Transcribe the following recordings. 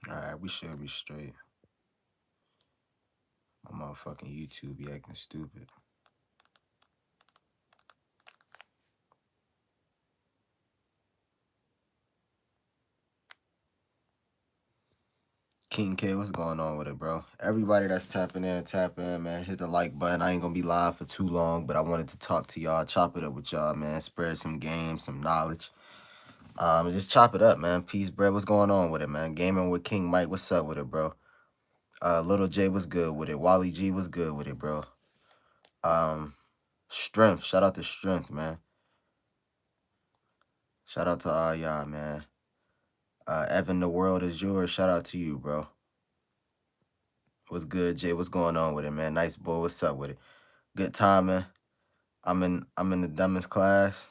Alright, we should be straight. My motherfucking YouTube be acting stupid. King K, what's going on with it, bro? Everybody that's tapping in, man. Hit the like button. I ain't gonna be live for too long, but I wanted to talk to y'all, chop it up with y'all, man. Spread some game, some knowledge. Just chop it up, man. Peace, bread. What's going on with it, man? Gaming with King Mike. What's up with it, bro? Little J was good with it. Wally G was good with it, bro. Strength. Shout out to Strength, man. Shout out to all y'all, man. Evan, the world is yours. Shout out to you, bro. What's good, Jay? What's going on with it, man? Nice boy. What's up with it? Good timing. I'm in the dumbest class.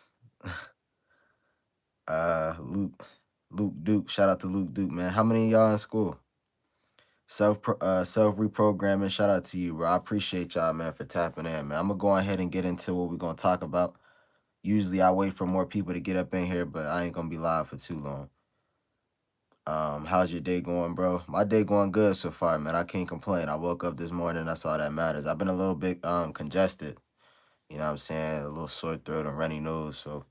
Luke Duke. Shout out to Luke Duke, man. How many of y'all in school? Self reprogramming. Shout out to you, bro. I appreciate y'all, man, for tapping in, man. I'm gonna go ahead and get into what we're gonna talk about. Usually I wait for more people to get up in here, but I ain't gonna be live for too long. How's your day going, bro? My day going good so far, man. I can't complain. I woke up this morning, that's all that matters. I've been a little bit congested, you know what I'm saying? A little sore throat and runny nose, so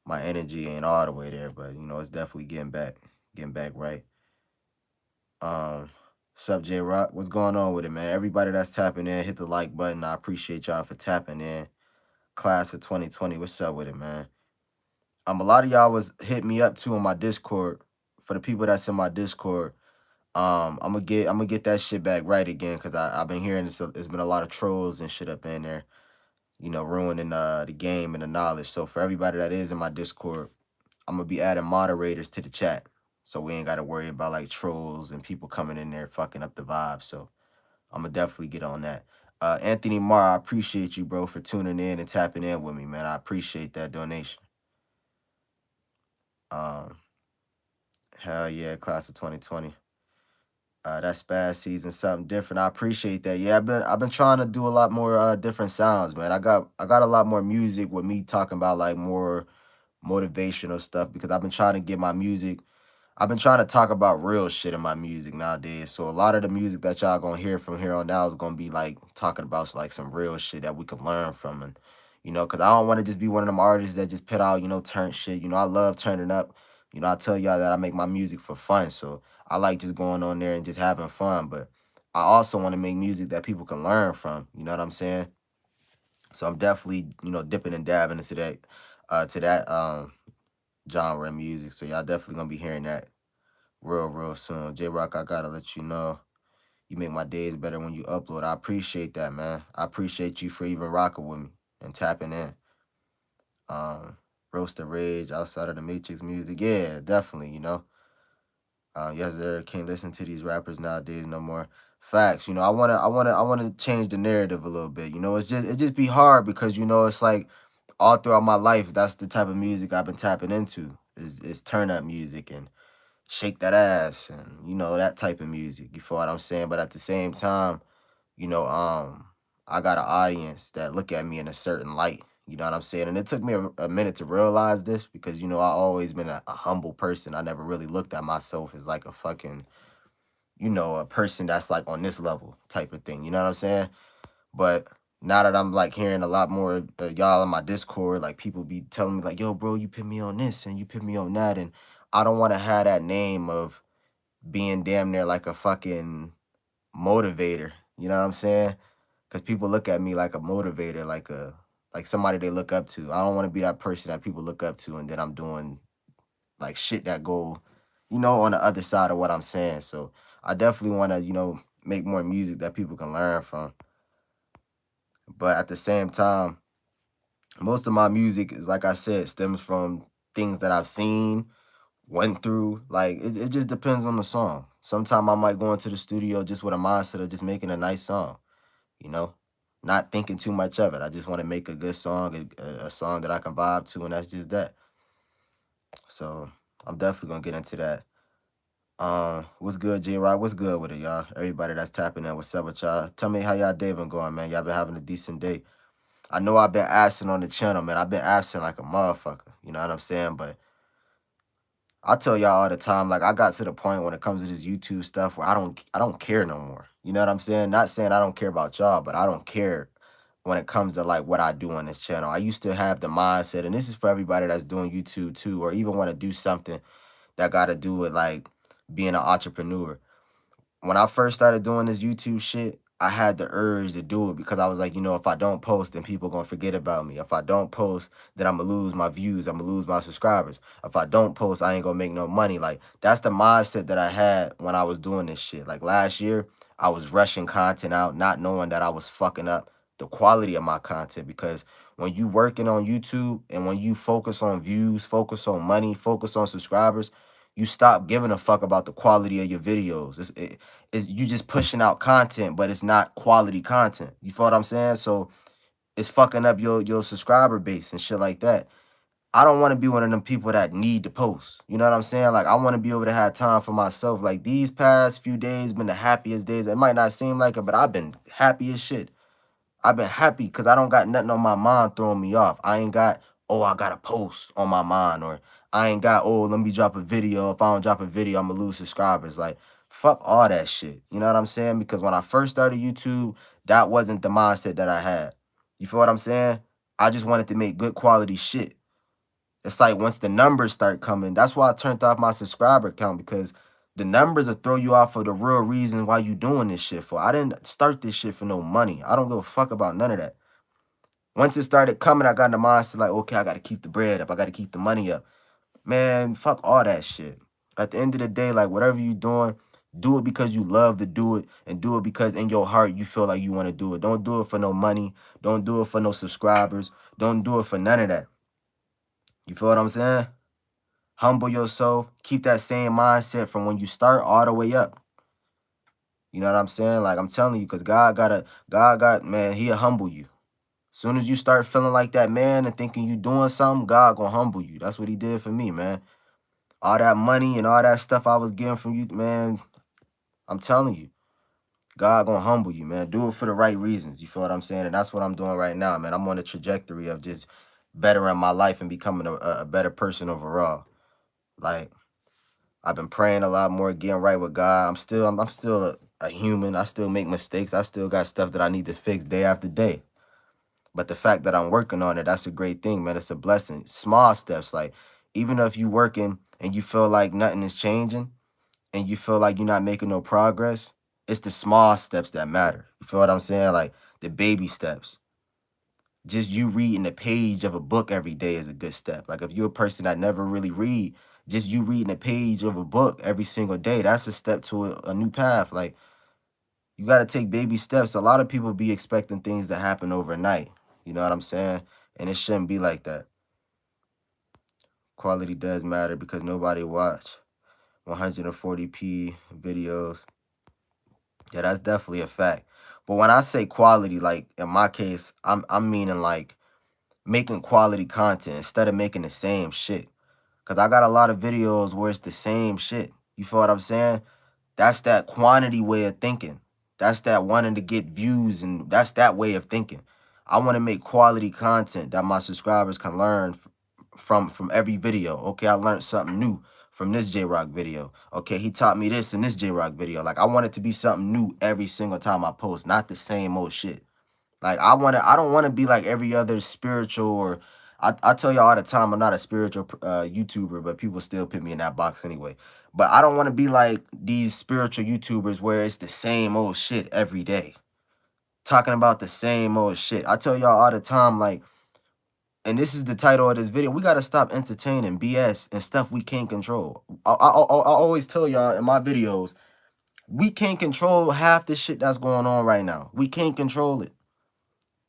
my energy ain't all the way there, but you know, it's definitely getting back right. Sup, JayRoc? What's going on with it, man? Everybody that's tapping in, hit the like button. I appreciate y'all for tapping in. Class of 2020, what's up with it, man? A lot of y'all was hitting me up too on my Discord. For the people that's in my Discord, I'm gonna get that shit back right again because I've been hearing there's been a lot of trolls and shit up in there, you know, ruining the game and the knowledge. So for everybody that is in my Discord, I'm gonna be adding moderators to the chat, so we ain't gotta worry about like trolls and people coming in there fucking up the vibe. So I'm gonna definitely get on that. Anthony Marr, I appreciate you, bro, for tuning in and tapping in with me, man. I appreciate that donation. Um, Hell yeah, class of 2020. That spaz season, something different. I appreciate that. Yeah, I've been trying to do a lot more different sounds, man. I got a lot more music with me talking about like more motivational stuff because I've been trying to get my music. I've been trying to talk about real shit in my music nowadays. So a lot of the music that y'all gonna hear from here on out is gonna be like talking about like some real shit that we can learn from, and you know, cause I don't want to just be one of them artists that just put out, you know, turn shit. You know, I love turning up. You know, I tell y'all that I make my music for fun, so I like just going on there and just having fun. But I also want to make music that people can learn from. You know what I'm saying? So I'm definitely, you know, dipping and dabbing into that, to that genre of music. So y'all definitely gonna be hearing that real soon. JayRoc, I gotta let you know. You make my days better when you upload. I appreciate that, man. I appreciate you for even rocking with me and tapping in. Um, Roast the Rage, outside of the Matrix music. Yeah, definitely, you know. Yes, there can't listen to these rappers nowadays no more. Facts, you know, I wanna change the narrative a little bit. You know, it just be hard because you know it's like all throughout my life, that's the type of music I've been tapping into is turn up music and shake that ass and you know that type of music. You feel what I'm saying? But at the same time, you know, I got an audience that look at me in a certain light. You know what I'm saying? And it took me a minute to realize this because you know I always been a humble person. I never really looked at myself as like a fucking, you know, a person that's like on this level type of thing. You know what I'm saying? But now that I'm like hearing a lot more of y'all in my Discord, like people be telling me like, "Yo, bro, you put me on this and you put me on that," and I don't want to have that name of being damn near like a fucking motivator. You know what I'm saying? Because people look at me like a motivator, like somebody they look up to. I don't want to be that person that people look up to, and then I'm doing like shit that go, you know, on the other side of what I'm saying. So I definitely want to, you know, make more music that people can learn from. But at the same time, most of my music is like I said, stems from things that I've seen, went through. Like it just depends on the song. Sometimes I might go into the studio just with a mindset of just making a nice song, you know, not thinking too much of it. I just want to make a good song, a song that I can vibe to, and that's just that. So I'm definitely gonna get into that. What's good, J-Rod? What's good with it, y'all? Everybody that's tapping in, what's up with y'all? Tell me how y'all day been going, man. Y'all been having a decent day. I know I've been absent on the channel, man. I've been absent like a motherfucker. You know what I'm saying? But I tell y'all all the time, like I got to the point when it comes to this YouTube stuff where I don't care no more. You know what I'm saying? Not saying I don't care about y'all, but I don't care when it comes to like what I do on this channel. I used to have the mindset, and this is for everybody that's doing YouTube too, or even want to do something that got to do with like being an entrepreneur. When I first started doing this YouTube shit, I had the urge to do it because I was like, if I don't post, then people gonna forget about me. If I don't post, then I'm gonna lose my views. I'm gonna lose my subscribers. If I don't post, I ain't gonna make no money. Like that's the mindset that I had when I was doing this shit. Like last year, I was rushing content out, not knowing that I was fucking up the quality of my content. Because when you working on YouTube and when you focus on views, focus on money, focus on subscribers, you stop giving a fuck about the quality of your videos. Is you just pushing out content, but it's not quality content. You feel what I'm saying? So it's fucking up your subscriber base and shit like that. I don't want to be one of them people that need to post. You know what I'm saying? Like I want to be able to have time for myself. Like these past few days been the happiest days. It might not seem like it, but I've been happy as shit. I've been happy because I don't got nothing on my mind throwing me off. I ain't got, oh, I got to post on my mind, or I ain't got, oh, let me drop a video. If I don't drop a video, I'm going to lose subscribers. Like, fuck all that shit. You know what I'm saying? Because when I first started YouTube, that wasn't the mindset that I had. You feel what I'm saying? I just wanted to make good quality shit. It's like once the numbers start coming, that's why I turned off my subscriber count, because the numbers will throw you off of the real reason why you doing this shit for. I didn't start this shit for no money. I don't give a fuck about none of that. Once it started coming, I got in the mindset like, okay, I got to keep the bread up. I got to keep the money up. Man, fuck all that shit. At the end of the day, like whatever you doing, do it because you love to do it, and do it because in your heart you feel like you want to do it. Don't do it for no money. Don't do it for no subscribers. Don't do it for none of that. You feel what I'm saying? Humble yourself. Keep that same mindset from when you start all the way up. You know what I'm saying? Like I'm telling you, because man, he'll humble you. Soon as you start feeling like that, man, and thinking you doing something, God gonna humble you. That's what he did for me, man. All that money and all that stuff I was getting from you, man, I'm telling you, God gonna humble you, man. Do it for the right reasons. You feel what I'm saying? And that's what I'm doing right now, man. I'm on the trajectory of just bettering my life and becoming a better person overall. Like, I've been praying a lot more, getting right with God. I'm still a human. I still make mistakes. I still got stuff that I need to fix day after day. But the fact that I'm working on it, that's a great thing, man. It's a blessing. Small steps, like even if you working and you feel like nothing is changing and you feel like you're not making no progress, it's the small steps that matter. You feel what I'm saying? Like the baby steps. Just you reading a page of a book every day is a good step. Like if you're a person that never really read, just you reading a page of a book every single day, that's a step to a new path. Like you got to take baby steps. A lot of people be expecting things to happen overnight. You know what I'm saying? And it shouldn't be like that. Quality does matter because nobody watch 140p videos. Yeah, that's definitely a fact. But when I say quality, like in my case, I'm meaning like making quality content instead of making the same shit. Cause I got a lot of videos where it's the same shit. You feel what I'm saying? That's that quantity way of thinking. That's that wanting to get views, and that's that way of thinking. I want to make quality content that my subscribers can learn from every video. Okay, I learned something new from this JayRoc video. Okay, he taught me this in this JayRoc video. Like I want it to be something new every single time I post, not the same old shit. Like I don't want to be like every other spiritual, or I tell you all the time I'm not a spiritual YouTuber, but people still put me in that box anyway. But I don't want to be like these spiritual YouTubers where it's the same old shit every day, talking about the same old shit. I tell y'all all the time, like, and this is the title of this video, we got to stop entertaining BS and stuff we can't control. I always tell y'all in my videos, we can't control half the shit that's going on right now. We can't control it.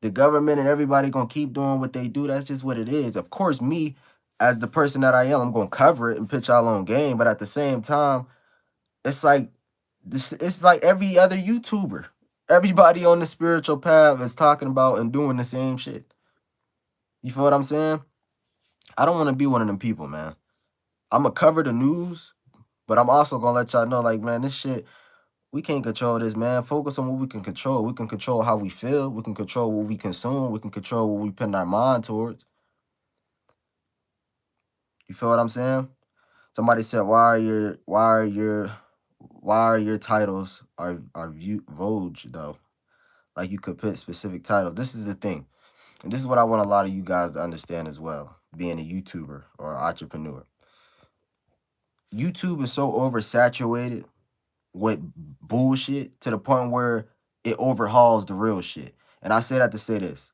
The government and everybody gonna keep doing what they do. That's just what it is. Of course, me, as the person that I am, I'm gonna cover it and pitch y'all on game. But at the same time, it's like this. It's like every other YouTuber. Everybody on the spiritual path is talking about and doing the same shit. You feel what I'm saying? I don't want to be one of them people, man. I'm gonna cover the news, but I'm also gonna let y'all know, like, man, this shit, we can't control this, man. Focus on what we can control. We can control how we feel. We can control what we consume. We can control what we put our mind towards. You feel what I'm saying? Somebody said, why are your titles are Vogue though? Like you could put specific titles. This is the thing. And this is what I want a lot of you guys to understand as well, being a YouTuber or entrepreneur. YouTube is so oversaturated with bullshit to the point where it overhauls the real shit. And I say that to say this.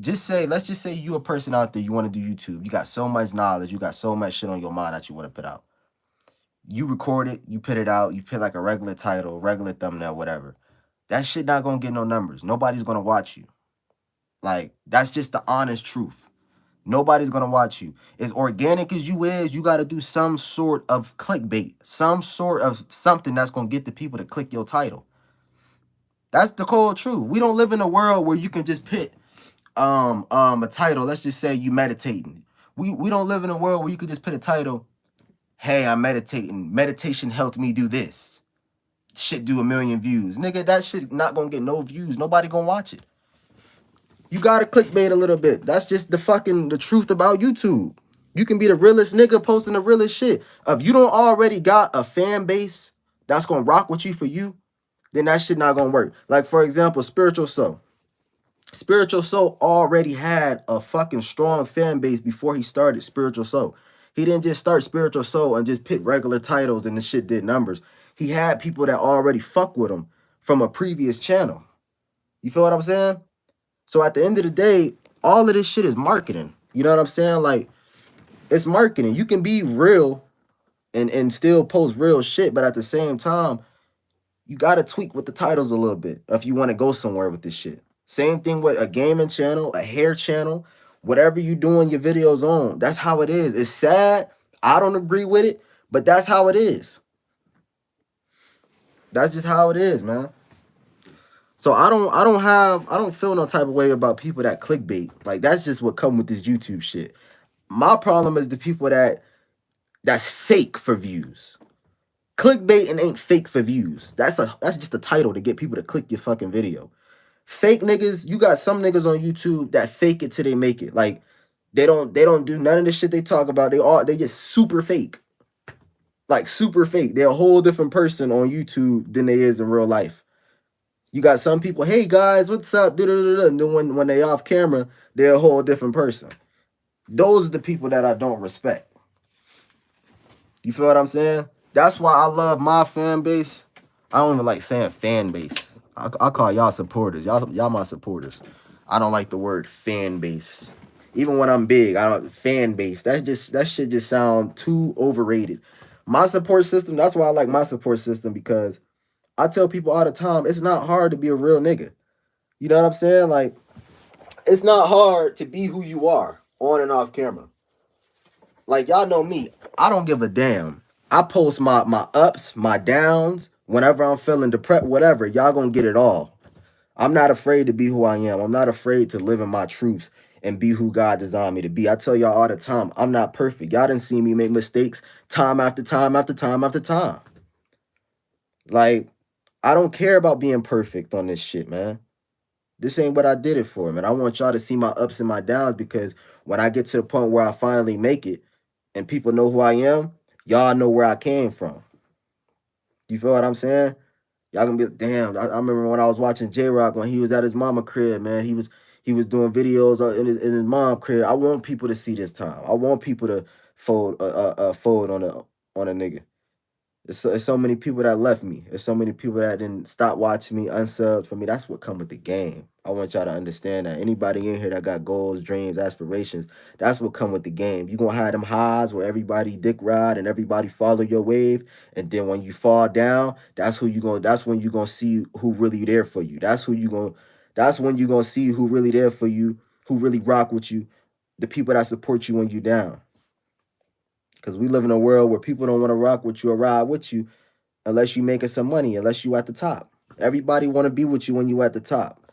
Let's just say you a person out there, you want to do YouTube. You got so much knowledge, you got so much shit on your mind that you want to put out. You record it, you put it out, you put like a regular title, regular thumbnail, whatever. That shit not gonna get no numbers. Nobody's gonna watch you. Like, that's just the honest truth. Nobody's gonna watch you. As organic as you gotta do some sort of clickbait, some sort of something that's gonna get the people to click your title. That's the cold truth. We don't live in a world where you can just put a title. Let's just say you meditating. We don't live in a world where you could just put a title. Hey, I'm meditating. Meditation helped me do this. Shit do 1 million views. Nigga, that shit not gonna get no views. Nobody gonna watch it. You gotta clickbait a little bit. That's just the truth about YouTube. You can be the realest nigga posting the realest shit. If you don't already got a fan base that's gonna rock with you for you, then that shit not gonna work. Like, for example, Spiritual Soul. Spiritual Soul already had a fucking strong fan base before he started Spiritual Soul. He didn't just start Spiritual Soul and just pick regular titles and the shit did numbers. He had people that already fuck with him from a previous channel. You feel what I'm saying? So at the end of the day, all of this shit is marketing. You know what I'm saying? Like, it's marketing. You can be real and still post real shit, but at the same time, you gotta tweak with the titles a little bit if you want to go somewhere with this shit. Same thing with a gaming channel, a hair channel, whatever you doing your videos on. That's how it is. It's sad. I don't agree with it, but that's how it is. That's just how it is, man. So I don't feel no type of way about people that clickbait. Like, that's just what come with this YouTube shit. My problem is the people that's fake for views. Clickbait and ain't fake for views. That's just a title to get people to click your fucking video. Fake niggas, you got some niggas on YouTube that fake it till they make it. Like, they don't do none of the shit they talk about. They just super fake. Like, super fake. They're a whole different person on YouTube than they is in real life. You got some people, hey guys, what's up? And then when they off camera, they're a whole different person. Those are the people that I don't respect. You feel what I'm saying? That's why I love my fan base. I don't even like saying fan base. I call y'all supporters. Y'all my supporters. I don't like the word fan base. Even when I'm big, I don't fan base. That shit just sound too overrated. My support system, that's why I like my support system, because I tell people all the time, it's not hard to be a real nigga. You know what I'm saying? Like, it's not hard to be who you are on and off camera. Like, y'all know me. I don't give a damn. I post my ups, my downs, whenever I'm feeling depressed, whatever. Y'all gonna get it all. I'm not afraid to be who I am. I'm not afraid to live in my truths and be who God designed me to be. I tell y'all all the time, I'm not perfect. Y'all didn't see me make mistakes time after time after time after time. Like, I don't care about being perfect on this shit, man. This ain't what I did it for, man. I want y'all to see my ups and my downs, because when I get to the point where I finally make it and people know who I am, y'all know where I came from. You feel what I'm saying? Y'all gonna be like, damn. I remember when I was watching JayRoc when he was at his mama crib, man. He was doing videos in his mom crib. I want people to see this time. I want people to fold on a nigga. It's so many people that left me. There's so many people that didn't stop watching me, unsubbed for me. That's what come with the game. I want y'all to understand that. Anybody in here that got goals, dreams, aspirations, that's what come with the game. You gonna have them highs where everybody dick ride and everybody follow your wave, and then when you fall down, that's when you gonna see who really there for you. That's when you gonna see who really there for you, who really rock with you, the people that support you when you down. Because we live in a world where people don't want to rock with you or ride with you unless you making some money, unless you at the top. Everybody want to be with you when you at the top.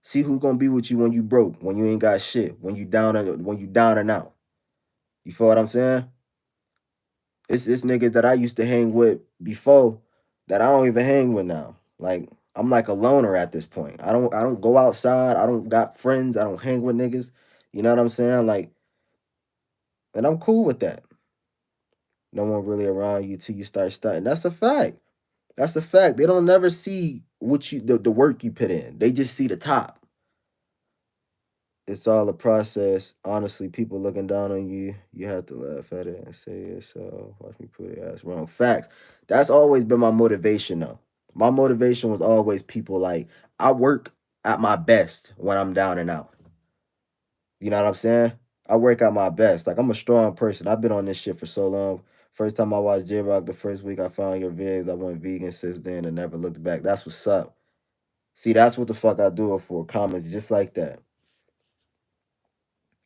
See who's gonna be with you when you broke, when you ain't got shit, when you down and out. You feel what I'm saying? It's niggas that I used to hang with before that I don't even hang with now. Like, I'm like a loner at this point. I don't go outside. I don't got friends. I don't hang with niggas. You know what I'm saying? Like, and I'm cool with that. No one really around you till you start stunting. That's a fact. That's a fact. They don't never see what the work you put in. They just see the top. It's all a process. Honestly, people looking down on you, you have to laugh at it and say to yourself, watch me put it as wrong. Facts. That's always been my motivation though. My motivation was always people like I work at my best when I'm down and out. You know what I'm saying? I work at my best. Like I'm a strong person. I've been on this shit for so long. First time I watched JayRoc, the first week I found your vids, I went vegan since then and never looked back. That's what's up. See, that's what the fuck I do it for. Comments just like that.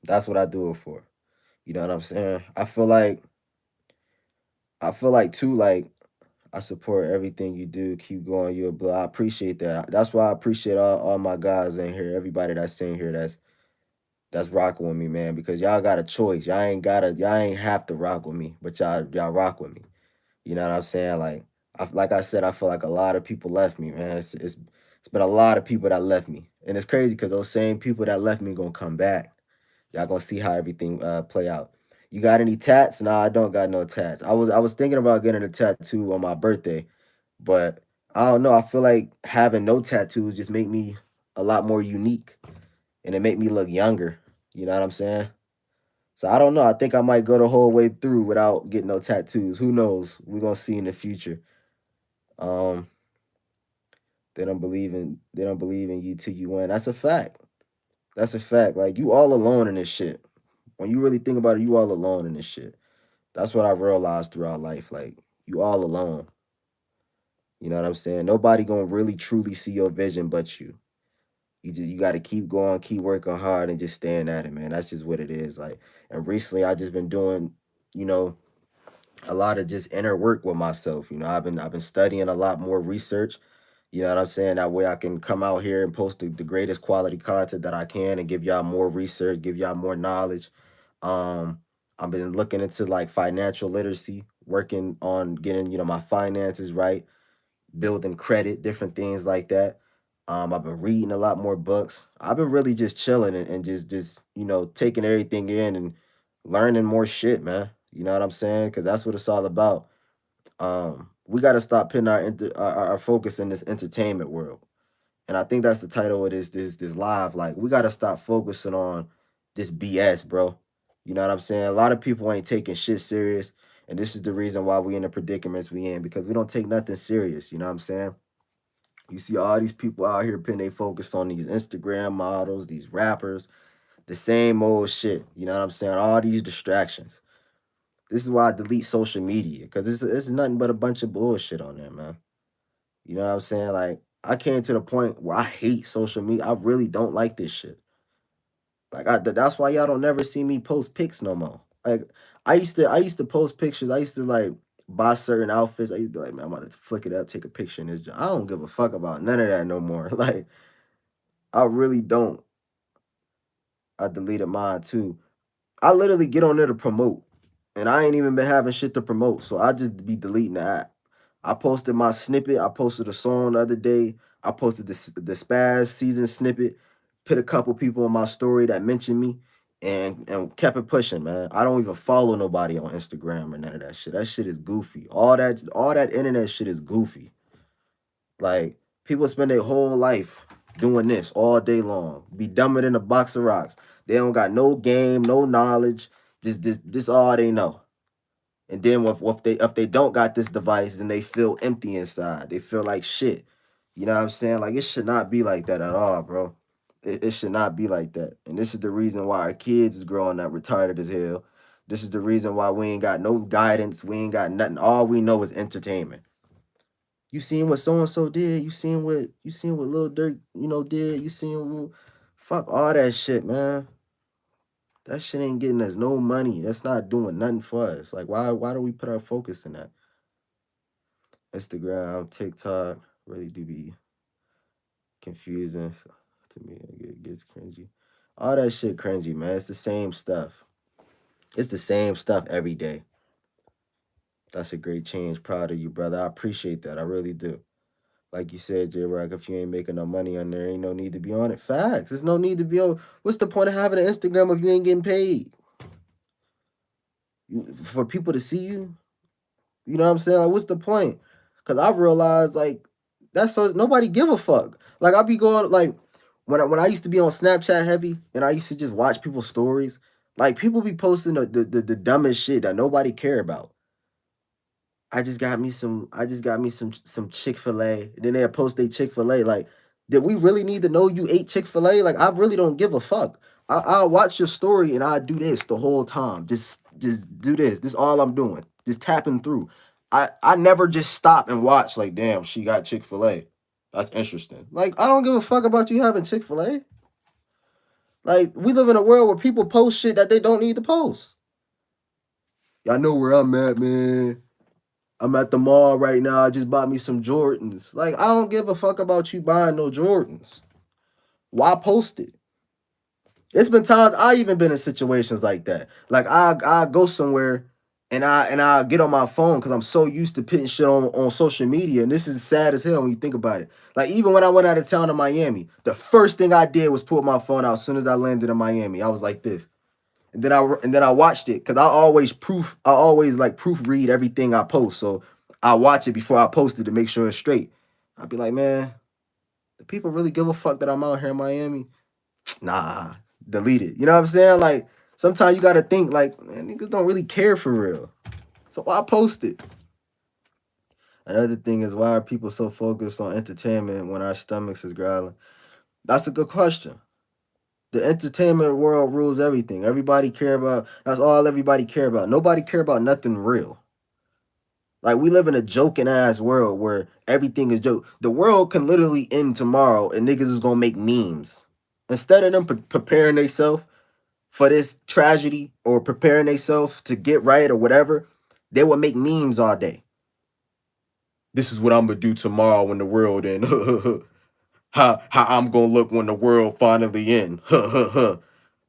That's what I do it for. You know what I'm saying? I feel like too, like I support everything you do. Keep going, you're a blood. I appreciate that. That's why I appreciate all my guys in here, everybody that's in here that's rocking with me, man, because y'all got a choice. Y'all ain't have to rock with me, but y'all rock with me. You know what I'm saying? Like I said, I feel like a lot of people left me, man. It's been a lot of people that left me. And it's crazy because those same people that left me gonna come back. Y'all gonna see how everything play out. You got any tats? Nah, I don't got no tats. I was thinking about getting a tattoo on my birthday, but I don't know. I feel like having no tattoos just make me a lot more unique and it make me look younger. You know what I'm saying? So I don't know. I think I might go the whole way through without getting no tattoos. Who knows? We're gonna see in the future. Um, they don't believe in you till you win. That's a fact. That's a fact. Like you all alone in this shit. When you really think about it, you all alone in this shit. That's what I realized throughout life. Like you all alone. You know what I'm saying? Nobody gonna really truly see your vision but you. You got to keep going, keep working hard, and just staying at it, man. That's just what it is. Like, and recently I just been doing, you know, a lot of just inner work with myself. You know, I've been studying a lot more research. You know what I'm saying? That way I can come out here and post the greatest quality content that I can and give y'all more research, give y'all more knowledge. Um, I've been looking into like financial literacy, working on getting, my finances right, building credit, different things like that. I've been reading a lot more books. I've been really just chilling and just taking everything in and learning more shit, man. You know what I'm saying? Because that's what it's all about. We got to stop putting our focus in this entertainment world, and I think that's the title of this live. Like we got to stop focusing on this BS, bro. You know what I'm saying? A lot of people ain't taking shit serious, and this is the reason why we in the predicaments we in because we don't take nothing serious. You know what I'm saying? You see all these people out here putting they focus on these Instagram models, these rappers, the same old shit. You know what I'm saying? All these distractions. This is why I delete social media because it's nothing but a bunch of bullshit on there, man. You know what I'm saying? Like I came to the point where I hate social media. I really don't like this shit. Like that's why y'all don't never see me post pics no more. Like I used to post pictures. I used to like buy certain outfits. I used to be like, man, I'm about to flick it up, take a picture in this. I don't give a fuck about none of that no more. Like I really don't. I deleted mine too. I literally get on there to promote, and I ain't even been having shit to promote, so I just be deleting the app. I posted my snippet. I posted a song the other day. I posted the Spaz season snippet. Put a couple people on my story that mentioned me, and kept it pushing, man. I don't even follow nobody on Instagram or none of that shit. That shit is goofy. All that internet shit is goofy. Like people spend their whole life doing this all day long. Be dumber than a box of rocks. They don't got no game, no knowledge. Just this all they know. And then if they don't got this device, then they feel empty inside. They feel like shit. You know what I'm saying? Like it should not be like that at all, bro. It should not be like that. And this is the reason why our kids is growing up retarded as hell. This is the reason why we ain't got no guidance. We ain't got nothing. All we know is entertainment. You seen what so and so did. You seen what Lil Durk, did. Fuck all that shit, man. That shit ain't getting us no money. That's not doing nothing for us. Like why do we put our focus in that? Instagram, TikTok really do be confusing to me. It gets cringy. All that shit cringy, man. It's the same stuff. It's the same stuff every day. That's a great change. Proud of you, brother. I appreciate that. I really do. Like you said, J Rock, if you ain't making no money on there, ain't no need to be on it. Facts. There's no need to be on. What's the point of having an Instagram if you ain't getting paid? For people to see you? You know what I'm saying? Like, what's the point? Because I realized like that's so nobody give a fuck. Like I be going like when I used to be on Snapchat heavy and I used to just watch people's stories. Like people be posting the dumbest shit that nobody care about. I just got me some Chick-fil-A. Then they'll post a Chick-fil-A. Like, did we really need to know you ate Chick-fil-A? Like, I really don't give a fuck. I'll watch your story and I do this the whole time. Just do this. This all I'm doing. Just tapping through. I never just stop and watch, like, damn, she got Chick-fil-A. That's interesting. Like, I don't give a fuck about you having Chick-fil-A. Like, we live in a world where people post shit that they don't need to post. Y'all know where I'm at, man. I'm at the mall right now. I just bought me some Jordans. Like, I don't give a fuck about you buying no Jordans. Why post it? It's been times I even been in situations like that. Like I go somewhere and I get on my phone because I'm so used to putting shit on social media. And this is sad as hell when you think about it. Like even when I went out of town to Miami, the first thing I did was pull my phone out as soon as I landed in Miami. I was like this. And then I watched it because I always like proofread everything I post. So I watch it before I post it to make sure it's straight. I'd be like, man, do people really give a fuck that I'm out here in Miami? Nah, delete it. You know what I'm saying? Like sometimes you gotta think like, man, niggas don't really care for real. So why post it? Another thing is why are people so focused on entertainment when our stomachs is growling? That's a good question. The entertainment world rules everything. Everybody care about that's all everybody care about. Nobody care about nothing real. Like we live in a joking ass world where everything is joke. The world can literally end tomorrow and niggas is gonna make memes. Instead of them preparing themselves for this tragedy or preparing themselves to get right or whatever, they will make memes all day. This is what I'm gonna do tomorrow when the world end. how I'm gonna look when the world finally end.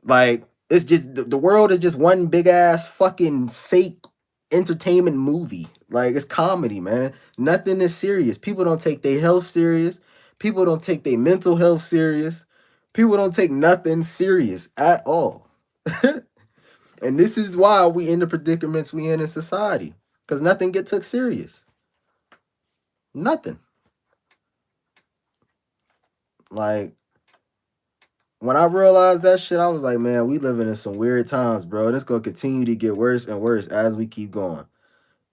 Like it's just the world is just one big ass fucking fake entertainment movie. Like it's comedy, man. Nothing is serious. People don't take their health serious. People don't take their mental health serious. People don't take nothing serious at all. And this is why we in the predicaments we in society. Because nothing get took serious. Nothing. Like when I realized that shit, I was like, man, we living in some weird times, bro. And it's gonna continue to get worse and worse as we keep going.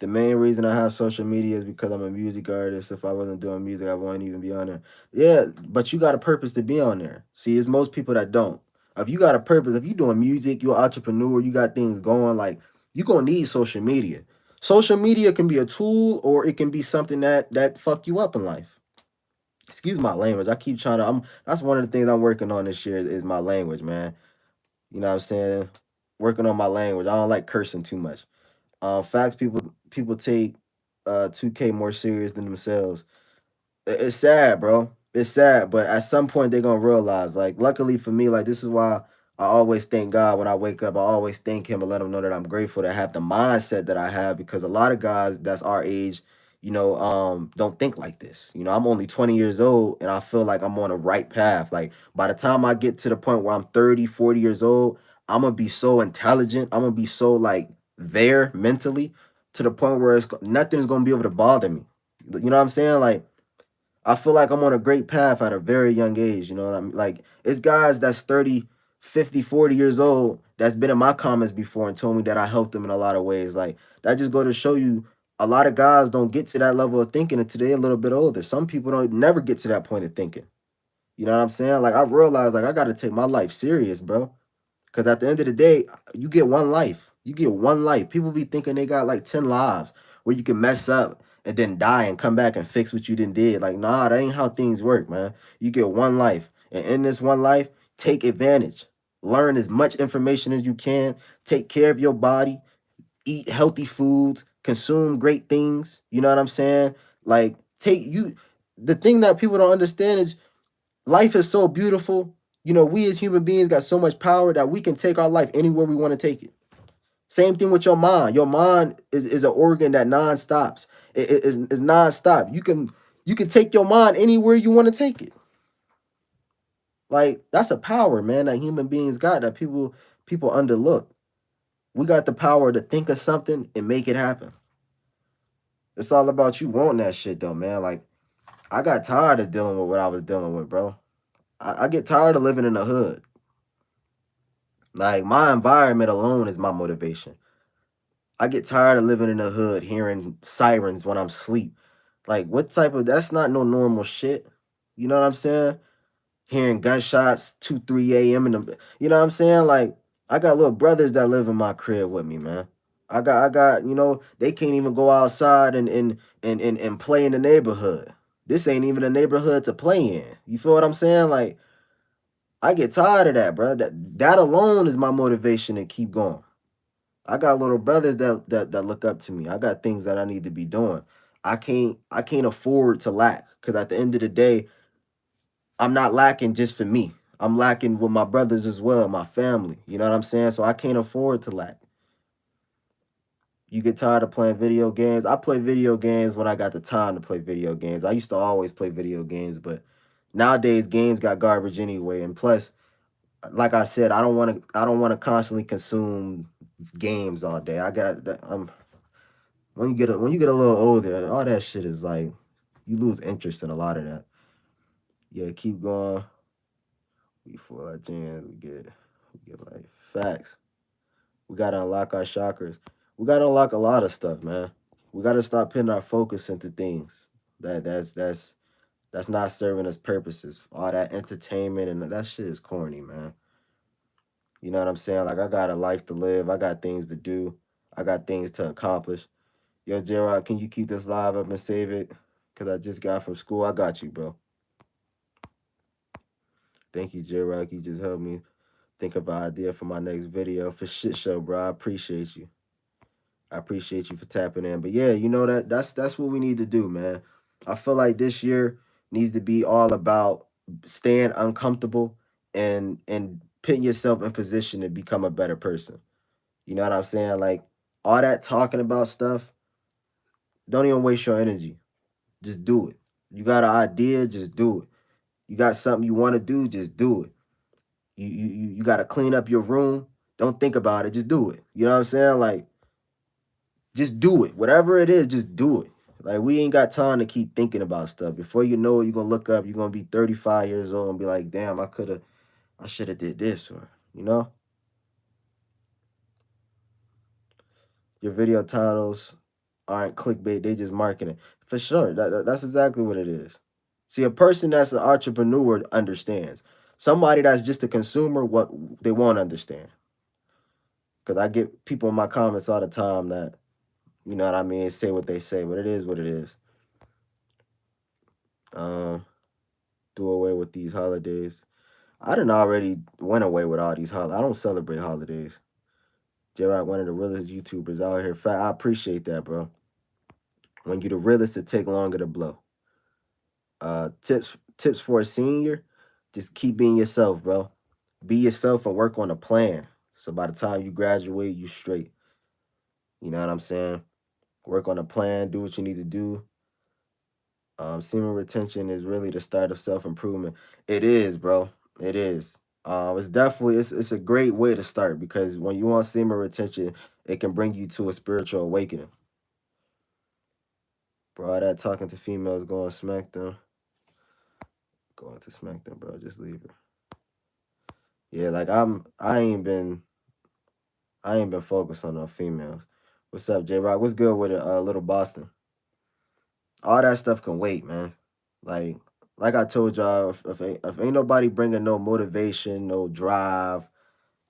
The main reason I have social media is because I'm a music artist. If I wasn't doing music, I wouldn't even be on there. Yeah, but you got a purpose to be on there. See, it's most people that don't. If you got a purpose, if you doing music, you're an entrepreneur, you got things going, like you gonna need social media. Social media can be a tool or it can be something that fuck you up in life. Excuse my language. I keep trying to. That's one of the things I'm working on this year is my language, man. You know what I'm saying? Working on my language. I don't like cursing too much. Facts people take 2K more serious than themselves. It's sad, bro. It's sad, but at some point they're gonna realize. Like, luckily for me, like this is why I always thank God when I wake up. I always thank Him and let Him know that I'm grateful to have the mindset that I have because a lot of guys that's our age, don't think like this. I'm only 20 years old and I feel like I'm on a right path. Like by the time I get to the point where I'm 30, 40 years old, I'm gonna be so intelligent. I'm gonna be so like there mentally to the point where nothing is gonna be able to bother me. You know what I'm saying? Like I feel like I'm on a great path at a very young age. You know what I mean? Like, it's guys that's 30, 50, 40 years old that's been in my comments before and told me that I helped them in a lot of ways. Like, that just go to show you a lot of guys don't get to that level of thinking until they're a little bit older. Some people don't never get to that point of thinking. You know what I'm saying? Like, I realized, like, I got to take my life serious, bro. Because at the end of the day, you get one life. You get one life. People be thinking they got like 10 lives where you can mess up and then die and come back and fix what you didn't did. Like, nah, that ain't how things work, man. You get one life. And in this one life, take advantage. Learn as much information as you can. Take care of your body. Eat healthy foods. Consume great things. You know what I'm saying? Like, the thing that people don't understand is life is so beautiful. We as human beings got so much power that we can take our life anywhere we want to take it. Same thing with your mind. Your mind is an organ that non-stops. Is non-stop. You can take your mind anywhere you want to take it. Like that's a power, man, that human beings got that people underlook. We got the power to think of something and make it happen. It's all about you wanting that shit though, man. Like I got tired of dealing with what I was dealing with, bro. I get tired of living in the hood. Like my environment alone is my motivation. I get tired of living in the hood, hearing sirens when I'm asleep. Like what type of that's not no normal shit. You know what I'm saying? Hearing gunshots 2, 3 a.m. in the you know what I'm saying? Like I got little brothers that live in my crib with me, man. I got, they can't even go outside and play in the neighborhood. This ain't even a neighborhood to play in. You feel what I'm saying? Like I get tired of that, bro. That alone is my motivation to keep going. I got little brothers that look up to me. I got things that I need to be doing. I can't afford to lack because at the end of the day, I'm not lacking just for me. I'm lacking with my brothers as well, my family. You know what I'm saying? So I can't afford to lack. You get tired of playing video games. I play video games when I got the time to play video games. I used to always play video games, but nowadays games got garbage anyway. And plus, like I said, I don't want to constantly consume games all day. I got that when you get a little older, all that shit is like you lose interest in a lot of that. Yeah, keep going. We full our jams. We get like facts. We gotta unlock our chakras. We gotta unlock a lot of stuff, man. We gotta stop putting our focus into things that's not serving us purposes. All that entertainment and that shit is corny, man. You know what I'm saying? Like I got a life to live. I got things to do. I got things to accomplish. Yo, J-Rock, can you keep this live up and save it? Cause I just got from school. I got you, bro. Thank you, J-Rock. You just helped me think of an idea for my next video. For shit show, bro. I appreciate you. I appreciate you for tapping in. But yeah, that's what we need to do, man. I feel like this year needs to be all about staying uncomfortable and putting yourself in position to become a better person. You know what I'm saying? Like all that talking about stuff, don't even waste your energy. Just do it. You got an idea, just do it. You got something you want to do, just do it. You got to clean up your room. Don't think about it, just do it. You know what I'm saying? Like just do it. Whatever it is, just do it. Like we ain't got time to keep thinking about stuff. Before you know it, you're gonna look up, you're gonna be 35 years old and be like, damn, I should have did this, or your video titles aren't clickbait, they just marketing. For sure. That's exactly what it is. See, a person that's an entrepreneur understands. Somebody that's just a consumer, what they won't understand. Because I get people in my comments all the time that, you know what I mean, say what they say, but it is what it is. Um, do away with these holidays. I done already went away with all these holidays. I don't celebrate holidays. J-Rock, one of the realest YouTubers out here. I appreciate that, bro. When you the realest, it take longer to blow. Tips for a senior, just keep being yourself, bro. Be yourself and work on a plan. So by the time you graduate, you straight. You know what I'm saying? Work on a plan, do what you need to do. Semen retention is really the start of self-improvement. It is, bro. It is. It's definitely it's a great way to start because when you want semen retention, it can bring you to a spiritual awakening. Bro, all that talking to females, going smack them. Going to smack them, bro. Just leave it. Yeah, like I ain't been focused on no females. What's up, J Rock? What's good with it, little Boston? All that stuff can wait, man. Like like I told y'all, if ain't nobody bringing no motivation, no drive,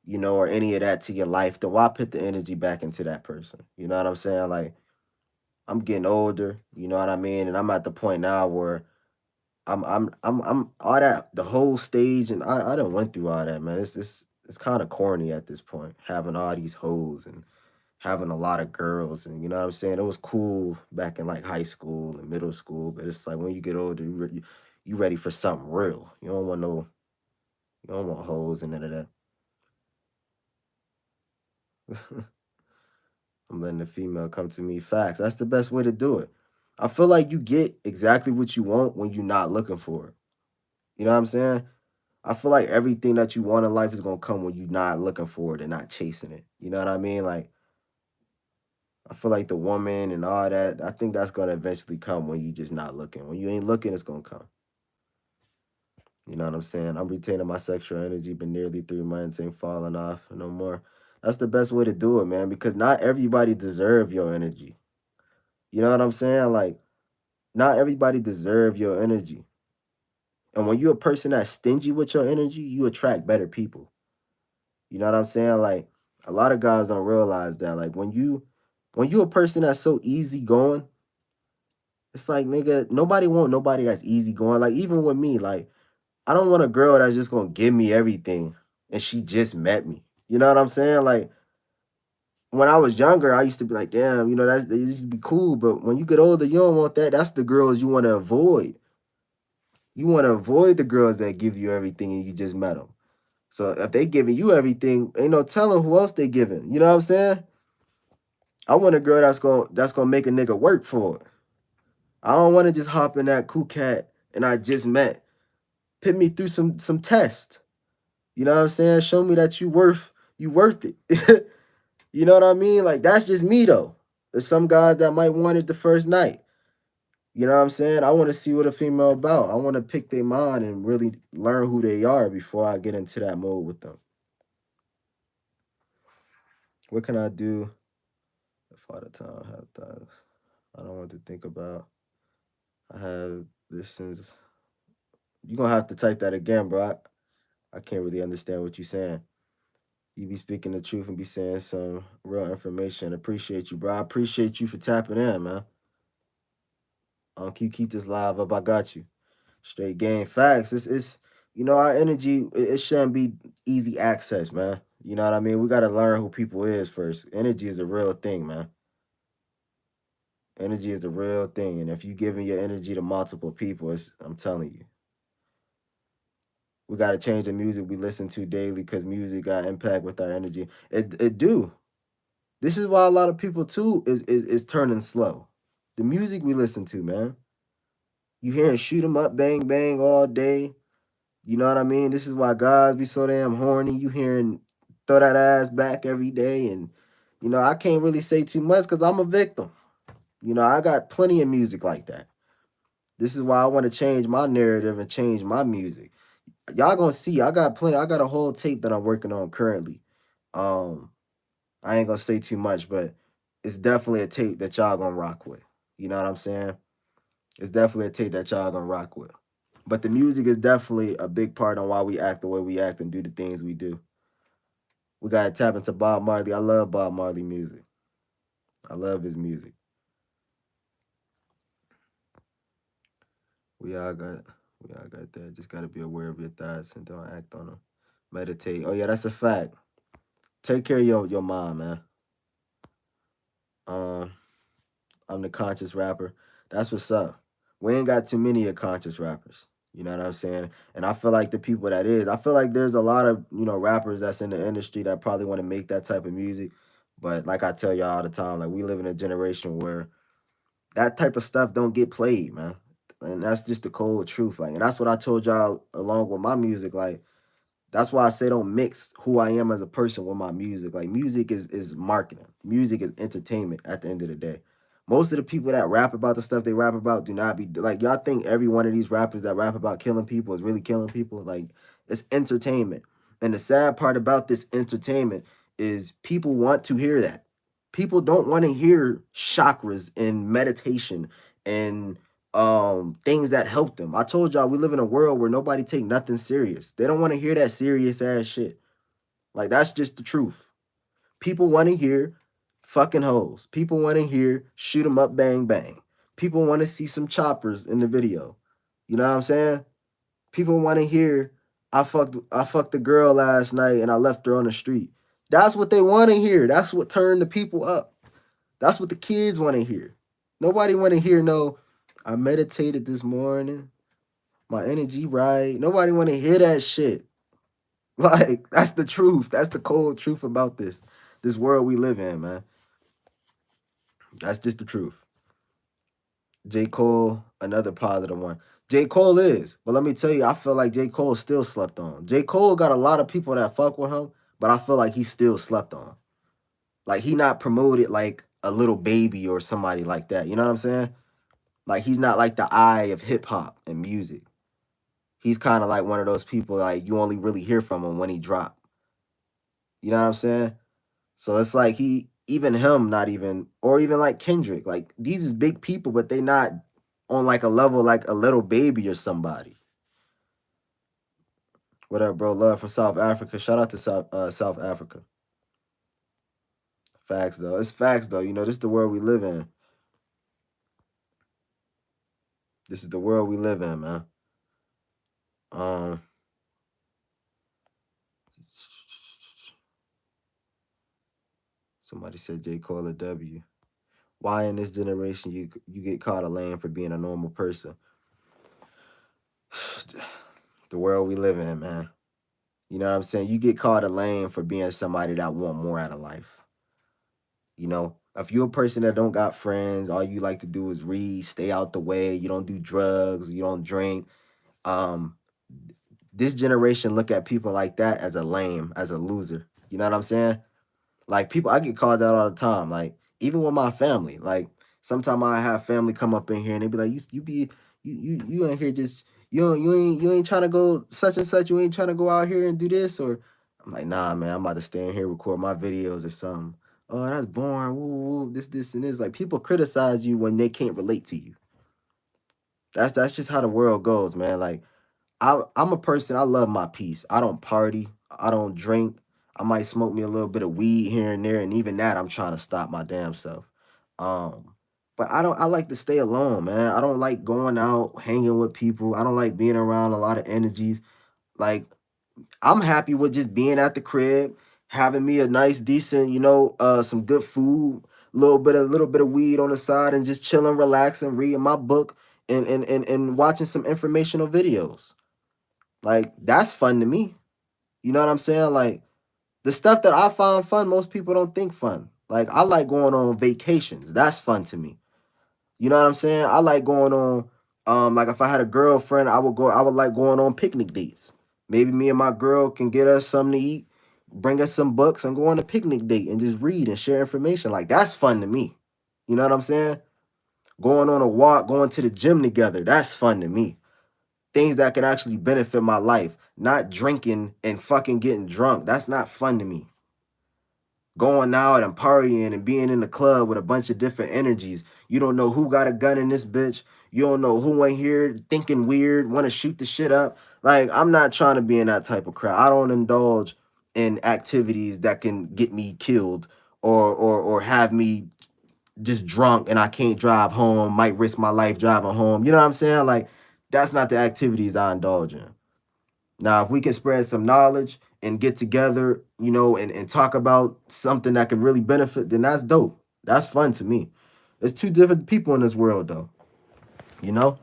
or any of that to your life, then why put the energy back into that person? You know what I'm saying? Like I'm getting older, you know what I mean, and I'm at the point now where I'm all that the whole stage, and I done went through all that, man. It's kind of corny at this point, having all these hoes and having a lot of girls, and you know what I'm saying. It was cool back in like high school and middle school, but it's like when you get older, you ready for something real. You don't want hoes and none of that. I'm letting the female come to me. Facts. That's the best way to do it. I feel like you get exactly what you want when you're not looking for it. You know what I'm saying? I feel like everything that you want in life is gonna come when you're not looking for it and not chasing it. You know what I mean? Like I feel like the woman and all that, I think that's gonna eventually come when you just not looking. When you ain't looking, it's gonna come. You know what I'm saying? I'm retaining my sexual energy, been nearly 3 months, ain't falling off no more. That's the best way to do it, man, because not everybody deserve your energy. You know what I'm saying? Like, not everybody deserve your energy. And when you're a person that's stingy with your energy, you attract better people. You know what I'm saying? Like, a lot of guys don't realize that. Like, when you a person that's so easy going, it's like, nigga, nobody want nobody that's easy going. Like, even with me, like, I don't want a girl that's just gonna give me everything and she just met me. You know what I'm saying? Like, when I was younger, I used to be like, damn, that used to be cool. But when you get older, you don't want that. That's the girls you want to avoid. You want to avoid the girls that give you everything and you just met them. So if they giving you everything, ain't no telling who else they giving. You know what I'm saying? I want a girl that's gonna make a nigga work for it. I don't want to just hop in that cool cat and I just met. Put me through some test. You know what I'm saying? Show me that you worth it. You know what I mean? Like, that's just me though. There's some guys that might want it the first night. You know what I'm saying? I want to see what a female about. I want to pick their mind and really learn who they are before I get into that mode with them. What can I do if all the time I have thoughts I don't want to think about? I have this since you're gonna have to type that again, bro. I can't really understand what you're saying. You be speaking the truth and be saying some real information. Appreciate you, bro. I appreciate you for tapping in, man. Keep this live up. I got you. Straight game facts. It's our energy. It shouldn't be easy access, man. You know what I mean? We gotta learn who people is first. Energy is a real thing, man. Energy is a real thing, and if you giving your energy to multiple people, I'm telling you, we gotta change the music we listen to daily because music got impact with our energy. It do. This is why a lot of people too is turning slow. The music we listen to, man. You hearing shoot 'em up, bang bang all day. You know what I mean? This is why guys be so damn horny. You hearing throw that ass back every day, and I can't really say too much because I'm a victim. I got plenty of music like that. This is why I want to change my narrative and change my music. Y'all gonna see. I got plenty. I got a whole tape that I'm working on currently. Um, I ain't gonna say too much, but it's definitely a tape that y'all gonna rock with. You know what I'm saying? It's definitely a tape that y'all gonna rock with. But the music is definitely a big part on why we act the way we act and do the things we do. We gotta tap into Bob Marley. I love Bob Marley music. I love his music. We all got we all got that. Just gotta be aware of your thoughts and don't act on them. Meditate. Oh yeah, that's a fact. Take care of your mind, man. Um, I'm the conscious rapper. That's what's up. We ain't got too many of conscious rappers. You know what I'm saying? And I feel like the people that is, I feel like there's a lot of, rappers that's in the industry that probably want to make that type of music. But like I tell y'all all the time, like we live in a generation where that type of stuff don't get played, man. And that's just the cold truth. Like, and that's what I told y'all along with my music. Like, that's why I say don't mix who I am as a person with my music. Like music is marketing. Music is entertainment at the end of the day. Most of the people that rap about the stuff they rap about do not be like y'all think every one of these rappers that rap about killing people is really killing people. Like it's entertainment. And the sad part about this entertainment is people want to hear that. People don't want to hear chakras and meditation and things that help them. I told y'all we live in a world where nobody take nothing serious. They don't want to hear that serious ass shit. Like that's just the truth. People want to hear fucking hoes. People want to hear shoot 'em up bang bang. People want to see some choppers in the video. You know what I'm saying? People want to hear I fucked the girl last night and I left her on the street. That's what they want to hear. That's what turned the people up. That's what the kids want to hear. Nobody want to hear no I meditated this morning. My energy right. Nobody want to hear that shit. Like that's the truth. That's the cold truth about this world we live in, man. That's just the truth. J. Cole, another positive one. J. Cole is, but let me tell you, I feel like J. Cole still slept on. J. Cole got a lot of people that fuck with him, but I feel like he still slept on. Like he not promoted like a little baby or somebody like that. You know what I'm saying? Like he's not like the eye of hip hop and music. He's kind of like one of those people like you only really hear from him when he drop. You know what I'm saying? So it's like even him not even or even like Kendrick. Like these is big people, but they not on like a level like a little baby or somebody. What up, bro? Love from South Africa. Shout out to South Africa. Facts though. It's facts though. You know, this is the world we live in. This is the world we live in, man. Um Somebody said J. Cole a W. Why in this generation you get caught a lane for being a normal person? The world we live in, man. You know what I'm saying? You get caught a lane for being somebody that want more out of life. You know, if you're a person that don't got friends, all you like to do is read, stay out the way, you don't do drugs, you don't drink. Um, this generation look at people like that as a lame, as a loser. You know what I'm saying? Like people, I get called out all the time. Like even with my family, like sometimes I have family come up in here and they be like, you in here just you ain't trying to go such and such. You ain't trying to go out here and do this or I'm like, nah, man, I'm about to stay in here record my videos or something. Oh, that's boring. Woo, woo, this and this. Like people criticize you when they can't relate to you. That's just how the world goes, man. Like I'm a person, I love my peace. I don't party, I don't drink. I might smoke me a little bit of weed here and there, and even that I'm trying to stop my damn self. Um, but I like to stay alone, man. I don't like going out, hanging with people. I don't like being around a lot of energies. Like I'm happy with just being at the crib, having me a nice, decent, some good food, little bit of weed on the side, and just chilling, relaxing, reading my book, and watching some informational videos. Like that's fun to me. You know what I'm saying? Like the stuff that I find fun, most people don't think fun. Like I like going on vacations. That's fun to me. You know what I'm saying? I like going on like if I had a girlfriend, I would like going on picnic dates. Maybe me and my girl can get us something to eat, bring us some books and go on a picnic date and just read and share information. Like that's fun to me. You know what I'm saying? Going on a walk, going to the gym together. That's fun to me. Things that can actually benefit my life, not drinking and fucking getting drunk. That's not fun to me. Going out and partying and being in the club with a bunch of different energies. You don't know who got a gun in this bitch. You don't know who ain't here thinking weird, want to shoot the shit up. Like, I'm not trying to be in that type of crowd. I don't indulge in activities that can get me killed or have me just drunk and I can't drive home, might risk my life driving home. You know what I'm saying? Like, that's not the activities I indulge in. Now, if we can spread some knowledge and get together, and talk about something that could really benefit, then that's dope. That's fun to me. There's two different people in this world though, you know?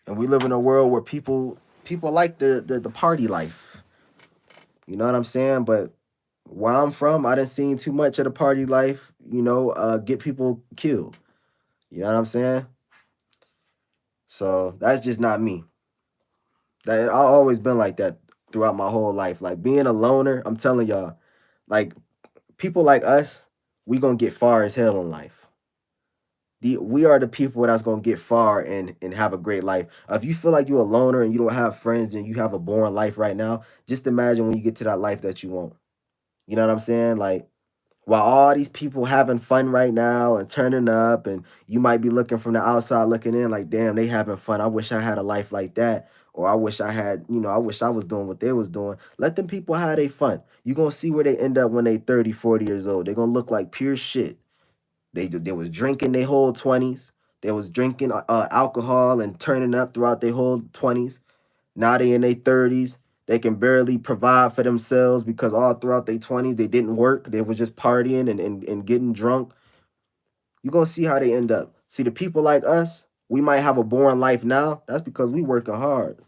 And we live in a world where people like the party life. You know what I'm saying? But where I'm from, I didn't see too much of the party life, get people killed. You know what I'm saying? So that's just not me. That I've always been like that throughout my whole life. Like being a loner, I'm telling y'all, like people like us, we gonna get far as hell in life. We are the people that's gonna get far and have a great life. If you feel like you're a loner and you don't have friends and you have a boring life right now, just imagine when you get to that life that you want. You know what I'm saying? Like while all these people having fun right now and turning up, and you might be looking from the outside looking in, like, damn, they having fun. I wish I had a life like that. Or I wish I had, I wish I was doing what they was doing. Let them people have their fun. You're going to see where they end up when they 30, 40 years old. They're going to look like pure shit. They was drinking their whole 20s. They was drinking alcohol and turning up throughout their whole 20s. Now they in their 30s. They can barely provide for themselves because all throughout their 20s, they didn't work. They were just partying and getting drunk. You're going to see how they end up. See, the people like us, we might have a boring life now. That's because we working hard.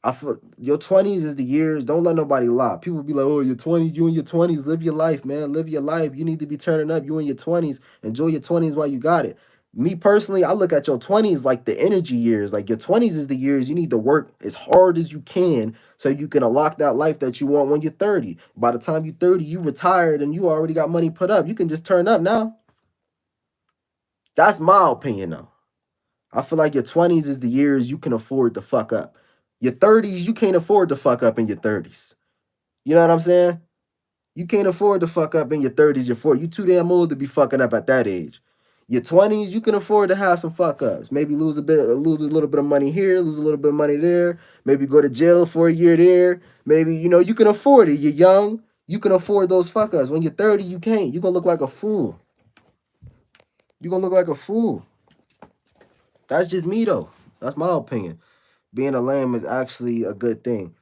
I feel your 20s is the years. Don't let nobody lie. People be like, oh, your 20s, you in your 20s, live your life, man. Live your life. You need to be turning up. You in your 20s. Enjoy your 20s while you got it. Me personally, I look at your 20s like the energy years. Like your 20s is the years you need to work as hard as you can so you can unlock that life that you want when you're 30. By the time you're 30, you retired and you already got money put up. You can just turn up now. That's my opinion though. I feel like your 20s is the years you can afford to fuck up. Your 30s, you can't afford to fuck up in your 30s. You know what I'm saying? You can't afford to fuck up in your 30s, your 40s. You too damn old to be fucking up at that age. Your 20s, you can afford to have some fuck ups. Maybe lose a little bit of money here, lose a little bit of money there. Maybe go to jail for a year there. Maybe, you can afford it. You're young. You can afford those fuck ups. When you're 30, you can't. You're gonna look like a fool. You're gonna look like a fool. That's just me though. That's my opinion. Being a lame is actually a good thing.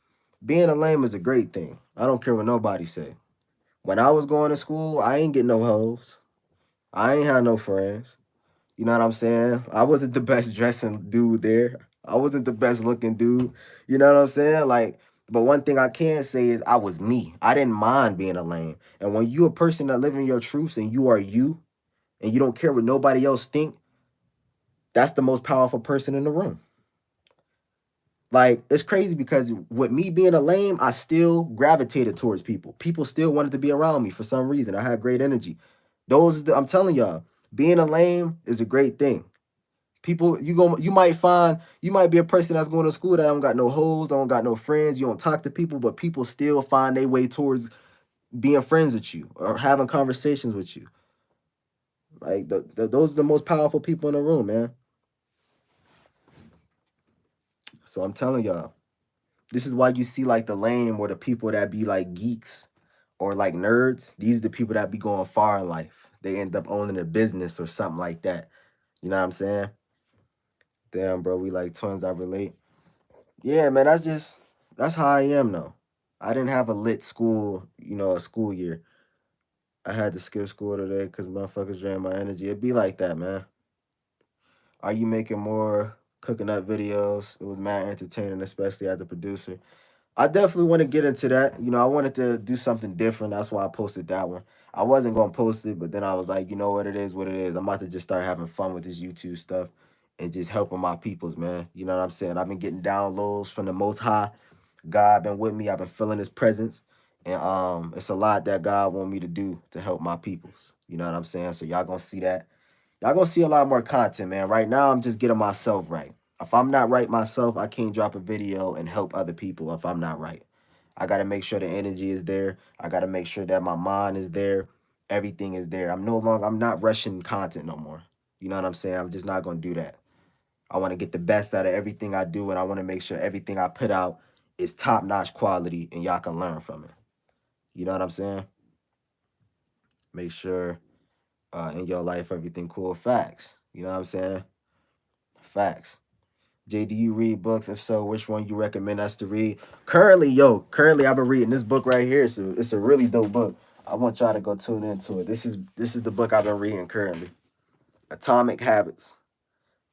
Being a lame is a great thing. I don't care what nobody say. When I was going to school, I ain't get no hoes. I ain't had no friends. You know what I'm saying? I wasn't the best dressing dude there. I wasn't the best looking dude. You know what I'm saying? Like, but one thing I can say is I was me. I didn't mind being a lame. And when you a person that live in your truths and you are you and you don't care what nobody else think, that's the most powerful person in the room. Like, it's crazy because with me being a lame, I still gravitated towards people. People still wanted to be around me for some reason. I had great energy. I'm telling y'all, being a lame is a great thing. People, you might be a person that's going to school that don't got no hoes, don't got no friends, you don't talk to people, but people still find their way towards being friends with you or having conversations with you. Like those are the most powerful people in the room, man. So I'm telling y'all, this is why you see like the lame or the people that be like geeks or like nerds. These are the people that be going far in life. They end up owning a business or something like that. You know what I'm saying? Damn, bro, we like twins. I relate. Yeah, man, that's how I am though. I didn't have a lit school, a school year. I had to skip school today because motherfuckers drained my energy. It'd be like that, man. Are you making more cooking up videos? It was mad entertaining, especially as a producer. I definitely want to get into that. I wanted to do something different. That's why I posted that one. I wasn't gonna post it, but then I was like, you know what, it is what it is. I'm about to just start having fun with this YouTube stuff and just helping my peoples, man. You know what I'm saying? I've been getting downloads from the Most High. God been with me. I've been feeling His presence, and it's a lot that God want me to do to help my peoples. You know what I'm saying? So y'all gonna see that. Y'all gonna see a lot more content, man. Right now, I'm just getting myself right. If I'm not right myself, I can't drop a video and help other people if I'm not right. I got to make sure the energy is there. I got to make sure that my mind is there. Everything is there. I'm not rushing content no more. You know what I'm saying? I'm just not going to do that. I want to get the best out of everything I do, and I want to make sure everything I put out is top-notch quality and y'all can learn from it. You know what I'm saying? Make sure in your life everything cool. Facts. You know what I'm saying? Facts. Jay, do you read books? If so, which one you recommend us to read? Currently I've been reading this book right here. So it's a really dope book. I want y'all to go tune into it. This is the book I've been reading currently. Atomic Habits.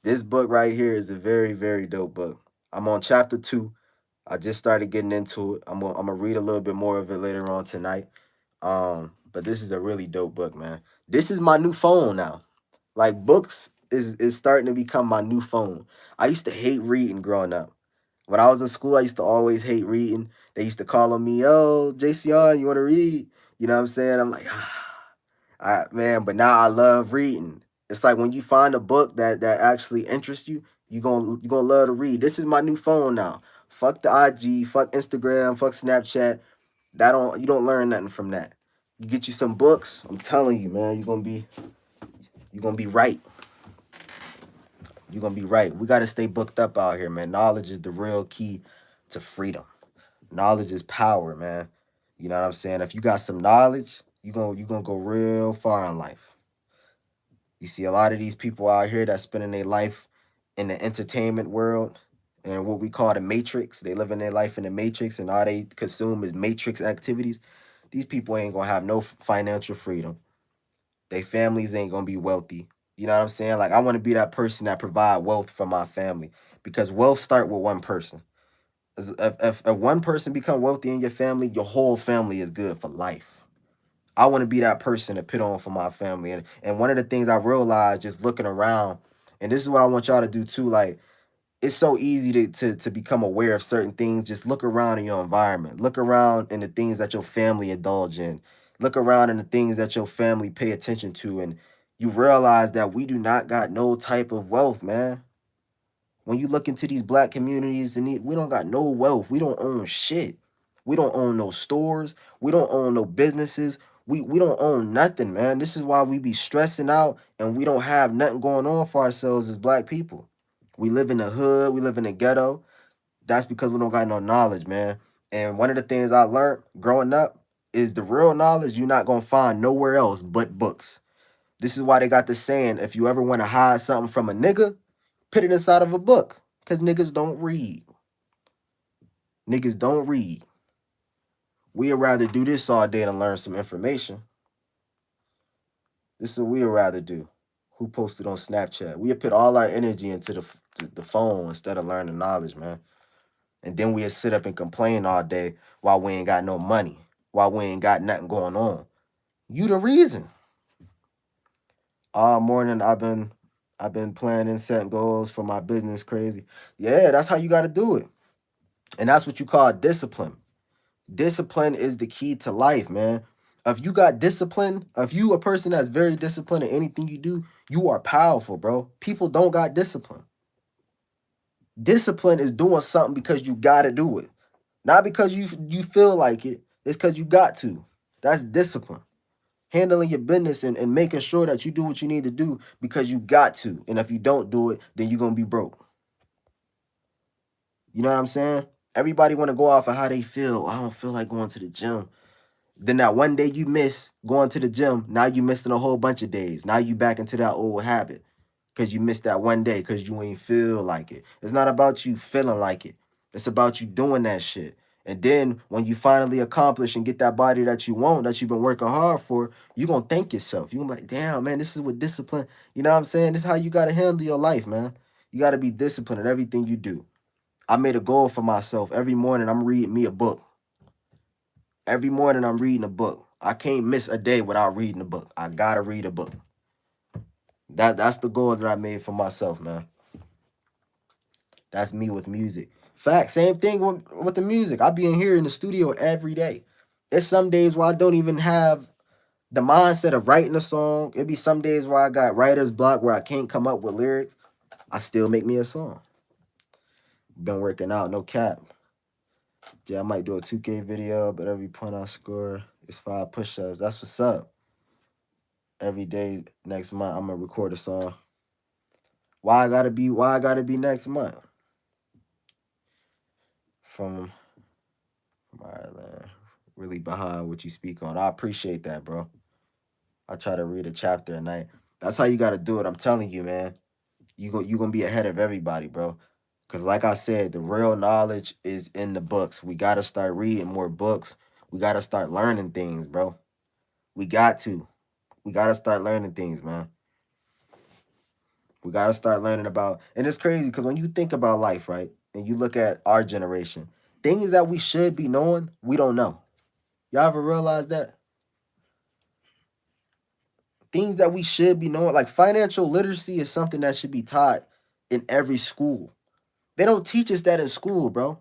This book right here is a very, very dope book. I'm on chapter 2. I just started getting into it. I'm gonna read a little bit more of it later on tonight. But this is a really dope book, man. This is my new phone now. Like books is starting to become my new phone. I used to hate reading growing up. When I was in school, I used to always hate reading. They used to call on me, "Oh, JCon, you want to read?" You know what I'm saying? I'm like, man, but now I love reading. It's like when you find a book that actually interests you, you gonna love to read. This is my new phone now. Fuck the IG, fuck Instagram, fuck Snapchat. You don't learn nothing from that. You get you some books. I'm telling you, man, you're gonna be right. You're gonna be right. We gotta stay booked up out here, man. Knowledge is the real key to freedom. Knowledge is power, man. You know what I'm saying? If you got some knowledge, you gonna go real far in life. You see a lot of these people out here that spending their life in the entertainment world and what we call the matrix. They living their life in the matrix and all they consume is matrix activities. These people ain't gonna have no financial freedom. Their families ain't gonna be wealthy. You know what I'm saying? Like I want to be that person that provide wealth for my family because wealth start with one person. If one person become wealthy in your family is good for life. I want to be that person to put on for my family. And one of the things I realized just looking around, and this is what I want y'all to do too, like it's so easy to become aware of certain things. Just look around in your environment. Look around in the things that your family indulge in. Look around in the things that your family pay attention to. And you realize that we do not got no type of wealth, man. When you look into these black communities, and we don't got no wealth. We don't own shit. We don't own no stores. We don't own no businesses. We don't own nothing, man. This is why we be stressing out and we don't have nothing going on for ourselves as black people. We live in the hood. We live in the ghetto. That's because we don't got no knowledge, man. And one of the things I learned growing up is the real knowledge you're not going to find nowhere else but books. This is why they got the saying, if you ever want to hide something from a nigga, put it inside of a book. Because niggas don't read. Niggas don't read. We'd rather do this all day than learn some information. This is what we'd rather do. Who posted on Snapchat? We put all our energy into the phone instead of learning knowledge, man. And then we'd sit up and complain all day while we ain't got no money, while we ain't got nothing going on. You the reason. All morning I've been planning, setting goals for my business crazy. Yeah, that's how you gotta do it. And that's what you call discipline. Discipline is the key to life, man. If you got discipline, if you a person that's very disciplined in anything you do, you are powerful, bro. People don't got discipline. Discipline is doing something because you gotta do it. Not because you feel like it. It's because you got to. That's discipline. Handling your business and making sure that you do what you need to do because you got to. And if you don't do it, then you're gonna be broke. You know what I'm saying? Everybody want to go off of how they feel. I don't feel like going to the gym. Then that one day you miss going to the gym, now you missing a whole bunch of days. Now you back into that old habit because you missed that one day because you ain't feel like it. It's not about you feeling like it. It's about you doing that shit. And then when you finally accomplish and get that body that you want, that you've been working hard for, you're going to thank yourself. You're going to be like, damn, man, this is what discipline, you know what I'm saying? This is how you got to handle your life, man. You got to be disciplined in everything you do. I made a goal for myself. Every morning I'm reading me a book. Every morning I'm reading a book. I can't miss a day without reading a book. I gotta read a book. That's the goal that I made for myself, man. That's me with music. Fact, same thing with the music. I be in here in the studio every day. It's some days where I don't even have the mindset of writing a song. It be some days where I got writer's block where I can't come up with lyrics. I still make me a song. Been working out, no cap. Yeah, I might do a 2K video, but every point I score is 5 push-ups. That's what's up. Every day next month, I'm gonna record a song. Why I gotta be next month? From Ireland. Really behind what you speak on. I appreciate that, bro. I try to read a chapter a night. That's how you gotta do it. I'm telling you, man. You gonna be ahead of everybody, bro. Cause like I said, the real knowledge is in the books. We gotta start reading more books. We gotta start learning things, bro. We got to. We gotta start learning things, man. We gotta start learning about, and it's crazy because when you think about life, right, and you look at our generation, things that we should be knowing, we don't know. Y'all ever realize that? Things that we should be knowing, like financial literacy is something that should be taught in every school. They don't teach us that in school, bro.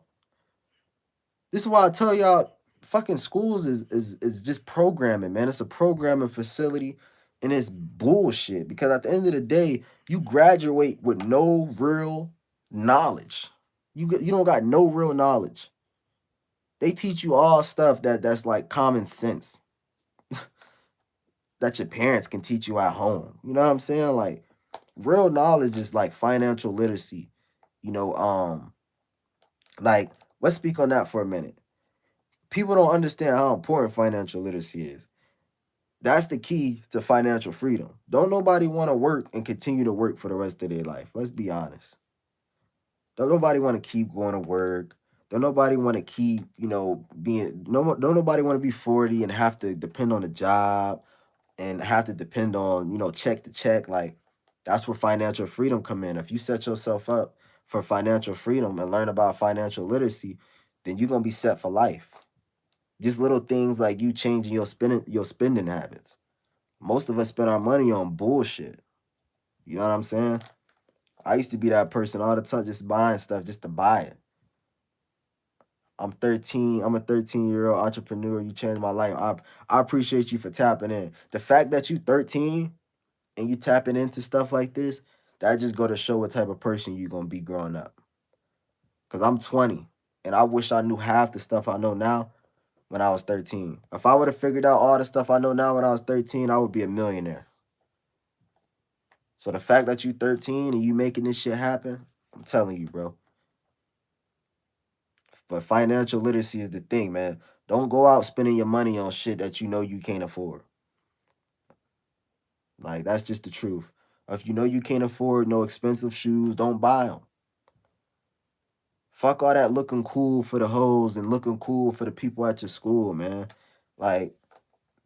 This is why I tell y'all, fucking schools is just programming, man. It's a programming facility, and it's bullshit. Because at the end of the day, you graduate with no real knowledge. You don't got no real knowledge. They teach you all stuff that's like common sense that your parents can teach you at home. You know what I'm saying? Like real knowledge is like financial literacy. You know, like let's speak on that for a minute. People don't understand how important financial literacy is. That's the key to financial freedom. Don't nobody want to work and continue to work for the rest of their life. Let's be honest. Don't nobody want to keep going to work. Don't nobody want to keep, being don't nobody want to be 40 and have to depend on a job and have to depend on, check to check. Like that's where financial freedom come in. If you set yourself up for financial freedom and learn about financial literacy, then you're gonna be set for life. Just little things like you changing your spending habits. Most of us spend our money on bullshit. You know what I'm saying? I used to be that person all the time, just buying stuff just to buy it. I'm 13. I'm a 13-year-old entrepreneur. You changed my life. I appreciate you for tapping in. The fact that you 13 and you tapping into stuff like this, that just go to show what type of person you gonna be growing up. Cause I'm 20 and I wish I knew half the stuff I know now when I was 13. If I would have figured out all the stuff I know now when I was 13, I would be a millionaire. So the fact that you 13 and you making this shit happen, I'm telling you, bro. But financial literacy is the thing, man. Don't go out spending your money on shit that you know you can't afford. Like, that's just the truth. If you know you can't afford no expensive shoes, don't buy them. Fuck all that looking cool for the hoes and looking cool for the people at your school, man. Like,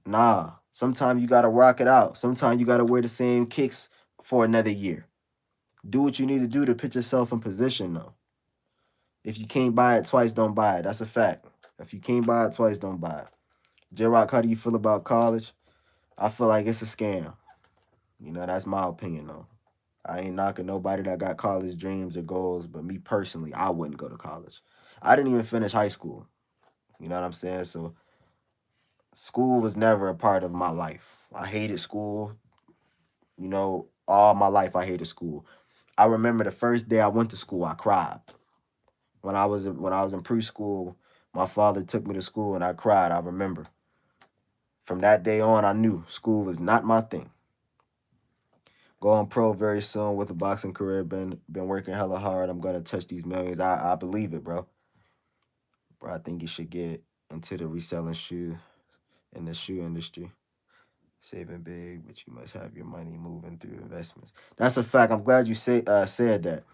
nah. Sometimes you gotta rock it out. Sometimes you gotta wear the same kicks for another year. Do what you need to do to put yourself in position, though. If you can't buy it twice, don't buy it. That's a fact. If you can't buy it twice, don't buy it. JayRoc, how do you feel about college? I feel like it's a scam. You know, that's my opinion, though. I ain't knocking nobody that got college dreams or goals, but me personally, I wouldn't go to college. I didn't even finish high school. You know what I'm saying? So school was never a part of my life. I hated school. You know, all my life I hated school. I remember the first day I went to school, I cried. When I was in preschool, my father took me to school and I cried. I remember. From that day on, I knew school was not my thing. Going pro very soon with a boxing career. Been working hella hard. I'm gonna touch these millions. I believe it, bro. Bro, I think you should get into the reselling shoe in the shoe industry. Saving big, but you must have your money moving through investments. That's a fact. I'm glad you said that.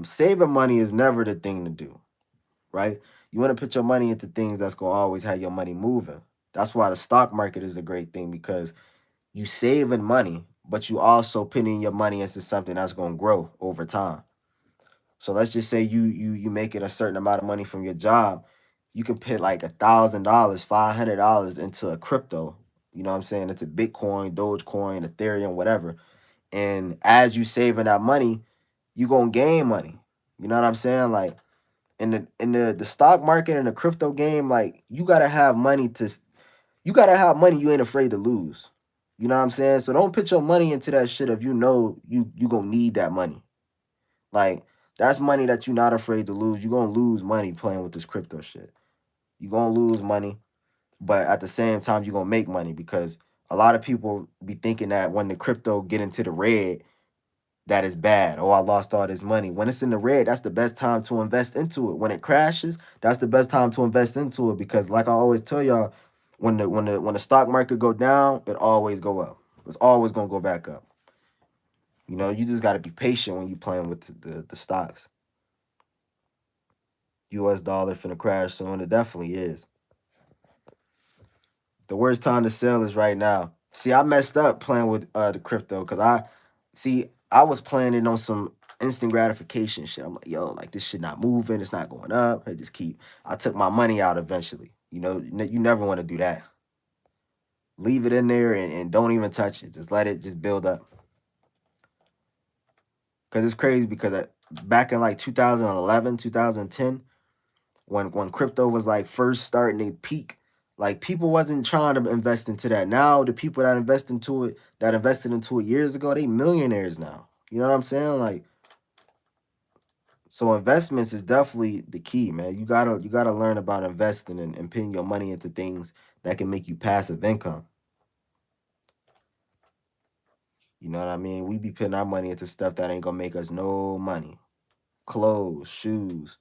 Saving money is never the thing to do, right? You want to put your money into things that's gonna always have your money moving. That's why the stock market is a great thing because you saving money, but you also putting your money into something that's gonna grow over time. So let's just say you making a certain amount of money from your job, you can put like $1,000, $500 into a crypto. You know what I'm saying? It's a Bitcoin, Dogecoin, Ethereum, whatever. And as you saving that money, you gonna gain money. You know what I'm saying? Like in the stock market and the crypto game, like you gotta have money you ain't afraid to lose. You know what I'm saying? So don't put your money into that shit if you know you gonna need that money. Like that's money that you're not afraid to lose. You're gonna lose money playing with this crypto shit. You're gonna lose money, but at the same time, you're gonna make money because a lot of people be thinking that when the crypto get into the red, that is bad. Oh, I lost all this money. When it's in the red, that's the best time to invest into it. When it crashes, that's the best time to invest into it because, like I always tell y'all, when the stock market go down, it always go up. It's always gonna go back up. You know, you just got to be patient when you playing with the stocks. U.S. dollar finna crash soon. It definitely is. The worst time to sell is right now. See, I messed up playing with the crypto because I was playing it on some instant gratification shit. I'm like, yo, like this shit not moving, it's not going up. I took my money out eventually. You know, you never want to do that. Leave it in there and don't even touch it. Just let it just build up. Because it's crazy because back in like 2011, 2010, when crypto was like first starting to peak, like people wasn't trying to invest into that. Now the people that invested into it years ago, they millionaires now. You know what I'm saying? Like, so investments is definitely the key, man. You gotta learn about investing and putting your money into things that can make you passive income. You know what I mean? We be putting our money into stuff that ain't gonna make us no money. Clothes, shoes,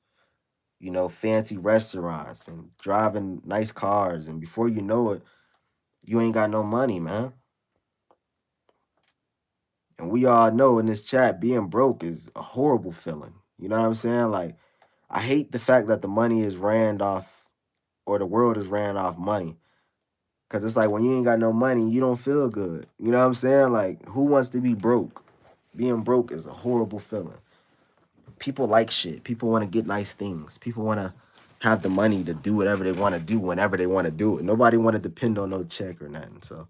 fancy restaurants and driving nice cars. And before you know it, you ain't got no money, man. And we all know in this chat, being broke is a horrible feeling. You know what I'm saying? Like, I hate the fact that the money is ran off or the world is ran off money. Cause it's like when you ain't got no money, you don't feel good. You know what I'm saying? Like, who wants to be broke? Being broke is a horrible feeling. People like shit. People want to get nice things. People want to have the money to do whatever they want to do whenever they want to do it. Nobody want to depend on no check or nothing. So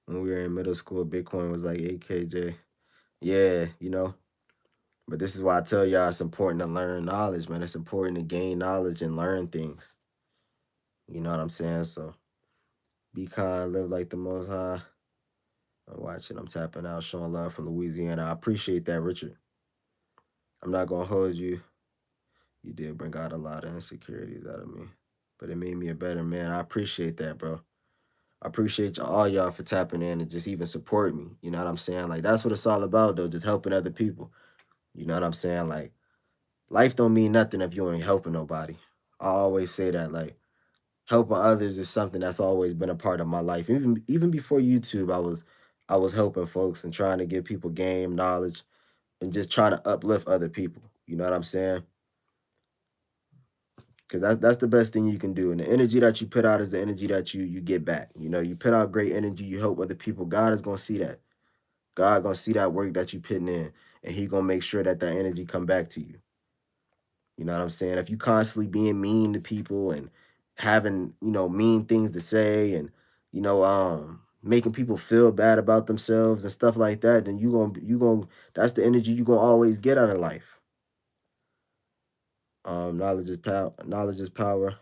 when we were in middle school, Bitcoin was like 8KJ. Yeah, you know. But this is why I tell y'all it's important to learn knowledge, man. It's important to gain knowledge and learn things. You know what I'm saying? So be kind, live like the most high. I'm watching, I'm tapping out, showing love from Louisiana. I appreciate that, Richard. I'm not gonna hold you. You did bring out a lot of insecurities out of me. But it made me a better man. I appreciate that, bro. I appreciate all y'all for tapping in and just even support me. You know what I'm saying? Like that's what it's all about though, just helping other people. You know what I'm saying? Like life don't mean nothing if you ain't helping nobody. I always say that, like helping others is something that's always been a part of my life. Even before YouTube, I was helping folks and trying to give people game knowledge and just trying to uplift other people. You know what I'm saying? Because that's the best thing you can do. And the energy that you put out is the energy that you get back. You know, you put out great energy, you help other people. God is gonna see that. God gonna see that work that you putting in, and He gonna make sure that that energy come back to you. You know what I'm saying? If you constantly being mean to people and having, mean things to say and, making people feel bad about themselves and stuff like that, then you gonna that's the energy you gonna always get out of life. Knowledge is power. Knowledge is power.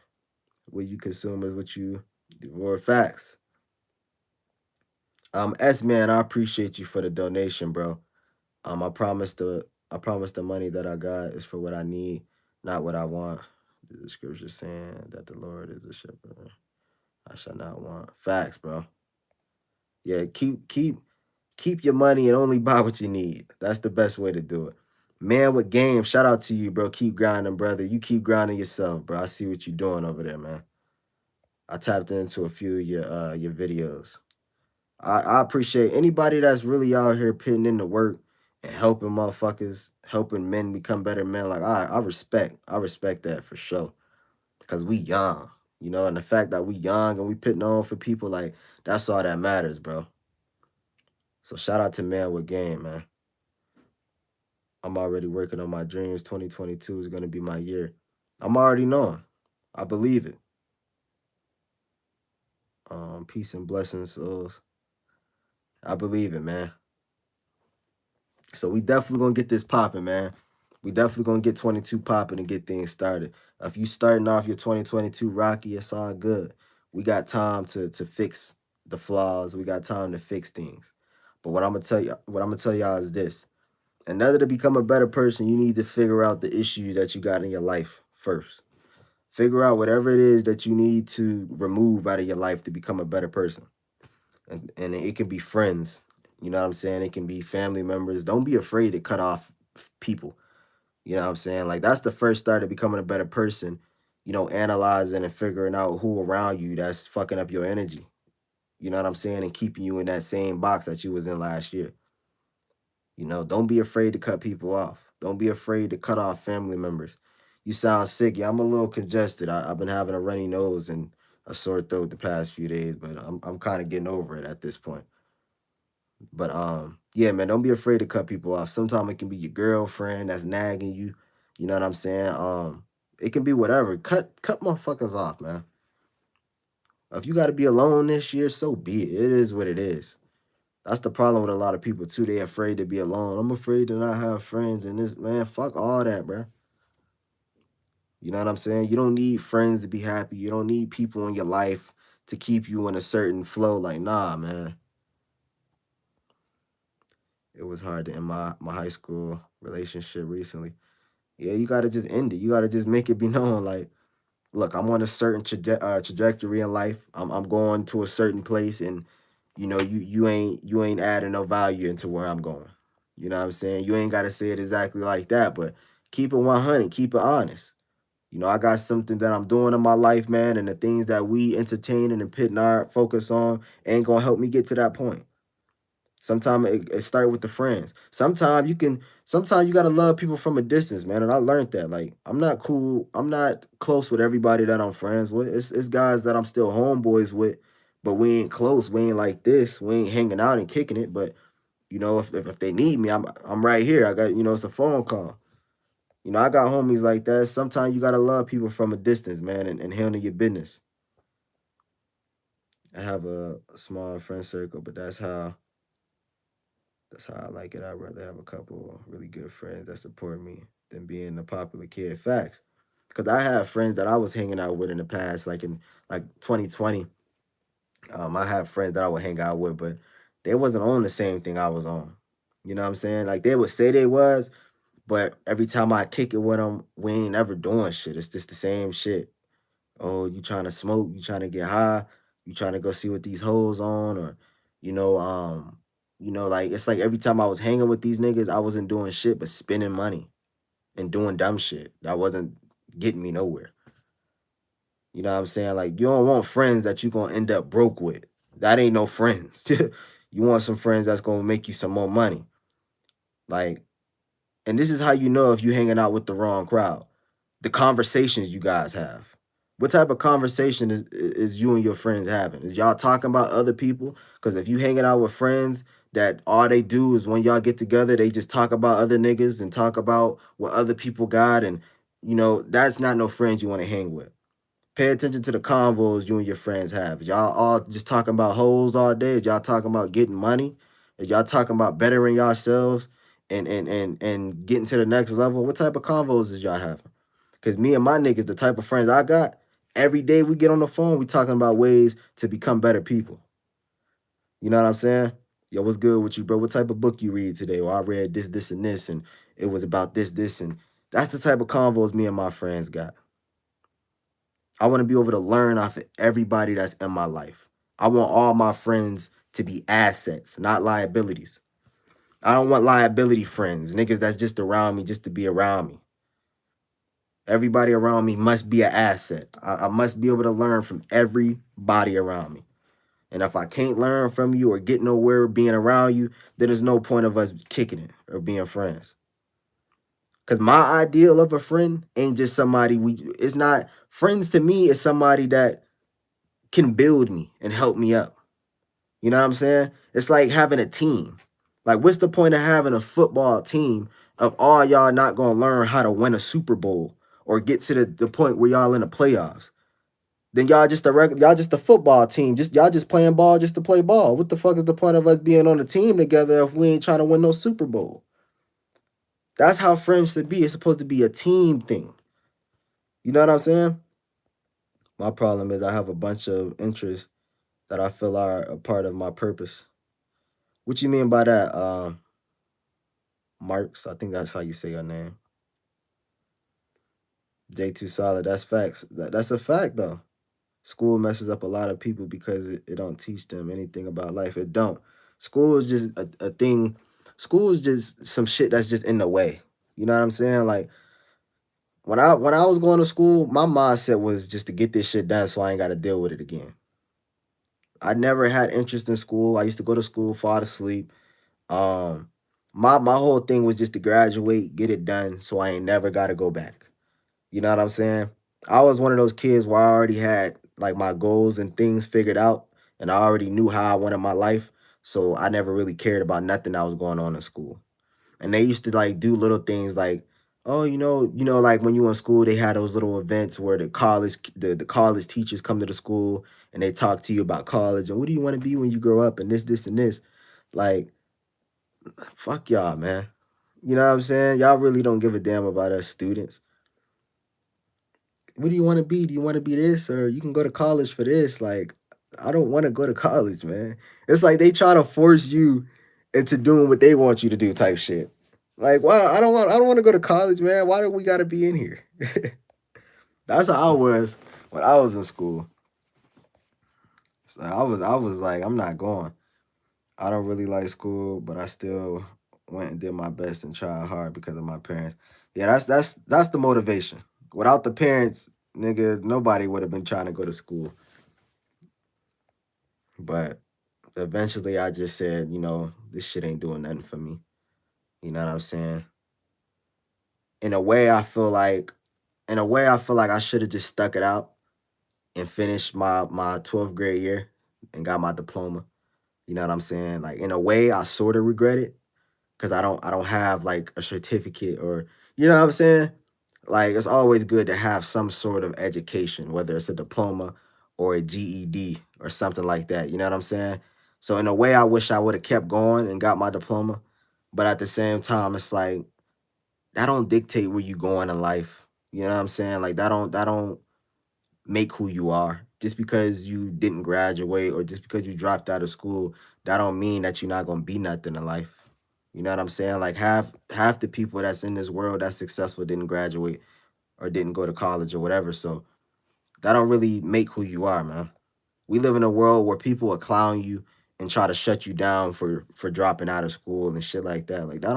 What you consume is what you or facts. S man, I appreciate you for the donation, bro. I promise the money that I got is for what I need, not what I want. The scripture saying that the Lord is a shepherd. I shall not want. Facts, bro. Yeah, keep your money and only buy what you need. That's the best way to do it. Man with game, shout out to you, bro. Keep grinding, brother. You keep grinding yourself, bro. I see what you're doing over there, man. I tapped into a few of your videos. I appreciate anybody that's really out here putting in the work and helping motherfuckers, helping men become better men. Like I respect that for sure. Because we young, and the fact that we young and we putting on for people, like that's all that matters, bro. So shout out to Man with Game, man. I'm already working on my dreams. 2022 is gonna be my year. I'm already knowing. I believe it. Peace and blessings, souls. I believe it, man. So we definitely gonna get this popping, man. We definitely gonna get 22 popping and get things started. If you starting off your 2022 rocky, it's all good. We got time to fix the flaws. We got time to fix things. But what I'm gonna tell y'all is this. In order to become a better person, you need to figure out the issues that you got in your life first. Figure out whatever it is that you need to remove out of your life to become a better person. And it can be friends. You know what I'm saying? It can be family members. Don't be afraid to cut off people. You know what I'm saying? Like that's the first start of becoming a better person. Analyzing and figuring out who around you that's fucking up your energy. You know what I'm saying? And keeping you in that same box that you was in last year. Don't be afraid to cut people off. Don't be afraid to cut off family members. You sound sick. Yeah, I'm a little congested. I've been having a runny nose and a sore throat the past few days, but I'm kind of getting over it at this point. But yeah, man, don't be afraid to cut people off. Sometimes it can be your girlfriend that's nagging you. You know what I'm saying? It can be whatever. Cut motherfuckers off, man. If you got to be alone this year, so be it. It is what it is. That's the problem with a lot of people too. They afraid to be alone. I'm afraid to not have friends. And this man, fuck all that, bro. You know what I'm saying? You don't need friends to be happy. You don't need people in your life to keep you in a certain flow. Like, nah, man. It was hard to end my high school relationship recently. Yeah, you gotta just end it. You gotta just make it be known. Like, look, I'm on a certain trajectory in life. I'm going to a certain place, and you ain't adding no value into where I'm going. You know what I'm saying? You ain't gotta say it exactly like that, but keep it 100, keep it honest. I got something that I'm doing in my life, man, and the things that we entertaining and putting our focus on ain't gonna help me get to that point. Sometimes it start with the friends. Sometimes you gotta love people from a distance, man. And I learned that. Like, I'm not cool. I'm not close with everybody that I'm friends with. It's guys that I'm still homeboys with, but we ain't close. We ain't like this. We ain't hanging out and kicking it. But if they need me, I'm right here. I got it's a phone call. You know, I got homies like that. Sometimes you gotta love people from a distance, man, and handle your business. I have a small friend circle, but that's how I like it. I'd rather have a couple really good friends that support me than being the popular kid. Facts. Because I have friends that I was hanging out with in the past, like in like 2020. I have friends that I would hang out with, but they wasn't on the same thing I was on. You know what I'm saying? Like they would say they was, but every time I kick it with them, we ain't ever doing shit. It's just the same shit. Oh, you trying to smoke? You trying to get high? You trying to go see what these hoes on? Or, you know, like it's like every time I was hanging with these niggas, I wasn't doing shit but spending money and doing dumb shit that wasn't getting me nowhere. You know what I'm saying? Like you don't want friends that you gonna end up broke with. That ain't no friends. You want some friends that's gonna make you some more money. Like, and this is how you know if you hanging out with the wrong crowd. The conversations you guys have. What type of conversation is you and your friends having? Is y'all talking about other people? Because if you hanging out with friends that all they do is when y'all get together, they just talk about other niggas and talk about what other people got, and that's not no friends you want to hang with. Pay attention to the convos you and your friends have. Is y'all all just talking about hoes all day? Is y'all talking about getting money? Is y'all talking about bettering yourselves and getting to the next level? What type of convos is y'all having? Because me and my niggas, the type of friends I got, every day we get on the phone, we talking about ways to become better people. You know what I'm saying? Yo, what's good with you, bro? What type of book you read today? Well, I read this, this, and this, and it was about this, this, and that's the type of convos me and my friends got. I want to be able to learn off of everybody that's in my life. I want all my friends to be assets, not liabilities. I don't want liability friends, niggas that's just around me just to be around me. Everybody around me must be an asset. I must be able to learn from everybody around me. And if I can't learn from you or get nowhere being around you, then there's no point of us kicking it or being friends. Cause my ideal of a friend ain't just somebody it's not friends to me is somebody that can build me and help me up. You know what I'm saying? It's like having a team. Like, what's the point of having a football team if all y'all not gonna learn how to win a Super Bowl or get to the point where y'all in the playoffs? Then y'all just a football team. Y'all just playing ball just to play ball. What the fuck is the point of us being on a team together if we ain't trying to win no Super Bowl? That's how friends should be. It's supposed to be a team thing. You know what I'm saying? My problem is I have a bunch of interests that I feel are a part of my purpose. What you mean by that, Marks? I think that's how you say your name. J2 Solid. That's facts. That's a fact though. School messes up a lot of people because it don't teach them anything about life. It don't. School is just a thing. School is just some shit that's just in the way. You know what I'm saying? Like when I was going to school, my mindset was just to get this shit done so I ain't got to deal with it again. I never had interest in school. I used to go to school, fall asleep. Um, my whole thing was just to graduate, get it done, so I ain't never got to go back. You know what I'm saying? I was one of those kids where I already had like my goals and things figured out, and I already knew how I wanted my life. So I never really cared about nothing that was going on in school. And they used to like do little things like, oh, like when you in school, they had those little events where the college teachers come to the school and they talk to you about college and what do you want to be when you grow up and this, and this. Like, fuck y'all, man. You know what I'm saying? Y'all really don't give a damn about us students. What do you want to be? Do you want to be this or you can go to college for this? Like, I don't want to go to college, man. It's like they try to force you into doing what they want you to do type shit. Like, why I don't want to go to college, man. Why do we gotta be in here? That's how I was when I was in school. So I was like, I'm not going. I don't really like school, but I still went and did my best and tried hard because of my parents. Yeah, that's the motivation. Without the parents, nigga, nobody would have been trying to go to school. But eventually I just said, this shit ain't doing nothing for me. You know what I'm saying? In a way I feel like I should have just stuck it out and finished my 12th grade year and got my diploma. You know what I'm saying? Like in a way I sort of regret it because I don't have like a certificate or You know what I'm saying? Like it's always good to have some sort of education, whether it's a diploma or a GED or something like that. You know what I'm saying? So in a way, I wish I would have kept going and got my diploma, but at the same time, it's like that don't dictate where you going in life. You know what I'm saying? Like that don't make who you are. Just because you didn't graduate or just because you dropped out of school, that don't mean that you're not gonna be nothing in life. You know what I'm saying? Like half the people that's in this world that's successful didn't graduate or didn't go to college or whatever. So that don't really make who you are, man. We live in a world where people will clown you and try to shut you down for dropping out of school and shit like that. Like that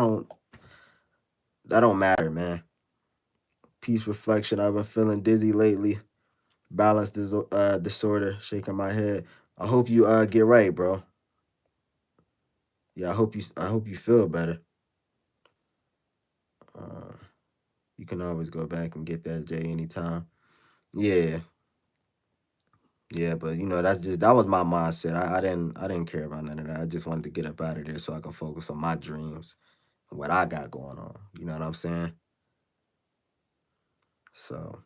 don't matter, man. Peace reflection. I've been feeling dizzy lately. Disorder, shaking my head. I hope you get right, bro. Yeah, I hope you feel better. Uh, you can always go back and get that J anytime. Yeah, yeah, but that was my mindset. I didn't care about none of that. I just wanted to get up out of there so I can focus on my dreams and what I got going on. You know what I'm saying? So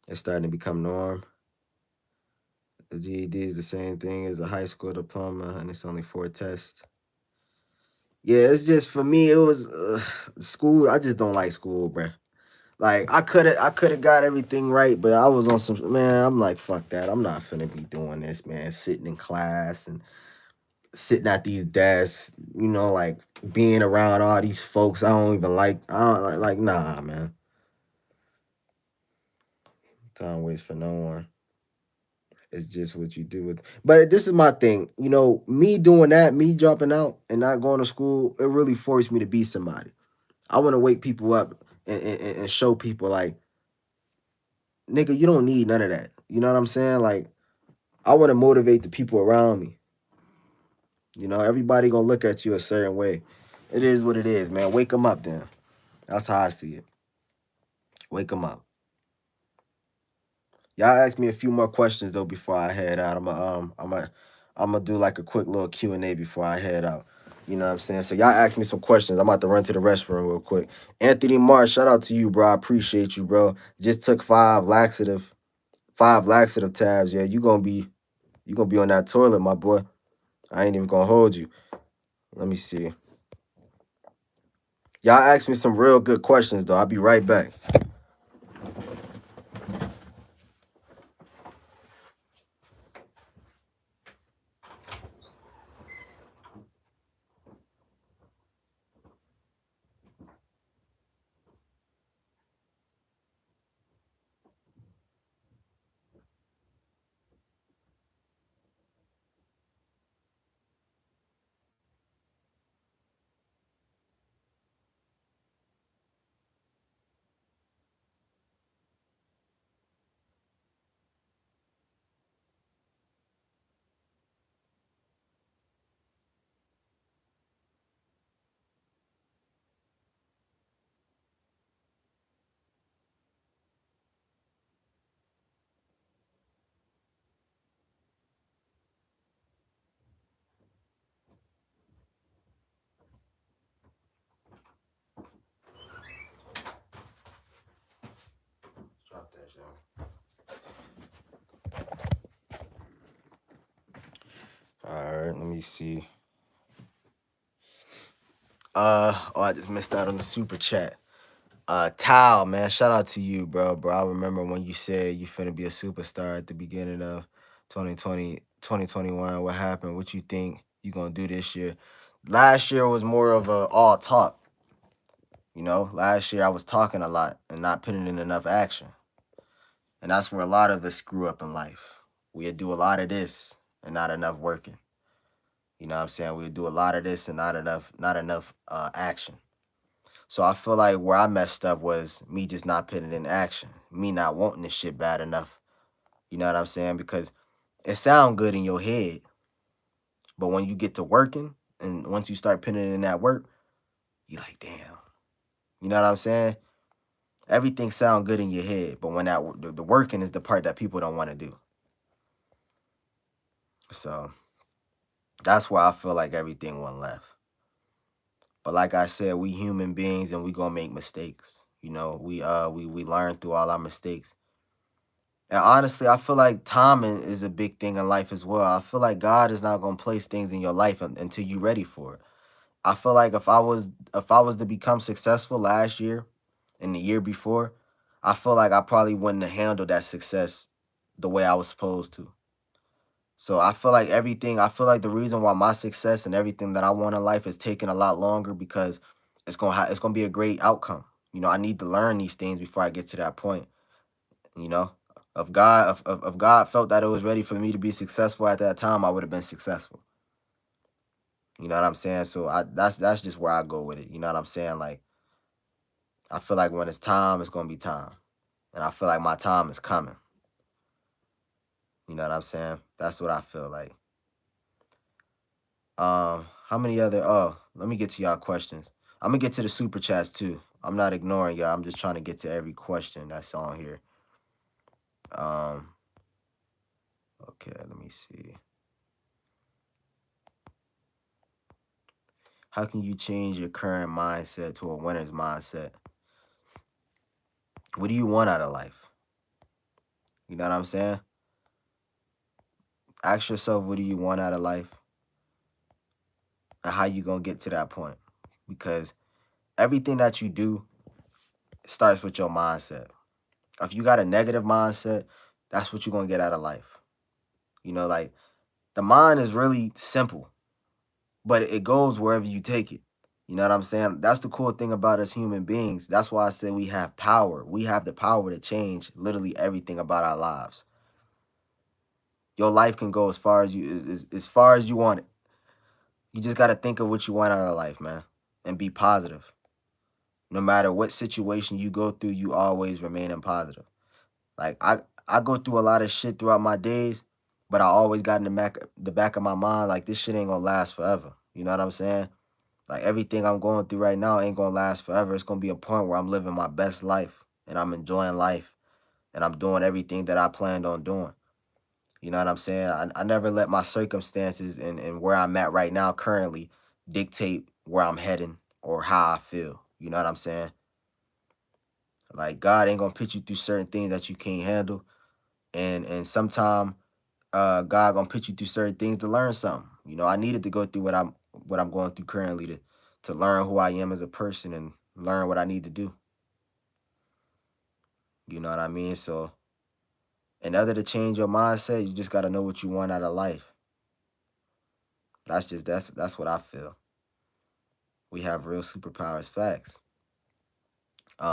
it's starting to become norm. The GED is the same thing as a high school diploma, and it's only four tests. Yeah, it's just for me. It was school. I just don't like school, bruh. Like I could have got everything right, but I was on some man. I'm like, fuck that. I'm not finna be doing this, man. Sitting in class and sitting at these desks, like being around all these folks. I don't even like. I don't like. Nah, man. Time waits for no one. It's just what you do with. But this is my thing. Me doing that, me dropping out and not going to school, it really forced me to be somebody. I want to wake people up and show people like, nigga, you don't need none of that. You know what I'm saying? Like, I want to motivate the people around me. Everybody gonna look at you a certain way. It is what it is, man. Wake them up, then. That's how I see it. Wake them up. Y'all ask me a few more questions though before I head out. I'm gonna do like a quick little Q&A before I head out. You know what I'm saying? So y'all ask me some questions. I'm about to run to the restroom real quick. Anthony Marsh, shout out to you, bro. I appreciate you, bro. Just took five laxative tabs. Yeah, you gonna be on that toilet, my boy. I ain't even gonna hold you. Let me see. Y'all ask me some real good questions though. I'll be right back. Drop that, y'all. All right, let me see. Oh, I just missed out on the super chat. Tal, man, shout out to you, bro. I remember when you said you finna be a superstar at the beginning of 2020, 2021. What happened? What you think you gonna do this year? Last year was more of a all talk. Last year I was talking a lot and not putting in enough action. And that's where a lot of us screw up in life. We'd do a lot of this and not enough working. You know what I'm saying? We'd do a lot of this and not enough action. So I feel like where I messed up was me just not putting in action, me not wanting this shit bad enough. You know what I'm saying? Because it sound good in your head, but when you get to working and once you start putting in that work, you like, damn. You know what I'm saying? Everything sound good in your head, but when the working is the part that people don't want to do. So that's where I feel like everything went left. But like I said, we human beings and we gonna make mistakes. You know, we learn through all our mistakes. And honestly, I feel like timing is a big thing in life as well. I feel like God is not gonna place things in your life until you're ready for it. I feel like if I was to become successful last year and the year before, I feel like I probably wouldn't have handled that success the way I was supposed to. So I feel like the reason why my success and everything that I want in life is taking a lot longer because it's gonna be a great outcome. You know, I need to learn these things before I get to that point. You know, if God felt that it was ready for me to be successful at that time, I would have been successful. You know what I'm saying? So that's just where I go with it. You know what I'm saying? Like I feel like when it's time, it's gonna be time, and I feel like my time is coming. You know what I'm saying? That's what I feel like. How many other? Oh, let me get to y'all questions. I'm gonna get to the super chats too. I'm not ignoring y'all. I'm just trying to get to every question that's on here. Um, okay, let me see. How can you change your current mindset to a winner's mindset? What do you want out of life? You know what I'm saying? Ask yourself, what do you want out of life, and how you gonna get to that point? Because everything that you do starts with your mindset. If you got a negative mindset, that's what you're gonna get out of life. You know, like the mind is really simple, but it goes wherever you take it. You know what I'm saying? That's the cool thing about us human beings. That's why I say we have power. We have the power to change literally everything about our lives. Your life can go as far as as far as you want it. You just got to think of what you want out of life, man, and be positive. No matter what situation you go through, you always remain in positive. Like I go through a lot of shit throughout my days, but I always got in the back of my mind like this shit ain't gonna last forever. You know what I'm saying? Like everything I'm going through right now ain't gonna last forever. It's gonna be a point where I'm living my best life and I'm enjoying life and I'm doing everything that I planned on doing. You know what I'm saying? I never let my circumstances and where I'm at right now currently dictate where I'm heading or how I feel. You know what I'm saying? Like God ain't gonna put you through certain things that you can't handle. And sometime God gonna put you through certain things to learn something. You know, I needed to go through what I'm going through currently to learn who I am as a person and learn what I need to do. You know what I mean? So in order to change your mindset, you just gotta know what you want out of life. That's what I feel. We have real superpowers. Facts.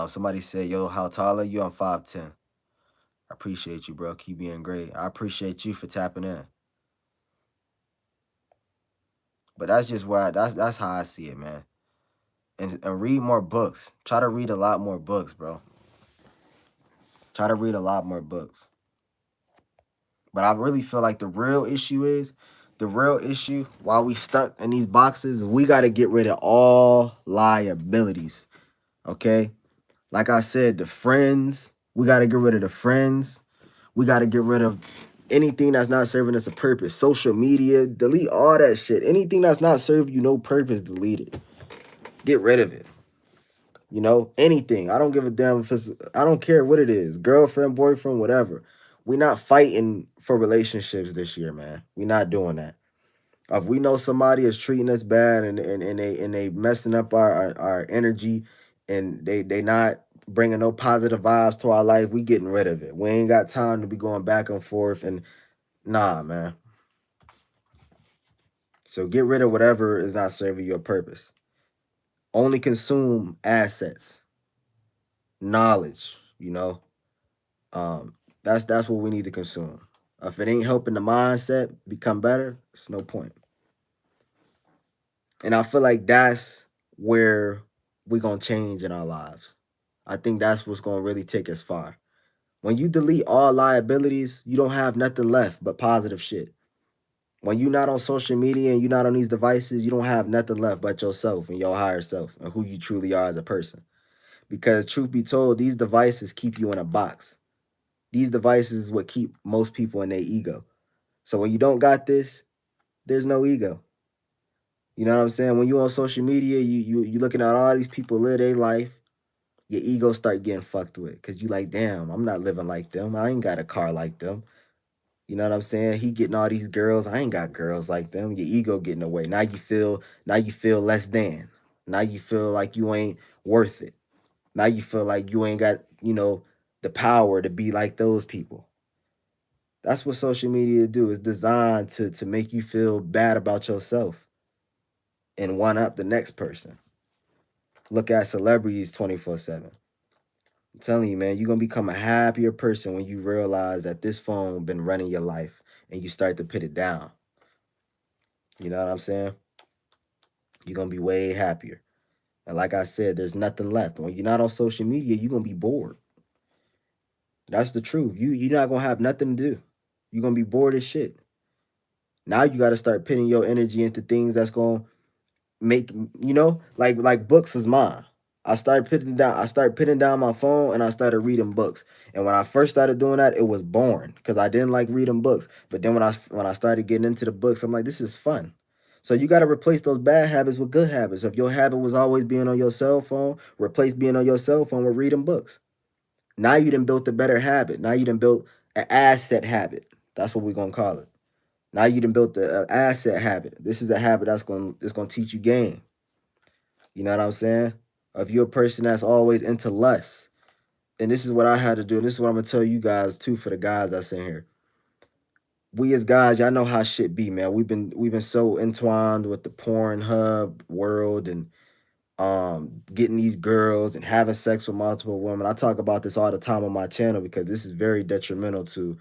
Somebody said, "Yo, how tall are you?" I'm 5'10". I appreciate you, bro. Keep being great. I appreciate you for tapping in. But that's just that's how I see it, man. And read more books. Try to read a lot more books, bro. Try to read a lot more books. But I really feel like the real issue while we stuck in these boxes, we got to get rid of all liabilities. Okay? Like I said, the friends, we got to get rid of the friends. We got to get rid of anything that's not serving us a purpose. Social media, delete all that shit. Anything that's not serving you no purpose, delete it. Get rid of it. You know, anything. I don't give a damn if it's, I don't care what it is, girlfriend, boyfriend, whatever. We're not fighting for relationships this year, man. We're not doing that. If we know somebody is treating us bad and they messing up our energy and they not bringing no positive vibes to our life, we getting rid of it. We ain't got time to be going back and forth and nah, man. So get rid of whatever is not serving your purpose. Only consume assets, knowledge, you know. That's what we need to consume. If it ain't helping the mindset become better, it's no point. And I feel like that's where we're gonna change in our lives. I think that's what's gonna really take us far. When you delete all liabilities, you don't have nothing left but positive shit. When you're not on social media and you're not on these devices, you don't have nothing left but yourself and your higher self and who you truly are as a person. Because truth be told, these devices keep you in a box. These devices is what keep most people in their ego. So when you don't got this, there's no ego. You know what I'm saying? When you on social media, you looking at all these people live their life, your ego start getting fucked with because you like, damn, I'm not living like them. I ain't got a car like them. You know what I'm saying? He getting all these girls. I ain't got girls like them. Your ego getting away. Now you feel less than. Now you feel like you ain't worth it. Now you feel like you ain't got, the power to be like those people. That's what social media do. It's designed to make you feel bad about yourself and one up the next person. Look at celebrities 24/7. I'm telling you, man, you're gonna become a happier person when you realize that this phone been running your life and you start to put it down. You know what I'm saying? You're gonna be way happier. And like I said, there's nothing left. When you're not on social media, you're gonna be bored. That's the truth. You're not gonna have nothing to do. You're gonna be bored as shit. Now you gotta start putting your energy into things that's gonna make like books is mine. I started putting down my phone and I started reading books. And when I first started doing that, it was boring because I didn't like reading books. But then when I started getting into the books, I'm like, this is fun. So you got to replace those bad habits with good habits. If your habit was always being on your cell phone, replace being on your cell phone with reading books. Now you done built a better habit. Now you done built an asset habit. That's what we're gonna call it. Now you done built the asset habit. This is a habit that's gonna teach you game. You know what I'm saying? If you're a person that's always into lust, and this is what I had to do, and this is what I'm gonna tell you guys too for the guys that's in here. We as guys, y'all know how shit be, man. We've been so entwined with the porn hub world and getting these girls and having sex with multiple women. I talk about this all the time on my channel because this is very detrimental to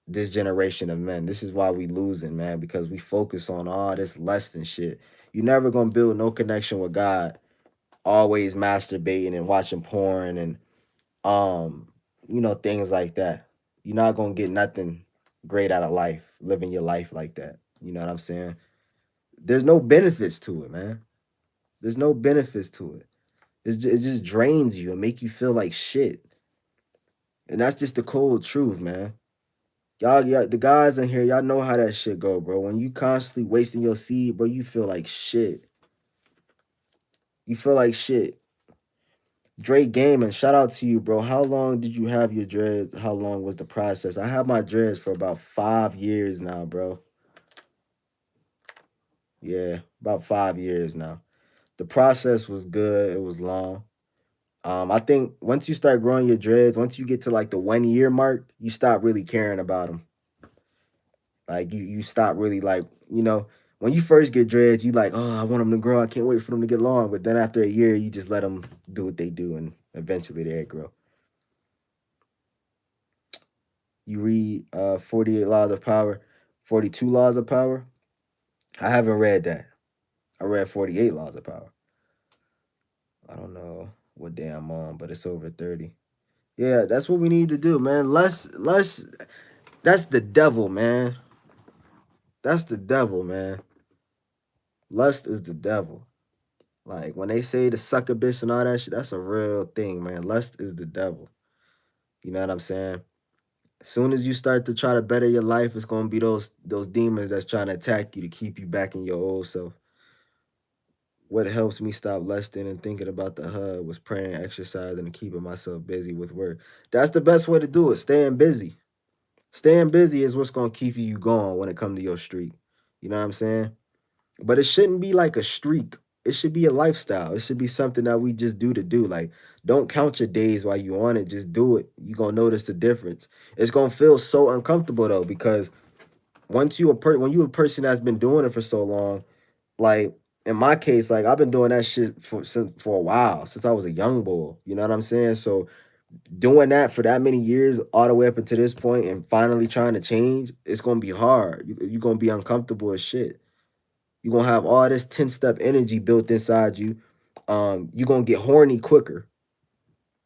this generation of men. This is why we losing, man, because we focus on all this less than shit. You're never gonna build no connection with God always masturbating and watching porn and um things like that. You're not gonna get nothing great out of life living your life like that. You know what I'm saying? There's no benefits to it, man. There's no benefits to it. It just drains you and make you feel like shit. And that's just the cold truth, man. Y'all, the guys in here, y'all know how that shit go, bro. When you constantly wasting your seed, bro, you feel like shit. You feel like shit. Drake Gaming, shout out to you, bro. How long did you have your dreads? How long was the process? I have my dreads for about 5 years now, bro. Yeah, about 5 years now. The process was good. It was long. I think once you start growing your dreads, once you get to like the 1 year mark, you stop really caring about them. Like you stop really like, when you first get dreads, you like, oh, I want them to grow. I can't wait for them to get long. But then after a year, you just let them do what they do, and eventually they grow. You read 48 Laws of Power, 42 Laws of Power. I haven't read that. I read 48 Laws of Power. I don't know what day I'm on, but it's over 30. Yeah, that's what we need to do, man. Less that's the devil, man. That's the devil, man. Lust is the devil. Like when they say the succubus and all that shit, that's a real thing, man. Lust is the devil. You know what I'm saying? As soon as you start to try to better your life, it's gonna be those demons that's trying to attack you to keep you back in your old self. What helps me stop lusting and thinking about the hub was praying, exercising, and keeping myself busy with work. That's the best way to do it. Staying busy. Staying busy is what's gonna keep you going when it comes to your streak. You know what I'm saying? But it shouldn't be like a streak. It should be a lifestyle. It should be something that we just do to do. Like, don't count your days while you on it. Just do it. You're gonna notice the difference. It's gonna feel so uncomfortable though, because when you a person that's been doing it for so long, like in my case, like I've been doing that shit for a while, since I was a young boy. You know what I'm saying? So doing that for that many years, all the way up until this point, and finally trying to change, it's gonna be hard. You're gonna be uncomfortable as shit. You're gonna have all this 10-step energy built inside you. You're gonna get horny quicker.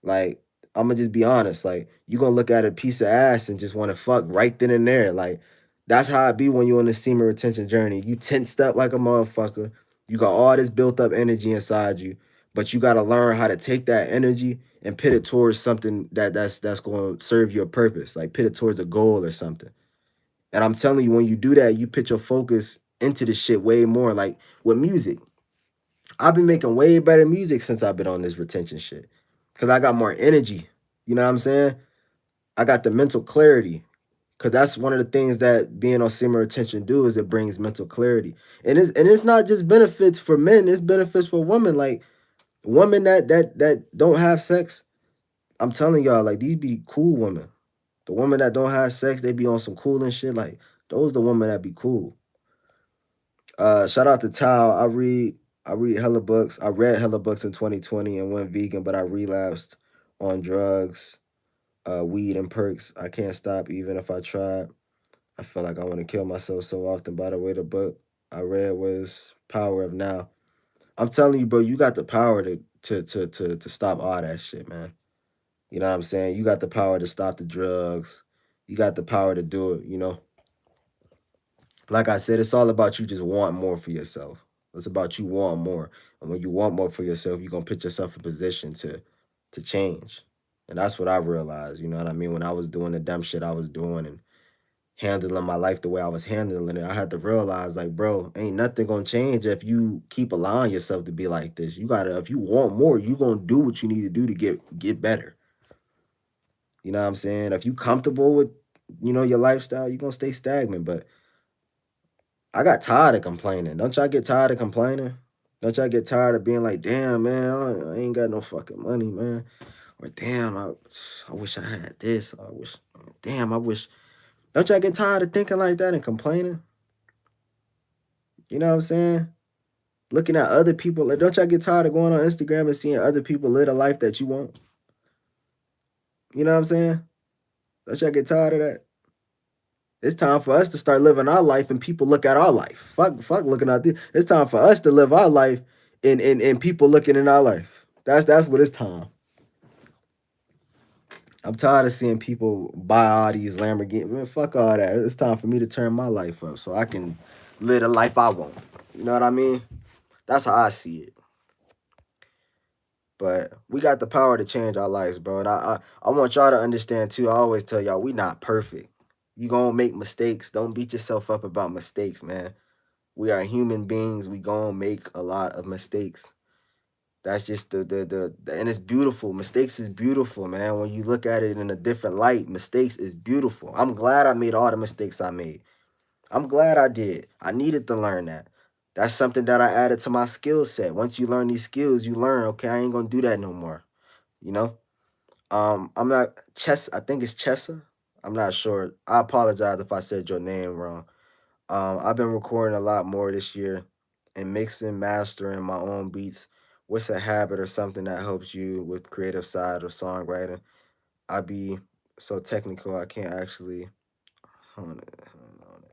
Like, I'm gonna just be honest. Like, you're gonna look at a piece of ass and just want to fuck right then and there. Like, that's how it be when you're on the semen retention journey. You tensed up like a motherfucker. You got all this built up energy inside you, but you gotta learn how to take that energy and put it towards something that's gonna serve your purpose. Like, put it towards a goal or something. And I'm telling you, when you do that, you put your focus into the shit way more. Like with music, I've been making way better music since I've been on this retention shit. Cause I got more energy. You know what I'm saying? I got the mental clarity. Cause that's one of the things that being on simmer retention do is it brings mental clarity. And it's not just benefits for men, it's benefits for women. Like women that don't have sex, I'm telling y'all, like these be cool women. The women that don't have sex, they be on some cool and shit. Like those the women that be cool. Shout out to Tao. I read hella books. I read hella books in 2020 and went vegan, but I relapsed on drugs, weed and perks. I can't stop even if I tried. I feel like I want to kill myself so often. By the way, the book I read was Power of Now. I'm telling you, bro, you got the power to stop all that shit, man. You know what I'm saying? You got the power to stop the drugs. You got the power to do it, you know. Like I said, it's all about you just want more for yourself. It's about you want more. And when you want more for yourself, you're gonna put yourself in position to change. And that's what I realized, you know what I mean? When I was doing the dumb shit I was doing and handling my life the way I was handling it, I had to realize, like, bro, ain't nothing gonna change if you keep allowing yourself to be like this. You gotta, if you want more, you gonna do what you need to do to get better. You know what I'm saying? If you comfortable with, your lifestyle, you're gonna stay stagnant. But I got tired of complaining. Don't y'all get tired of complaining? Don't y'all get tired of being like, damn, man, I ain't got no fucking money, man. Or damn, I wish I had this. Or I wish, damn, I wish. Don't y'all get tired of thinking like that and complaining? You know what I'm saying? Looking at other people. Like, don't y'all get tired of going on Instagram and seeing other people live a life that you want? You know what I'm saying? Don't y'all get tired of that? It's time for us to start living our life and people look at our life. Fuck looking at this. It's time for us to live our life and people looking in our life. That's what it's time. I'm tired of seeing people buy all these Lamborghinis. Man, fuck all that. It's time for me to turn my life up so I can live the life I want. You know what I mean? That's how I see it. But we got the power to change our lives, bro. And I want y'all to understand too. I always tell y'all we not perfect. You gonna make mistakes. Don't beat yourself up about mistakes, man. We are human beings. We gonna make a lot of mistakes. That's just the and it's beautiful. Mistakes is beautiful, man. When you look at it in a different light, mistakes is beautiful. I'm glad I made all the mistakes I made. I'm glad I did. I needed to learn that. That's something that I added to my skill set. Once you learn these skills, you learn, okay, I ain't gonna do that no more. You know? I'm not I think it's Chessa. I'm not sure. I apologize if I said your name wrong. I've been recording a lot more this year and mixing, mastering my own beats. What's a habit or something that helps you with creative side of songwriting? I be so technical I can't actually hold it, hold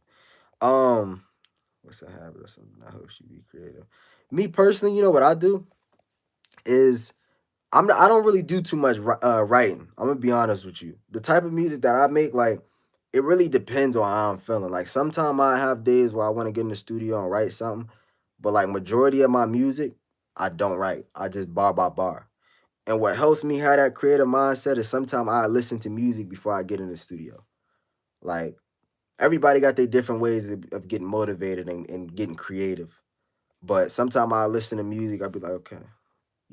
on. What's a habit or something that helps you be creative? Me personally, you know what I do is I don't really do too much writing. I'm gonna be honest with you. The type of music that I make, like, it really depends on how I'm feeling. Like sometimes I have days where I want to get in the studio and write something, but like majority of my music, I don't write. I just bar by bar. And what helps me have that creative mindset is sometimes I listen to music before I get in the studio. Like everybody got their different ways of getting motivated and getting creative. But sometimes I listen to music, I'll be like, okay,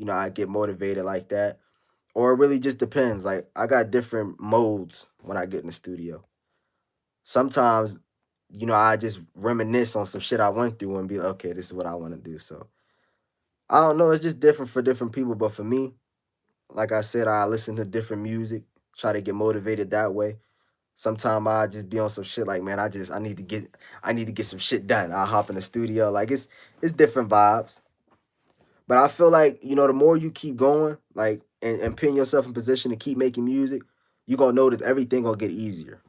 I get motivated like that. Or it really just depends. Like I got different modes when I get in the studio. Sometimes, I just reminisce on some shit I went through and be like, okay, this is what I want to do. So I don't know. It's just different for different people. But for me, like I said, I listen to different music, try to get motivated that way. Sometimes I just be on some shit like, man, I need to get some shit done. I hop in the studio. Like it's different vibes. But I feel like, the more you keep going, like and putting yourself in position to keep making music, you're gonna notice everything gonna get easier.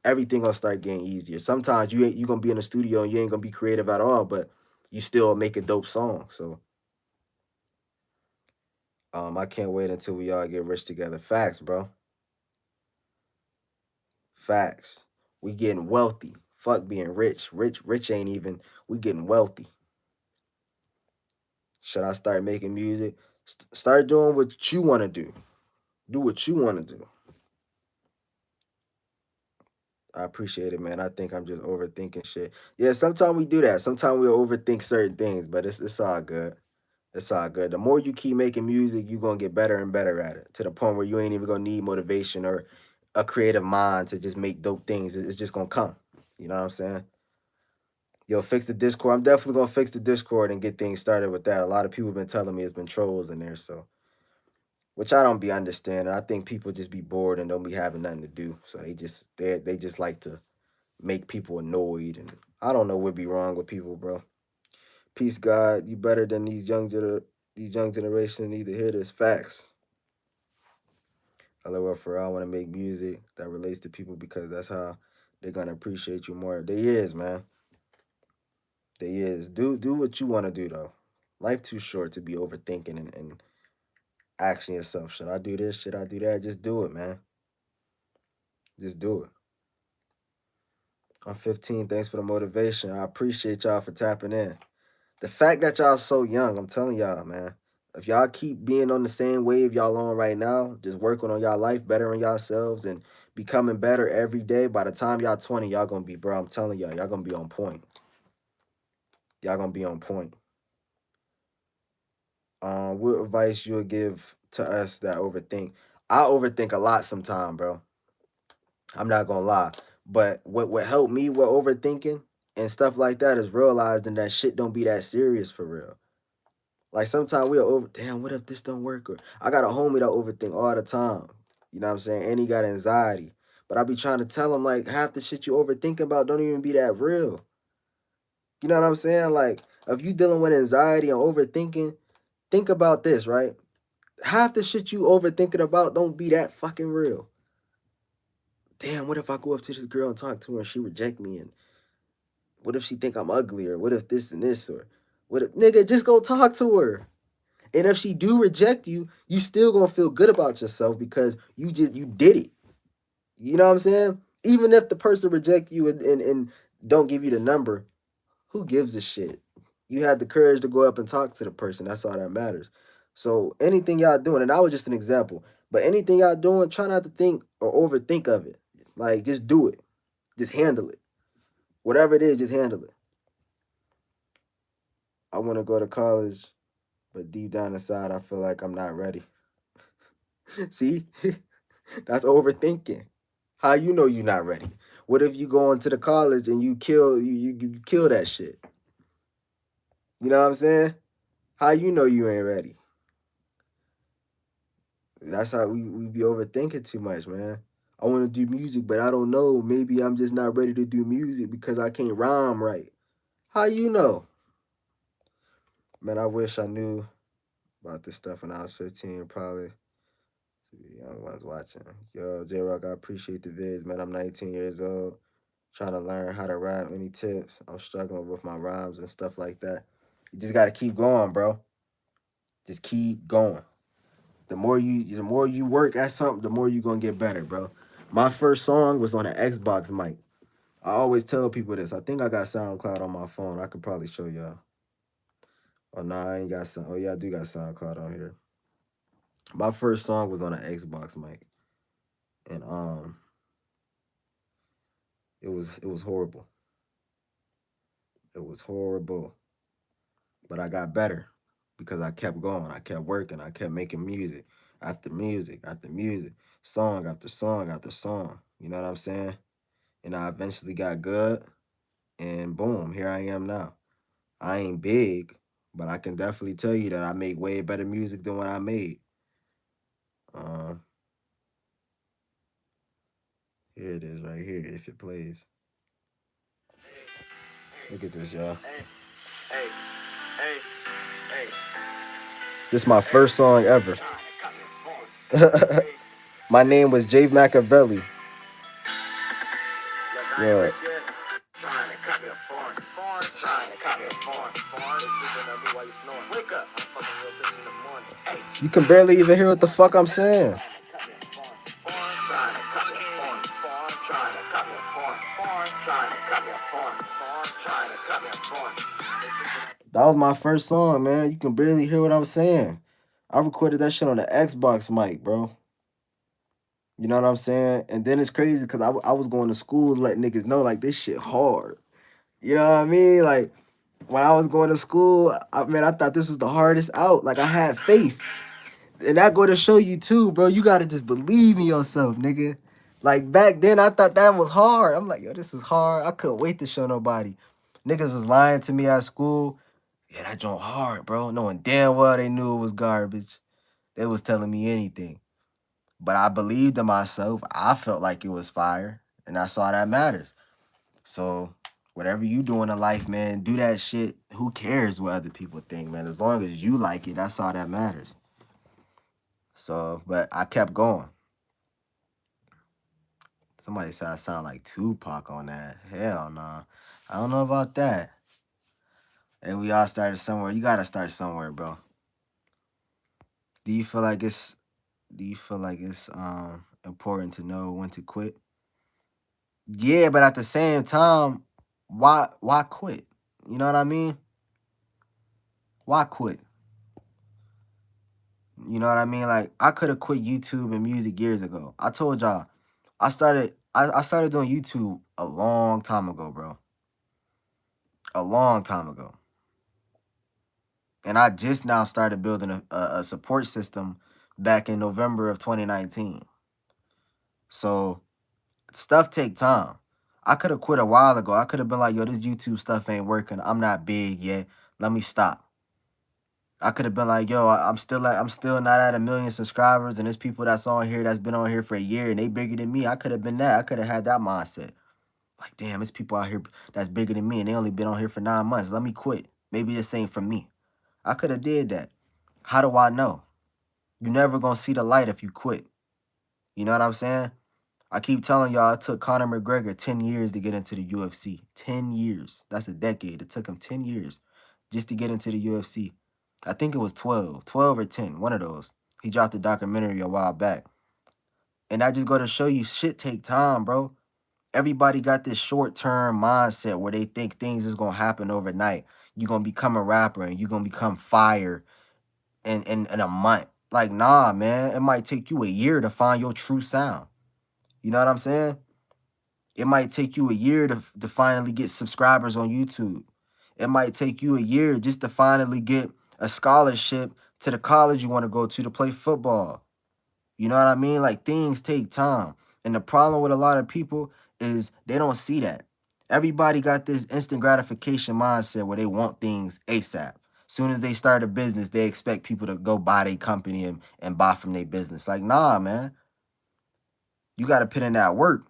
Everything gonna start getting easier. Sometimes you gonna be in the studio and you ain't gonna be creative at all, but you still make a dope song. So I can't wait until we all get rich together. Facts, bro. Facts. We getting wealthy. Fuck being rich. Rich ain't even. We getting wealthy. Should I start making music? Start doing what you want to do. Do what you want to do. I appreciate it, man. I think I'm just overthinking shit. Yeah, sometimes we do that. Sometimes we overthink certain things, but it's all good. It's all good. The more you keep making music, you're gonna get better and better at it to the point where you ain't even gonna need motivation or a creative mind to just make dope things. It's just gonna come. You know what I'm saying? Yo, fix the Discord. I'm definitely gonna fix the Discord and get things started with that. A lot of people have been telling me it's been trolls in there, so which I don't be understanding. I think people just be bored and don't be having nothing to do. So they just like to make people annoyed, and I don't know what be wrong with people, bro. Peace, God. You better than these young generations need to hear this. Facts. LOL for I want to make music that relates to people because that's how they're gonna appreciate you more. They is, man. They is. Do what you want to do though. Life too short to be overthinking and asking yourself, should I do this? Should I do that? Just do it, man. Just do it. I'm 15. Thanks for the motivation. I appreciate y'all for tapping in. The fact that y'all so young, I'm telling y'all, man. If y'all keep being on the same wave y'all on right now, just working on y'all life, bettering yourselves, and becoming better every day, by the time y'all 20, y'all gonna be, bro. I'm telling y'all gonna be on point. Y'all gonna be on point. What advice you would give to us that overthink? I overthink a lot sometimes, bro. I'm not gonna lie. But what helped me with overthinking and stuff like that is realizing that shit don't be that serious for real. Like sometimes we'll damn, what if this don't work? Or I got a homie that overthink all the time. You know what I'm saying? And he got anxiety. But I be trying to tell him like half the shit you overthinking about don't even be that real. You know what I'm saying? Like if you dealing with anxiety and overthinking, think about this, right? Half the shit you overthinking about don't be that fucking real. Damn, what if I go up to this girl and talk to her and she reject me? And what if she think I'm ugly? Or what if this and this? Or what if, nigga, just go talk to her. And if she do reject you, you still gonna feel good about yourself because you did it. You know what I'm saying? Even if the person reject you and don't give you the number, who gives a shit? You had the courage to go up and talk to the person. That's all that matters. So anything y'all doing, and that was just an example, but anything y'all doing, try not to think or overthink of it. Like just do it. Just handle it. Whatever it is, just handle it. I want to go to college, but deep down inside, I feel like I'm not ready. See? That's overthinking. How you know you're not ready? What if you go into the college and you kill that shit? You know what I'm saying? How you know you ain't ready? That's how we be overthinking too much, man. I want to do music, but I don't know. Maybe I'm just not ready to do music because I can't rhyme right. How you know? Man, I wish I knew about this stuff when I was 15, probably. The young ones watching. Yo, JayRock, I appreciate the vids, man. I'm 19 years old, trying to learn how to rap. Any tips? I'm struggling with my rhymes and stuff like that. You just gotta keep going, bro. Just keep going. The more you work at something, the more you gonna get better, bro. My first song was on an Xbox mic. I always tell people this. I think I got SoundCloud on my phone. I could probably show y'all. Oh no, I ain't got Sound. Oh yeah, I do got SoundCloud on here. My first song was on an Xbox mic, and it was horrible. It was horrible, but I got better because I kept going. I kept working. I kept making music after music, song after song after song. You know what I'm saying? And I eventually got good, and boom, here I am now. I ain't big, but I can definitely tell you that I make way better music than what I made. Um, Here it is right here. If it plays, look at this, y'all. Hey, hey, hey. This is my first song ever. My name was Jay Machiavelli. Yeah. You can barely even hear what the fuck I'm saying. That was my first song, man. You can barely hear what I'm saying. I recorded that shit on the Xbox mic, bro. You know what I'm saying? And then it's crazy because I was going to school to let niggas know like this shit hard. You know what I mean? Like when I was going to school, I thought this was the hardest out. Like I had faith. And that go to show you too, bro. You gotta just believe in yourself, nigga. Like back then, I thought that was hard. I'm like, yo, this is hard. I couldn't wait to show nobody. Niggas was lying to me at school. Yeah, that joint hard, bro. Knowing damn well they knew it was garbage. They was telling me anything. But I believed in myself. I felt like it was fire. And that's all that matters. So whatever you doing in life, man, do that shit. Who cares what other people think, man? As long as you like it, that's all that matters. So, but I kept going. Somebody said I sound like Tupac on that. Hell nah. I don't know about that. And we all started somewhere. You gotta start somewhere, bro. Do you feel like it's important to know when to quit? Yeah, but at the same time, why quit? You know what I mean? Why quit? You know what I mean? Like I could have quit YouTube and music years ago. I told y'all, I started doing YouTube a long time ago, bro. A long time ago. And I just now started building a support system back in November of 2019. So stuff take time. I could have quit a while ago. I could have been like, yo, this YouTube stuff ain't working. I'm not big yet. Let me stop. I could have been like, yo, I'm still not at 1 million subscribers, and there's people that's on here that's been on here for a year and they bigger than me. I could have been that. I could have had that mindset. Like, damn, there's people out here that's bigger than me and they only been on here for 9 months. Let me quit. Maybe this ain't for me. I could have did that. How do I know? You never gonna see the light if you quit. You know what I'm saying? I keep telling y'all, it took Conor McGregor 10 years to get into the UFC. 10 years. That's a decade. It took him 10 years just to get into the UFC. I think it was 12 or 10, one of those. He dropped a documentary a while back. And I just go to show you, shit take time, bro. Everybody got this short-term mindset where they think things is gonna happen overnight. You're gonna become a rapper and you're gonna become fire in a month. Like, nah, man. It might take you a year to find your true sound. You know what I'm saying? It might take you a year to finally get subscribers on YouTube. It might take you a year just to finally get a scholarship to the college you want to go to play football. You know what I mean? Like things take time. And the problem with a lot of people is they don't see that. Everybody got this instant gratification mindset where they want things ASAP. Soon as they start a business, they expect people to go buy their company and buy from their business. Like, nah, man. You got to put in that work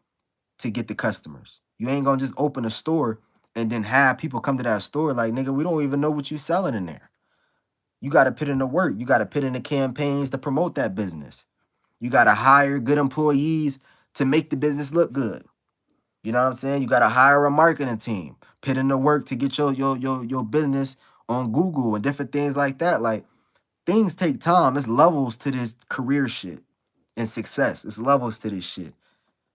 to get the customers. You ain't gonna just open a store and then have people come to that store like, nigga, we don't even know what you selling in there. You got to put in the work. You got to put in the campaigns to promote that business. You got to hire good employees to make the business look good. You know what I'm saying? You got to hire a marketing team, put in the work to get your business on Google and different things like that. Like things take time. It's levels to this career shit and success. It's levels to this shit.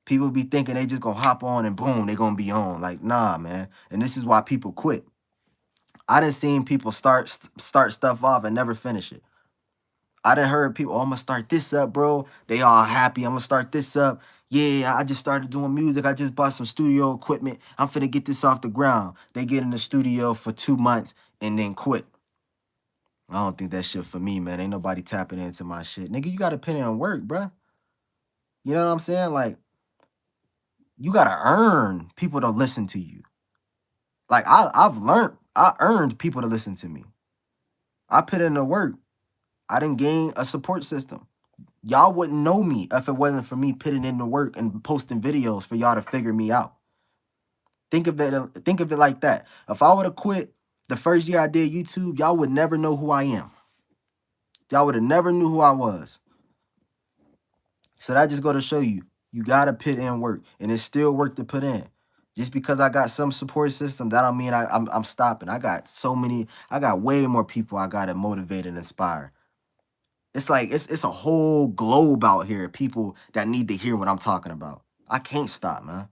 People be thinking they just gonna hop on and boom, they gonna be on. Like, nah, man. And this is why people quit. I done seen people start stuff off and never finish it. I done heard people, oh, I'm gonna start this up, bro. They all happy. I'm gonna start this up. Yeah, I just started doing music. I just bought some studio equipment. I'm finna get this off the ground. They get in the studio for 2 months and then quit. I don't think that shit for me, man. Ain't nobody tapping into my shit. Nigga, you gotta put in work, bruh. You know what I'm saying? Like, you gotta earn people to listen to you. Like, I earned people to listen to me. I put in the work. I didn't gain a support system. Y'all wouldn't know me if it wasn't for me putting in the work and posting videos for y'all to figure me out. Think of it like that. If I would have quit the first year I did YouTube, y'all would never know who I am. Y'all would have never knew who I was. So that just go to show you, you gotta put in work, and it's still work to put in. Just because I got some support system, that don't mean I'm stopping. I got way more people I gotta motivate and inspire. It's like it's a whole globe out here, people that need to hear what I'm talking about. I can't stop, man.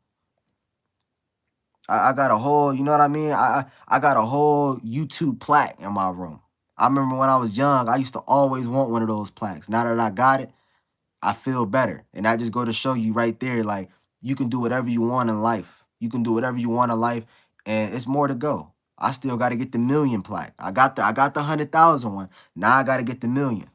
I got a whole, you know what I mean? I got a whole YouTube plaque in my room. I remember when I was young, I used to always want one of those plaques. Now that I got it, I feel better. And I just go to show you right there, like, you can do whatever you want in life. You can do whatever you want in life, and it's more to go. I still got to get the million plaque. I got the 100,000 one. Now I got to get the million.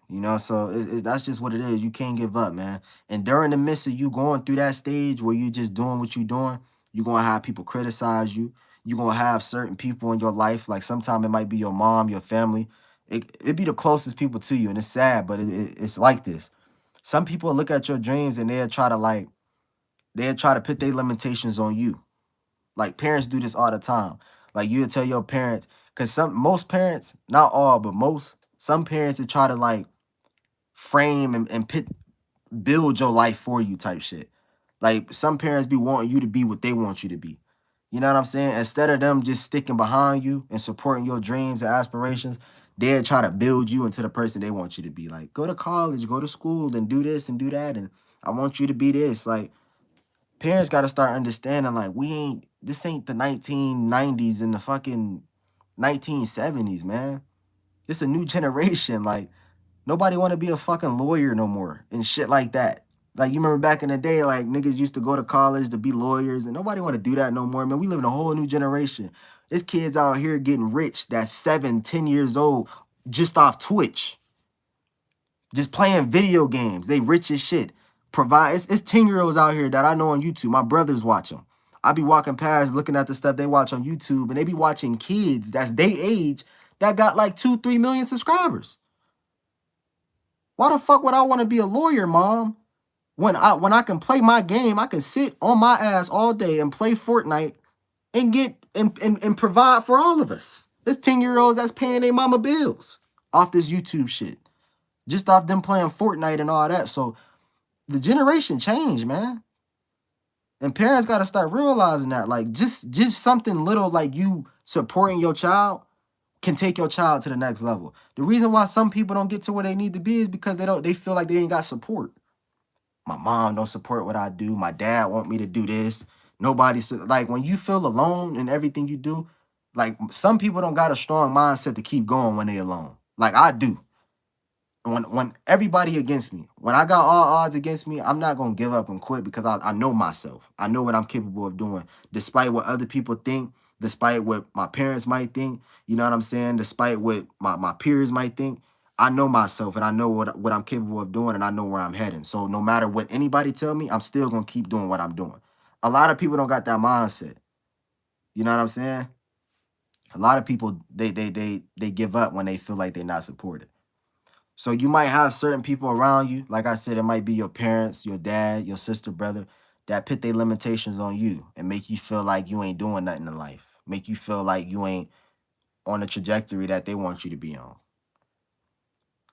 You know, so that's just what it is. You can't give up, man. And during the midst of you going through that stage where you just doing what you doing, you're going to have people criticize you. You're going to have certain people in your life. Like sometimes it might be your mom, your family. It be the closest people to you. And it's sad, but it's like this. Some people look at your dreams and they'll try to put their limitations on you. Like parents do this all the time. Like you'll tell your parents, because most parents, not all, but some parents will try to like frame and build your life for you type shit. Like some parents be wanting you to be what they want you to be. You know what I'm saying? Instead of them just sticking behind you and supporting your dreams and aspirations, they'll try to build you into the person they want you to be. Like, go to college, go to school, and do this and do that. And I want you to be this. Like, parents got to start understanding, like, this ain't the 1990s and the fucking 1970s, man. It's a new generation. Like, nobody want to be a fucking lawyer no more and shit like that. Like, you remember back in the day, like, niggas used to go to college to be lawyers, and nobody want to do that no more, man. We live in a whole new generation. There's kids out here getting rich that's 7, 10 years old just off Twitch, just playing video games. They rich as shit. It's 10-year-olds out here that I know on YouTube. My brothers watch them. I be walking past looking at the stuff they watch on YouTube, and they be watching kids that's they age that got like 2, 3 million subscribers. Why the fuck would I want to be a lawyer, mom? When I can play my game, I can sit on my ass all day and play Fortnite and get and provide for all of us. There's 10-year-olds that's paying their mama bills off this YouTube shit. Just off them playing Fortnite and all that. So the generation changed, man. And parents got to start realizing that. Like just something little like you supporting your child can take your child to the next level. The reason why some people don't get to where they need to be is because they feel like they ain't got support. My mom don't support what I do. My dad want me to do this. Like when you feel alone in everything you do, like some people don't got a strong mindset to keep going when they alone. Like I do. When everybody against me, when I got all odds against me, I'm not gonna give up and quit because I know myself. I know what I'm capable of doing, despite what other people think, despite what my parents might think. You know what I'm saying? Despite what my peers might think. I know myself and I know what I'm capable of doing and I know where I'm heading. So no matter what anybody tell me, I'm still gonna keep doing what I'm doing. A lot of people don't got that mindset. You know what I'm saying? A lot of people they give up when they feel like they're not supported. So you might have certain people around you, like I said, it might be your parents, your dad, your sister, brother, that put their limitations on you and make you feel like you ain't doing nothing in life. Make you feel like you ain't on the trajectory that they want you to be on.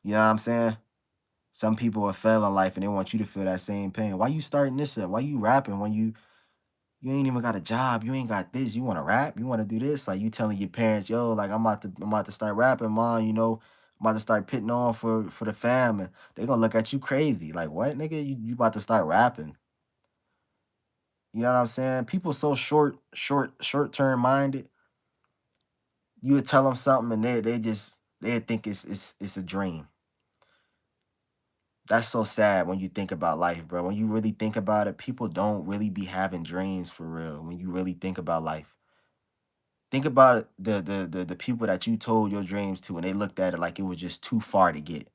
You know what I'm saying? Some people have failed in life and they want you to feel that same pain. Why you starting this up? Why you rapping when you ain't even got a job? You ain't got this. You want to rap? You want to do this? Like you telling your parents, yo, like I'm about to start rapping, mom. You know, I'm about to start pitting on for the fam, and they gonna look at you crazy. Like what, nigga? You about to start rapping? You know what I'm saying? People so short term minded. You would tell them something and they think it's a dream. That's so sad when you think about life, bro. When you really think about it, people don't really be having dreams for real. When you really think about life, think about the people that you told your dreams to, and they looked at it like it was just too far to get.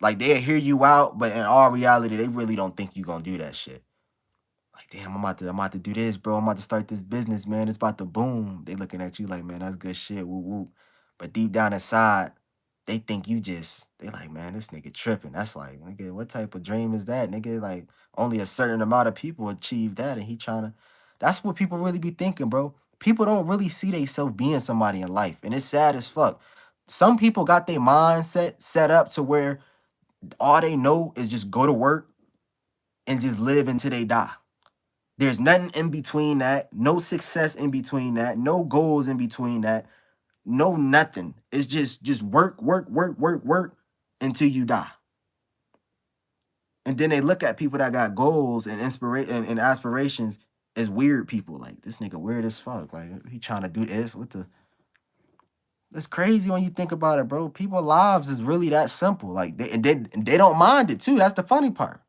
Like they'll hear you out, but in all reality, they really don't think you gonna do that shit. Like, damn, I'm about to do this, bro. I'm about to start this business, man. It's about to boom. They looking at you like, man, that's good shit. Whoop whoop. But deep down inside, they think they like, man, this nigga tripping. That's like, nigga, what type of dream is that? Nigga, like, only a certain amount of people achieve that. And he trying to, that's what people really be thinking, bro. People don't really see themselves being somebody in life. And it's sad as fuck. Some people got their mindset set up to where all they know is just go to work and just live until they die. There's nothing in between that, no success in between that, no goals in between that, no nothing. It's just work until you die. And then they look at people that got goals and inspiration and aspirations as weird people. Like this nigga weird as fuck. Like he trying to do this. What the? It's crazy when you think about it, bro. People's lives is really that simple. Like they don't mind it too. That's the funny part.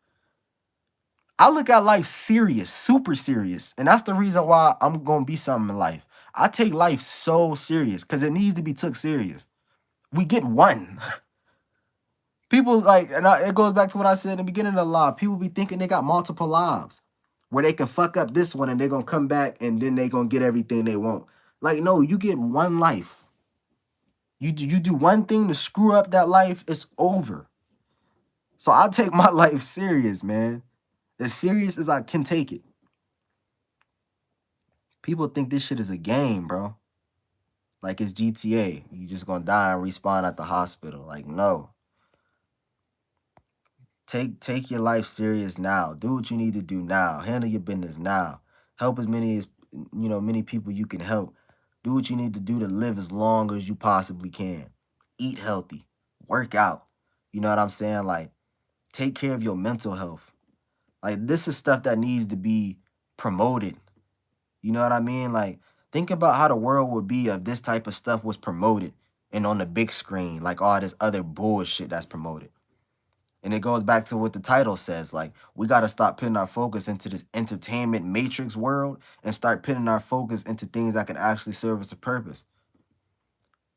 I look at life serious, super serious. And that's the reason why I'm gonna be something in life. I take life so serious because it needs to be took serious. We get one. People like, it goes back to what I said in the beginning of the live. People be thinking they got multiple lives where they can fuck up this one and they're gonna come back and then they gonna get everything they want. Like, no, you get one life. You do one thing to screw up that life, it's over. So I take my life serious, man. As serious as I can take it. People think this shit is a game, bro. Like it's GTA. You just gonna die and respawn at the hospital. Like, no. Take your life serious now. Do what you need to do now. Handle your business now. Help as many people you can help. Do what you need to do to live as long as you possibly can. Eat healthy. Work out. You know what I'm saying? Like, take care of your mental health. Like, this is stuff that needs to be promoted. You know what I mean? Like, think about how the world would be if this type of stuff was promoted and on the big screen, like all this other bullshit that's promoted. And it goes back to what the title says. Like, we got to stop putting our focus into this entertainment matrix world and start putting our focus into things that can actually serve us a purpose.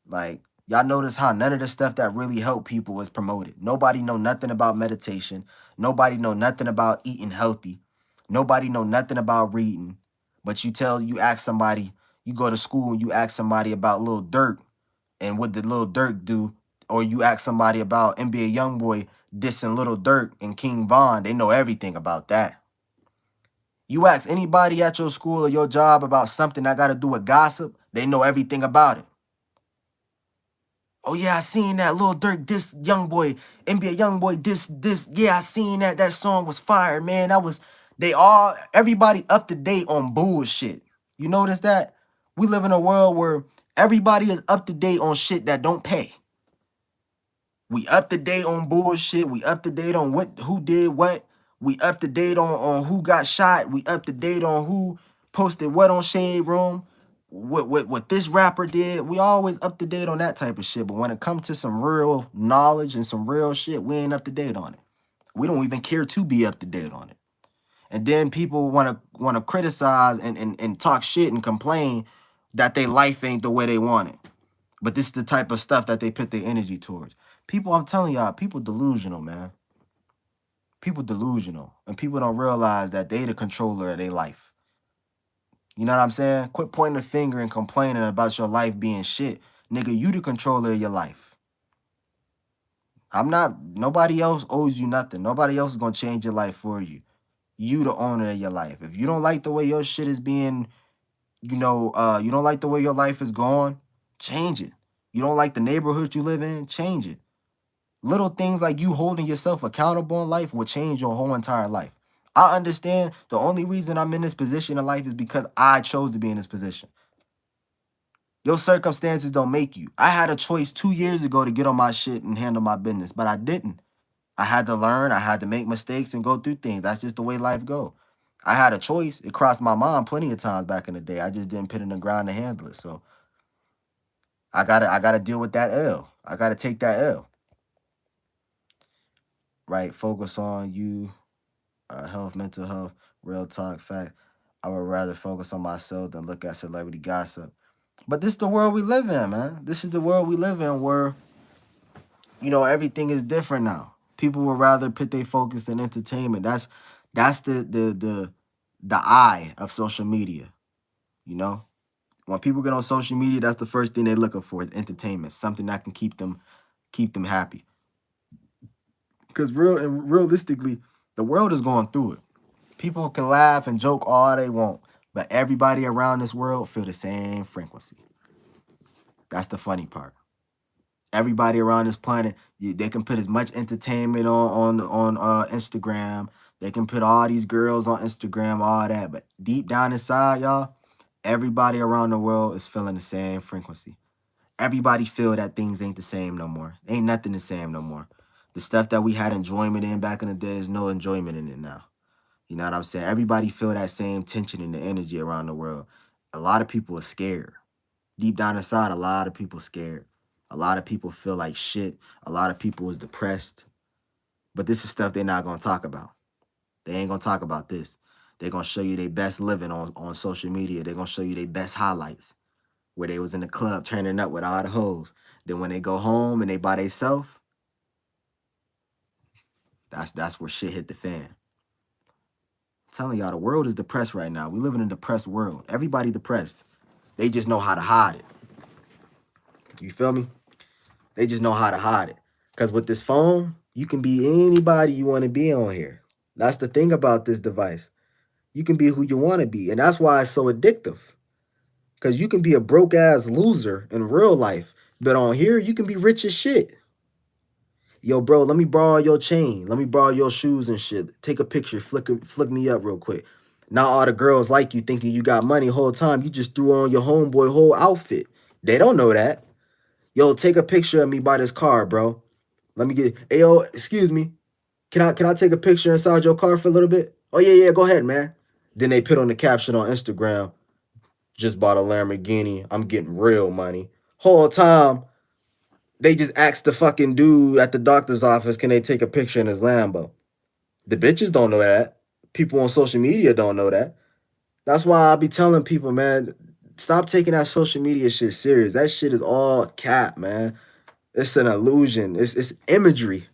Like, y'all notice how none of the stuff that really help people is promoted. Nobody know nothing about meditation. Nobody know nothing about eating healthy. Nobody know nothing about reading. But you ask somebody, you go to school and you ask somebody about Lil Durk and what did Lil Durk do, or you ask somebody about NBA YoungBoy dissing Lil Durk and King Von, they know everything about that. You ask anybody at your school or your job about something that got to do with gossip, they know everything about it. Oh yeah, I seen that Lil Durk diss YoungBoy, NBA YoungBoy this. Yeah, I seen that. That song was fire, man. Everybody up to date on bullshit. You notice that? We live in a world where everybody is up to date on shit that don't pay. We up to date on bullshit. We up to date on who did what. We up to date on who got shot. We up to date on who posted what on Shade Room. What this rapper did. We always up to date on that type of shit. But when it comes to some real knowledge and some real shit, we ain't up to date on it. We don't even care to be up to date on it. And then people wanna criticize and talk shit and complain that their life ain't the way they want it. But this is the type of stuff that they put their energy towards. People, I'm telling y'all, people delusional, man. People delusional. And people don't realize that they the controller of their life. You know what I'm saying? Quit pointing the finger and complaining about your life being shit. Nigga, you the controller of your life. Nobody else owes you nothing. Nobody else is gonna change your life for you. You the owner of your life. If you don't like the way your shit is being, you don't like the way your life is going, change it. You don't like the neighborhood you live in, change it. Little things like you holding yourself accountable in life will change your whole entire life. I understand the only reason I'm in this position in life is because I chose to be in this position. Your circumstances don't make you. I had a choice 2 years ago to get on my shit and handle my business, but I didn't. I had to learn. I had to make mistakes and go through things. That's just the way life go. I had a choice. It crossed my mind plenty of times back in the day. I just didn't put it in the ground to handle it. So I gotta deal with that L. I gotta take that L. Right? Focus on you, health, mental health, real talk, fact. I would rather focus on myself than look at celebrity gossip. But this is the world we live in, man. This is the world we live in where, everything is different now. People would rather put their focus in entertainment. That's the eye of social media, you know? When people get on social media, that's the first thing they're looking for is entertainment, something that can keep them happy. Because realistically, the world is going through it. People can laugh and joke all they want, but everybody around this world feel the same frequency. That's the funny part. Everybody around this planet, they can put as much entertainment on Instagram. They can put all these girls on Instagram, all that, but deep down inside, y'all, everybody around the world is feeling the same frequency. Everybody feel that things ain't the same no more. Ain't nothing the same no more. The stuff that we had enjoyment in back in the day is no enjoyment in it now. You know what I'm saying? Everybody feel that same tension and the energy around the world. A lot of people are scared. Deep down inside, a lot of people scared. A lot of people feel like shit. A lot of people is depressed. But this is stuff they're not gonna talk about. They ain't gonna talk about this. They're gonna show you their best living on social media. They're gonna show you their best highlights where they was in the club turning up with all the hoes. Then when they go home and they by themselves, that's where shit hit the fan. I'm telling y'all, the world is depressed right now. We live in a depressed world. Everybody depressed. They just know how to hide it. You feel me? They just know how to hide it. Because with this phone, you can be anybody you want to be on here. That's the thing about this device. You can be who you want to be. And that's why it's so addictive. Because you can be a broke ass loser in real life. But on here, you can be rich as shit. Yo, bro, let me borrow your chain. Let me borrow your shoes and shit. Take a picture. Flick me up real quick. Now all the girls like you thinking you got money whole time. You just threw on your homeboy whole outfit. They don't know that. Yo, take a picture of me by this car, bro. Let me get. Hey, yo, excuse me. Can I take a picture inside your car for a little bit? Oh yeah, go ahead, man. Then they put on the caption on Instagram. Just bought a Lamborghini. I'm getting real money. Whole time, they just asked the fucking dude at the doctor's office, can they take a picture in his Lambo? The bitches don't know that. People on social media don't know that. That's why I be telling people, man, stop taking that social media shit serious. That shit is all cap, man. It's an illusion. It's imagery.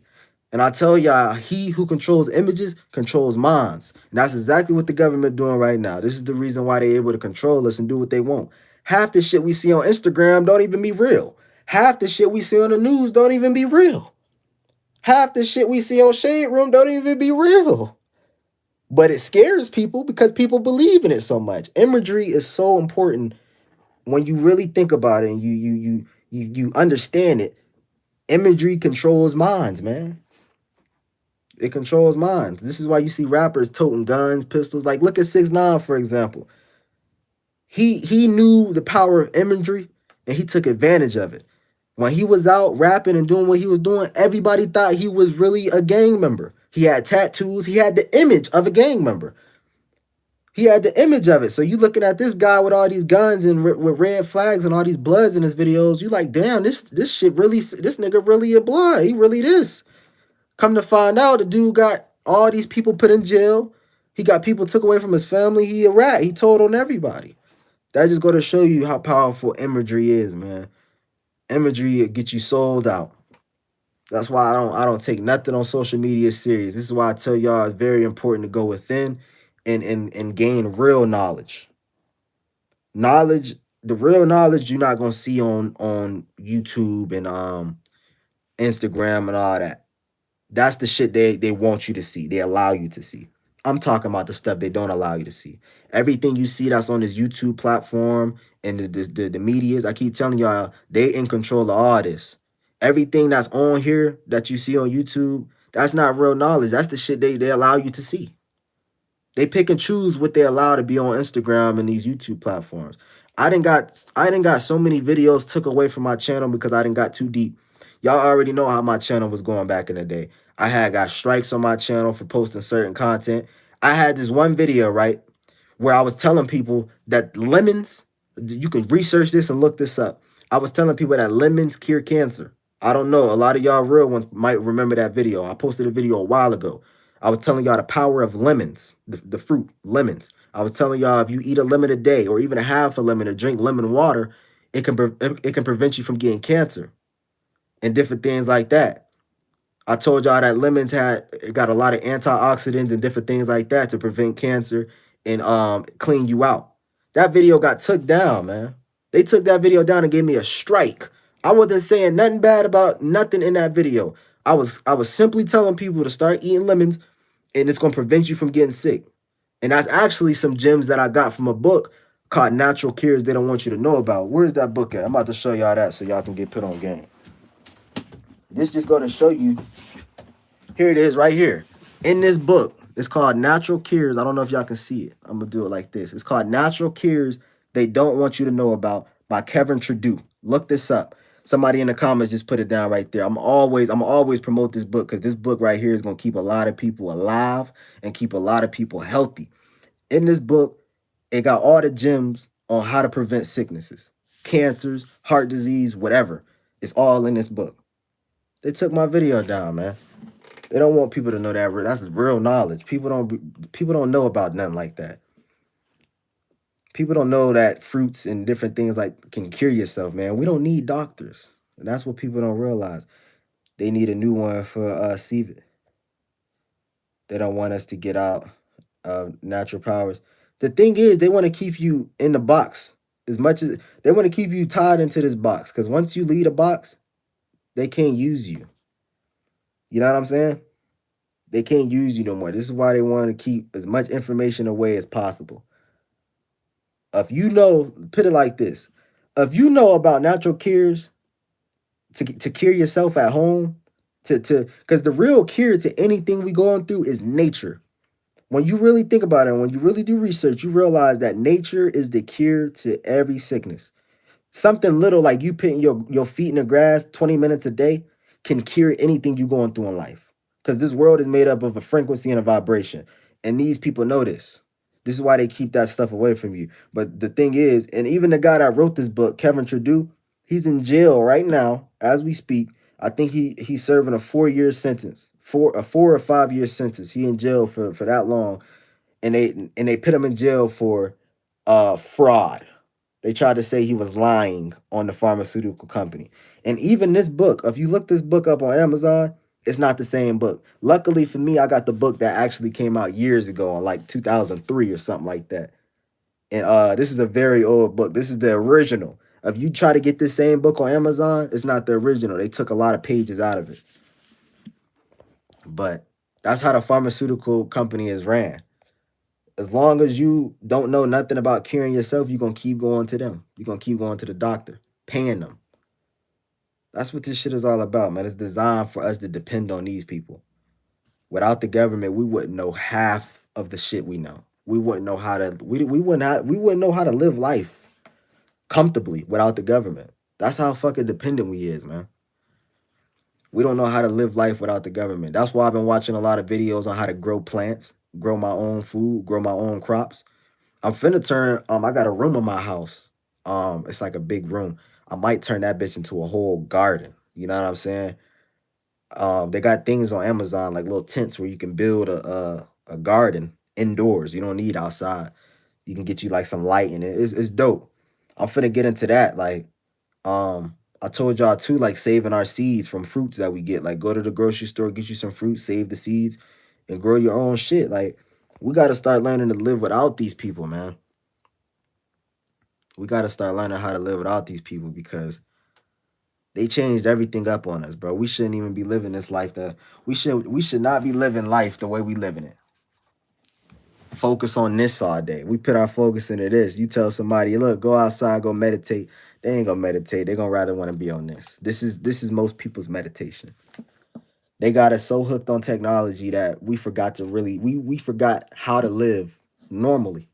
And I tell y'all, he who controls images controls minds. And that's exactly what the government doing right now. This is the reason why they're able to control us and do what they want. Half the shit we see on Instagram don't even be real. Half the shit we see on the news don't even be real. Half the shit we see on Shade Room don't even be real. But it scares people because people believe in it so much. Imagery is so important when you really think about it and you understand it. Imagery controls minds, man. It controls minds. This is why you see rappers toting guns, pistols. Like look at 6ix9ine, for example. He knew the power of imagery and he took advantage of it. When he was out rapping and doing what he was doing, everybody thought he was really a gang member. He had tattoos. He had the image of a gang member. He had the image of it. So you looking at this guy with all these guns and with red flags and all these bloods in his videos, you like, damn, this shit really, this nigga really a blood. He really this. Come to find out, the dude got all these people put in jail. He got people took away from his family. He a rat. He told on everybody. That just go to show you how powerful imagery is, man. Imagery get you sold out. That's why I don't take nothing on social media serious. This is why I tell y'all it's very important to go within and gain real knowledge. Knowledge, the real knowledge you're not gonna see on YouTube and Instagram and all that. That's the shit they want you to see. They allow you to see. I'm talking about the stuff they don't allow you to see. Everything you see that's on this YouTube platform and the medias, I keep telling y'all, they in control of all this. Everything that's on here that you see on YouTube, that's not real knowledge. That's the shit they allow you to see. They pick and choose what they allow to be on Instagram and these YouTube platforms. I didn't got so many videos took away from my channel because I didn't got too deep. Y'all already know how my channel was going back in the day. I had got strikes on my channel for posting certain content. I had this one video, right, where I was telling people that lemons, you can research this and look this up. I was telling people that lemons cure cancer. I don't know. A lot of y'all real ones might remember that video. I posted a video a while ago. I was telling y'all the power of lemons, the fruit, lemons. I was telling y'all if you eat a lemon a day or even a half a lemon or drink lemon water, it can prevent you from getting cancer and different things like that. I told y'all that lemons got a lot of antioxidants and different things like that to prevent cancer and clean you out. That video got took down, man. They took that video down and gave me a strike. I wasn't saying nothing bad about nothing in that video. I was simply telling people to start eating lemons and it's going to prevent you from getting sick. And that's actually some gems that I got from a book called Natural Cures They Don't Want You to Know About. Where's that book at? I'm about to show y'all that so y'all can get put on game. This just going to show you. Here it is right here. In this book, it's called Natural Cures. I don't know if y'all can see it. I'm going to do it like this. It's called Natural Cures They Don't Want You to Know About by Kevin Trudeau. Look this up. Somebody in the comments just put it down right there. I'm always promote this book because this book right here is going to keep a lot of people alive and keep a lot of people healthy. In this book, it got all the gems on how to prevent sicknesses. cancers, heart disease, whatever. It's all in this book. They took my video down, man. They don't want people to know that. That's real knowledge. People don't know about nothing like that. People don't know that fruits and different things like can cure yourself, man. We don't need doctors. And that's what people don't realize. They need a new one for CVID. They don't want us to get out of natural powers. The thing is, they want to keep you in the box as much as they want to keep you tied into this box. Because once you leave the box, they can't use you. You know what I'm saying? They can't use you no more. This is why they want to keep as much information away as possible. If you know, put it like this: if you know about natural cures to cure yourself at home, to because the real cure to anything we going through is nature. When you really think about it, when you really do research, you realize that nature is the cure to every sickness. Something little like you putting your feet in the grass 20 minutes a day can cure anything you're going through in life. Because this world is made up of a frequency and a vibration. And these people know this. This is why they keep that stuff away from you. But the thing is, and even the guy that wrote this book, Kevin Trudeau, he's in jail right now as we speak. I think he's serving a 4-year sentence, a 4 or 5 year sentence. He in jail for that long, and they put him in jail for fraud. They tried to say he was lying on the pharmaceutical company. And even this book, if you look this book up on Amazon, it's not the same book. Luckily for me, I got the book that actually came out years ago in like 2003 or something like that. And this is a very old book. This is the original. If you try to get this same book on Amazon, it's not the original. They took a lot of pages out of it. But that's how the pharmaceutical company is ran. As long as you don't know nothing about curing yourself, you're going to keep going to them. You're going to keep going to the doctor, paying them. That's what this shit is all about, man. It's designed for us to depend on these people. Without the government, we wouldn't know half of the shit we know. We wouldn't know how to we wouldn't know how to live life comfortably without the government. That's how fucking dependent we is, man. We don't know how to live life without the government. That's why I've been watching a lot of videos on how to grow plants, grow my own food, grow my own crops. I'm finna turn I got a room in my house. It's like a big room. I might turn that bitch into a whole garden. You know what I'm saying? They got things on Amazon like little tents where you can build a garden indoors. You don't need outside. You can get you like some light in it. It's dope. I'm finna get into that. Like, I told y'all too, like saving our seeds from fruits that we get. Like, go to the grocery store, get you some fruit, save the seeds, and grow your own shit. Like, we gotta start learning to live without these people, man. We gotta start learning how to live without these people because they changed everything up on us, bro. We shouldn't even be living this life that we should not be living life the way we living it. Focus on this all day. We put our focus into this. You tell somebody, look, go outside, go meditate. They ain't gonna meditate. They're gonna rather want to be on this. This is most people's meditation. They got us so hooked on technology that we forgot to really we forgot how to live normally.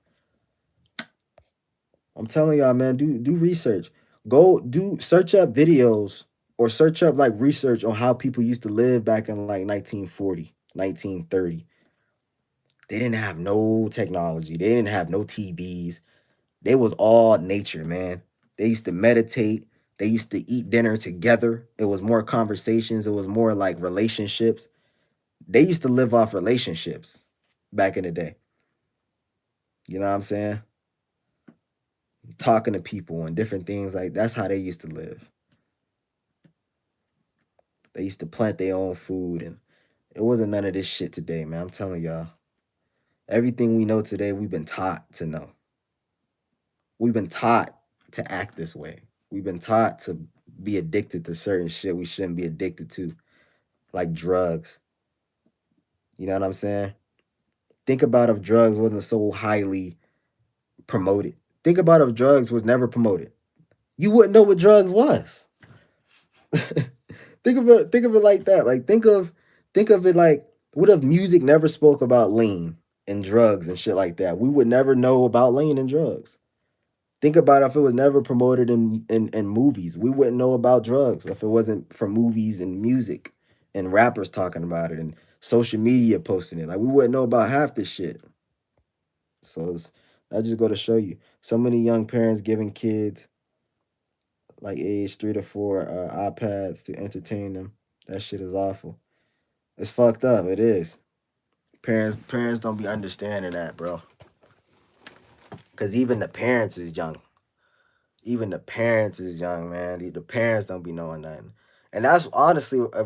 I'm telling y'all, man, do research. Go do search up videos or search up like research on how people used to live back in like 1940, 1930. They didn't have no technology. They didn't have no TVs. They was all nature, man. They used to meditate. They used to eat dinner together. It was more conversations. It was more like relationships. They used to live off relationships back in the day. You know what I'm saying? Talking to people and different things like that's how they used to live. They used to plant their own food and it wasn't none of this shit today, man. I'm telling y'all. Everything we know today, we've been taught to know. We've been taught to act this way. We've been taught to be addicted to certain shit we shouldn't be addicted to, like drugs. You know what I'm saying? Think about if drugs wasn't so highly promoted. Think about if drugs was never promoted. You wouldn't know what drugs was. Think of it like that. Like think of it like what if music never spoke about lean and drugs and shit like that? We would never know about lean and drugs. Think about if it was never promoted in movies. We wouldn't know about drugs if it wasn't for movies and music and rappers talking about it and social media posting it. Like we wouldn't know about half this shit. So I just go to show you. So many young parents giving kids like age 3 to 4 iPads to entertain them. That shit is awful. It's fucked up. It is. Parents don't be understanding that, bro. Cause even the parents is young. Even the parents is young, man. The parents don't be knowing nothing. And that's honestly a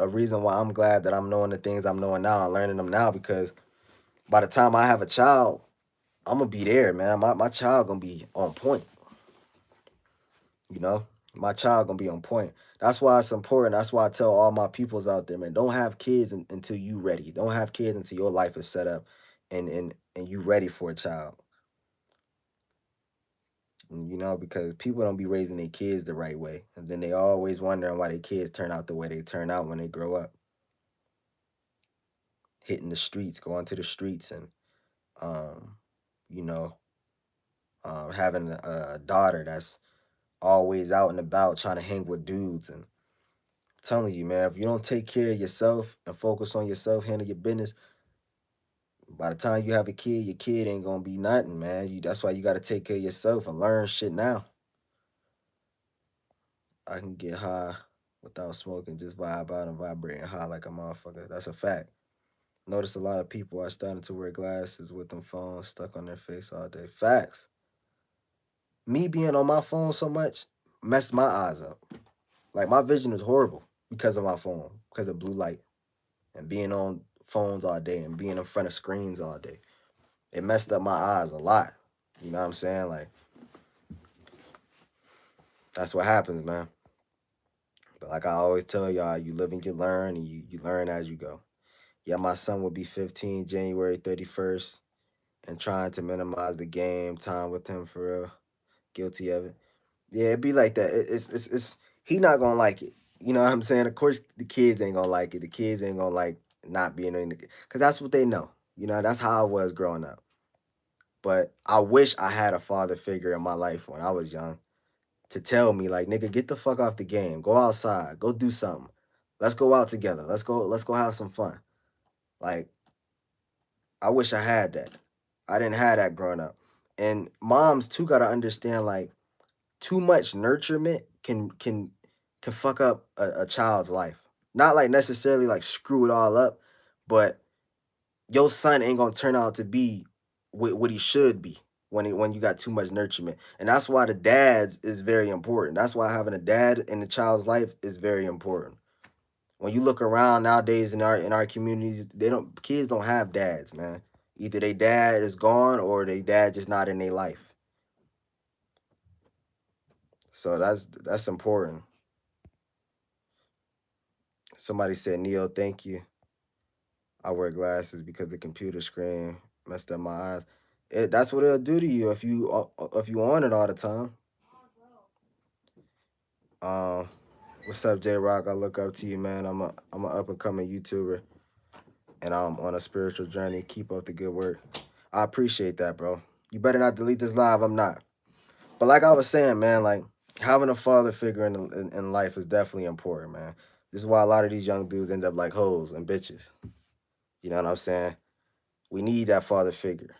reason why I'm glad that I'm knowing the things I'm knowing now and learning them now, because by the time I have a child, I'm gonna be there, man. My child gonna be on point. You know, my child gonna be on point. That's why it's important. That's why I tell all my peoples out there, man, don't have kids until you ready. Don't have kids until your life is set up and you ready for a child. You know, because people don't be raising their kids the right way, and then they always wondering why their kids turn out the way they turn out when they grow up, hitting the streets, going to the streets, and um, you know, having a daughter that's always out and about trying to hang with dudes. And I'm telling you, man, if you don't take care of yourself and focus on yourself, handle your business, by the time you have a kid, your kid ain't gonna be nothing, man. That's why you got to take care of yourself and learn shit now. I can get high without smoking, just vibe out and vibrating high like a motherfucker. That's a fact. Notice a lot of people are starting to wear glasses with them phones stuck on their face all day. Facts. Me being on my phone so much messed my eyes up. Like my vision is horrible because of my phone, because of blue light and being on phones all day and being in front of screens all day. It messed up my eyes a lot. You know what I'm saying? Like that's what happens, man. But like I always tell y'all, you live and you learn, and you learn as you go. Yeah, my son will be 15 January 31st, and trying to minimize the game time with him for real. Guilty of it. Yeah, it be like that. It's he not gonna like it. You know what I'm saying? Of course, the kids ain't gonna like it. The kids ain't gonna like not being in the, because that's what they know. You know, that's how I was growing up. But I wish I had a father figure in my life when I was young to tell me like, nigga, get the fuck off the game. Go outside. Go do something. Let's go out together. Let's go have some fun. Like, I wish I had that. I didn't have that growing up. And moms too gotta understand like too much nurturement can fuck up a child's life. Not like necessarily like screw it all up, but your son ain't gonna turn out to be what he should be when you got too much nurturement. And that's why the dads is very important. That's why having a dad in the child's life is very important. When you look around nowadays in our communities, kids don't have dads, man. Either they dad is gone or they dad just not in their life. So that's important. Somebody said, Neil, thank you. I wear glasses because the computer screen messed up my eyes. That's what it'll do to you if you on it all the time. Um, what's up, JayRoc? I look up to you, man. I'm a up and coming YouTuber, and I'm on a spiritual journey. Keep up the good work. I appreciate that, bro. You better not delete this live. I'm not. But like I was saying, man, like having a father figure in life is definitely important, man. This is why a lot of these young dudes end up like hoes and bitches. You know what I'm saying? We need that father figure.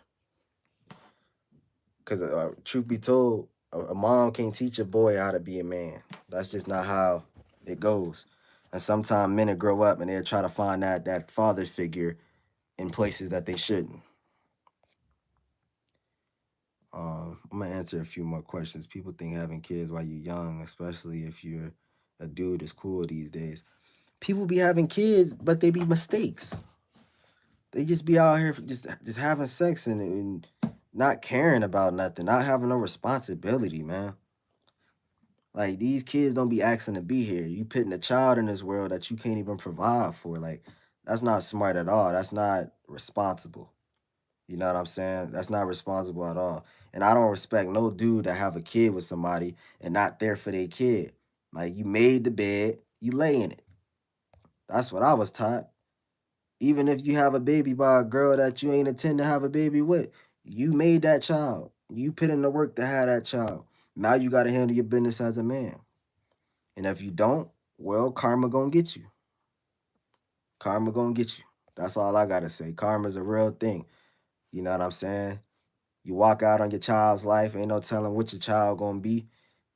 Because truth be told, a mom can't teach a boy how to be a man. That's just not how it goes. And sometimes men will grow up and they'll try to find that father figure in places that they shouldn't. I'm gonna answer a few more questions. People think having kids while you're young, especially if you're a dude, is cool these days. People be having kids, but they be mistakes. They just be out here for just having sex and not caring about nothing, not having no responsibility, man. Like these kids don't be asking to be here. You putting a child in this world that you can't even provide for. Like that's not smart at all. That's not responsible. You know what I'm saying? That's not responsible at all. And I don't respect no dude that have a kid with somebody and not there for their kid. Like you made the bed, you lay in it. That's what I was taught. Even if you have a baby by a girl that you ain't intend to have a baby with, you made that child. You put in the work to have that child. Now you got to handle your business as a man. And if you don't, well, karma gonna get you. Karma gonna get you. That's all I gotta say. Karma's a real thing. You know what I'm saying? You walk out on your child's life, ain't no telling what your child gonna be.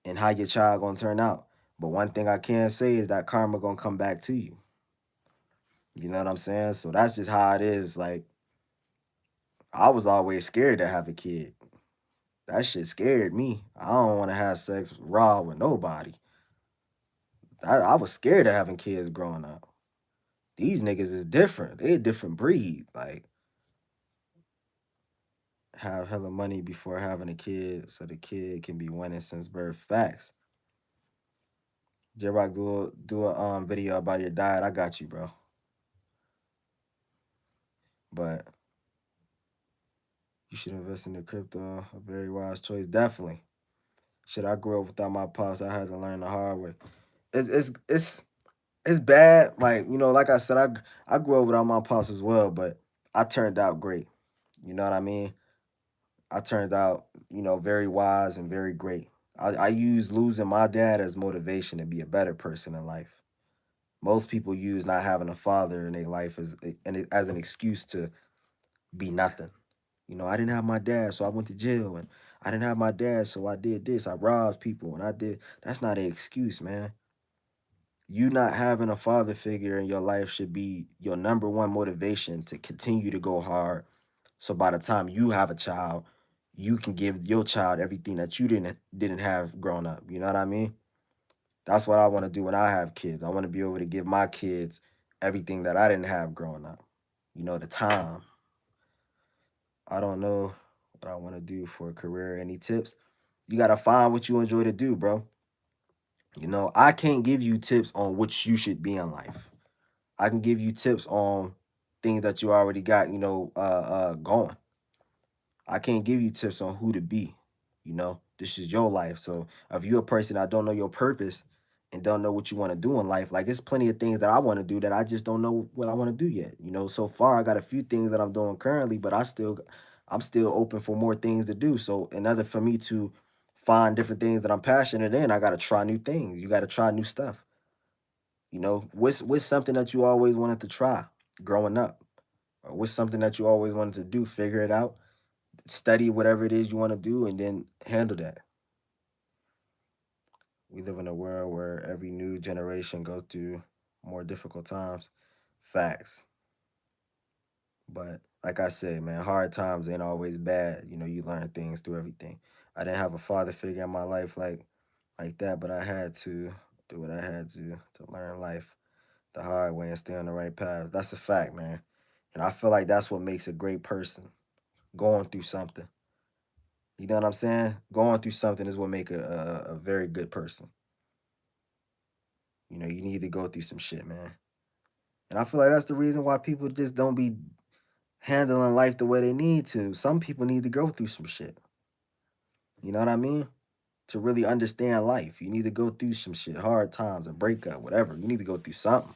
and how your child gonna turn out. But one thing I can say is that karma gonna come back to you. You know what I'm saying? So that's just how it is. Like, I was always scared to have a kid. That shit scared me. I don't want to have sex raw with nobody. I was scared of having kids growing up. These niggas is different. They a different breed. Like, have hella money before having a kid so the kid can be winning since birth. Facts. J-Rock, do a video about your diet. I got you, bro. But you should invest in the crypto. A very wise choice. Definitely. Shit, I grew up without my pops. I had to learn the hard way. It's bad. Like, like I said, I grew up without my pops as well, but I turned out great. You know what I mean? I turned out, very wise and very great. I use losing my dad as motivation to be a better person in life. Most people use not having a father in their life as an excuse to be nothing. I didn't have my dad, so I went to jail, and I didn't have my dad, so I did this. I robbed people, and I did. That's not an excuse, man. You not having a father figure in your life should be your number one motivation to continue to go hard. So by the time you have a child, you can give your child everything that you didn't have growing up. You know what I mean? That's what I want to do when I have kids. I want to be able to give my kids everything that I didn't have growing up. The time. I don't know what I want to do for a career. Any tips? You got to find what you enjoy to do, bro. I can't give you tips on what you should be in life. I can give you tips on things that you already got, going. I can't give you tips on who to be. This is your life. So if you're a person that don't know your purpose and don't know what you want to do in life, like it's plenty of things that I want to do that I just don't know what I want to do yet. So far I got a few things that I'm doing currently, but I'm still open for more things to do. So in order for me to find different things that I'm passionate in, I gotta try new things. You gotta try new stuff. What's something that you always wanted to try growing up? Or what's something that you always wanted to do? Figure it out, study whatever it is you want to do, and then handle that. We live in a world where every new generation go through more difficult times. Facts. But like I said, man, hard times ain't always bad. You learn things through everything. I didn't have a father figure in my life like that, but I had to do what I had to learn life the hard way and stay on the right path. That's a fact, man. And I feel like that's what makes a great person. Going through something. You know what I'm saying? Going through something is what make a very good person. You need to go through some shit, man. And I feel like that's the reason why people just don't be handling life the way they need to. Some people need to go through some shit. You know what I mean? To really understand life, you need to go through some shit, hard times, a breakup, whatever. You need to go through something.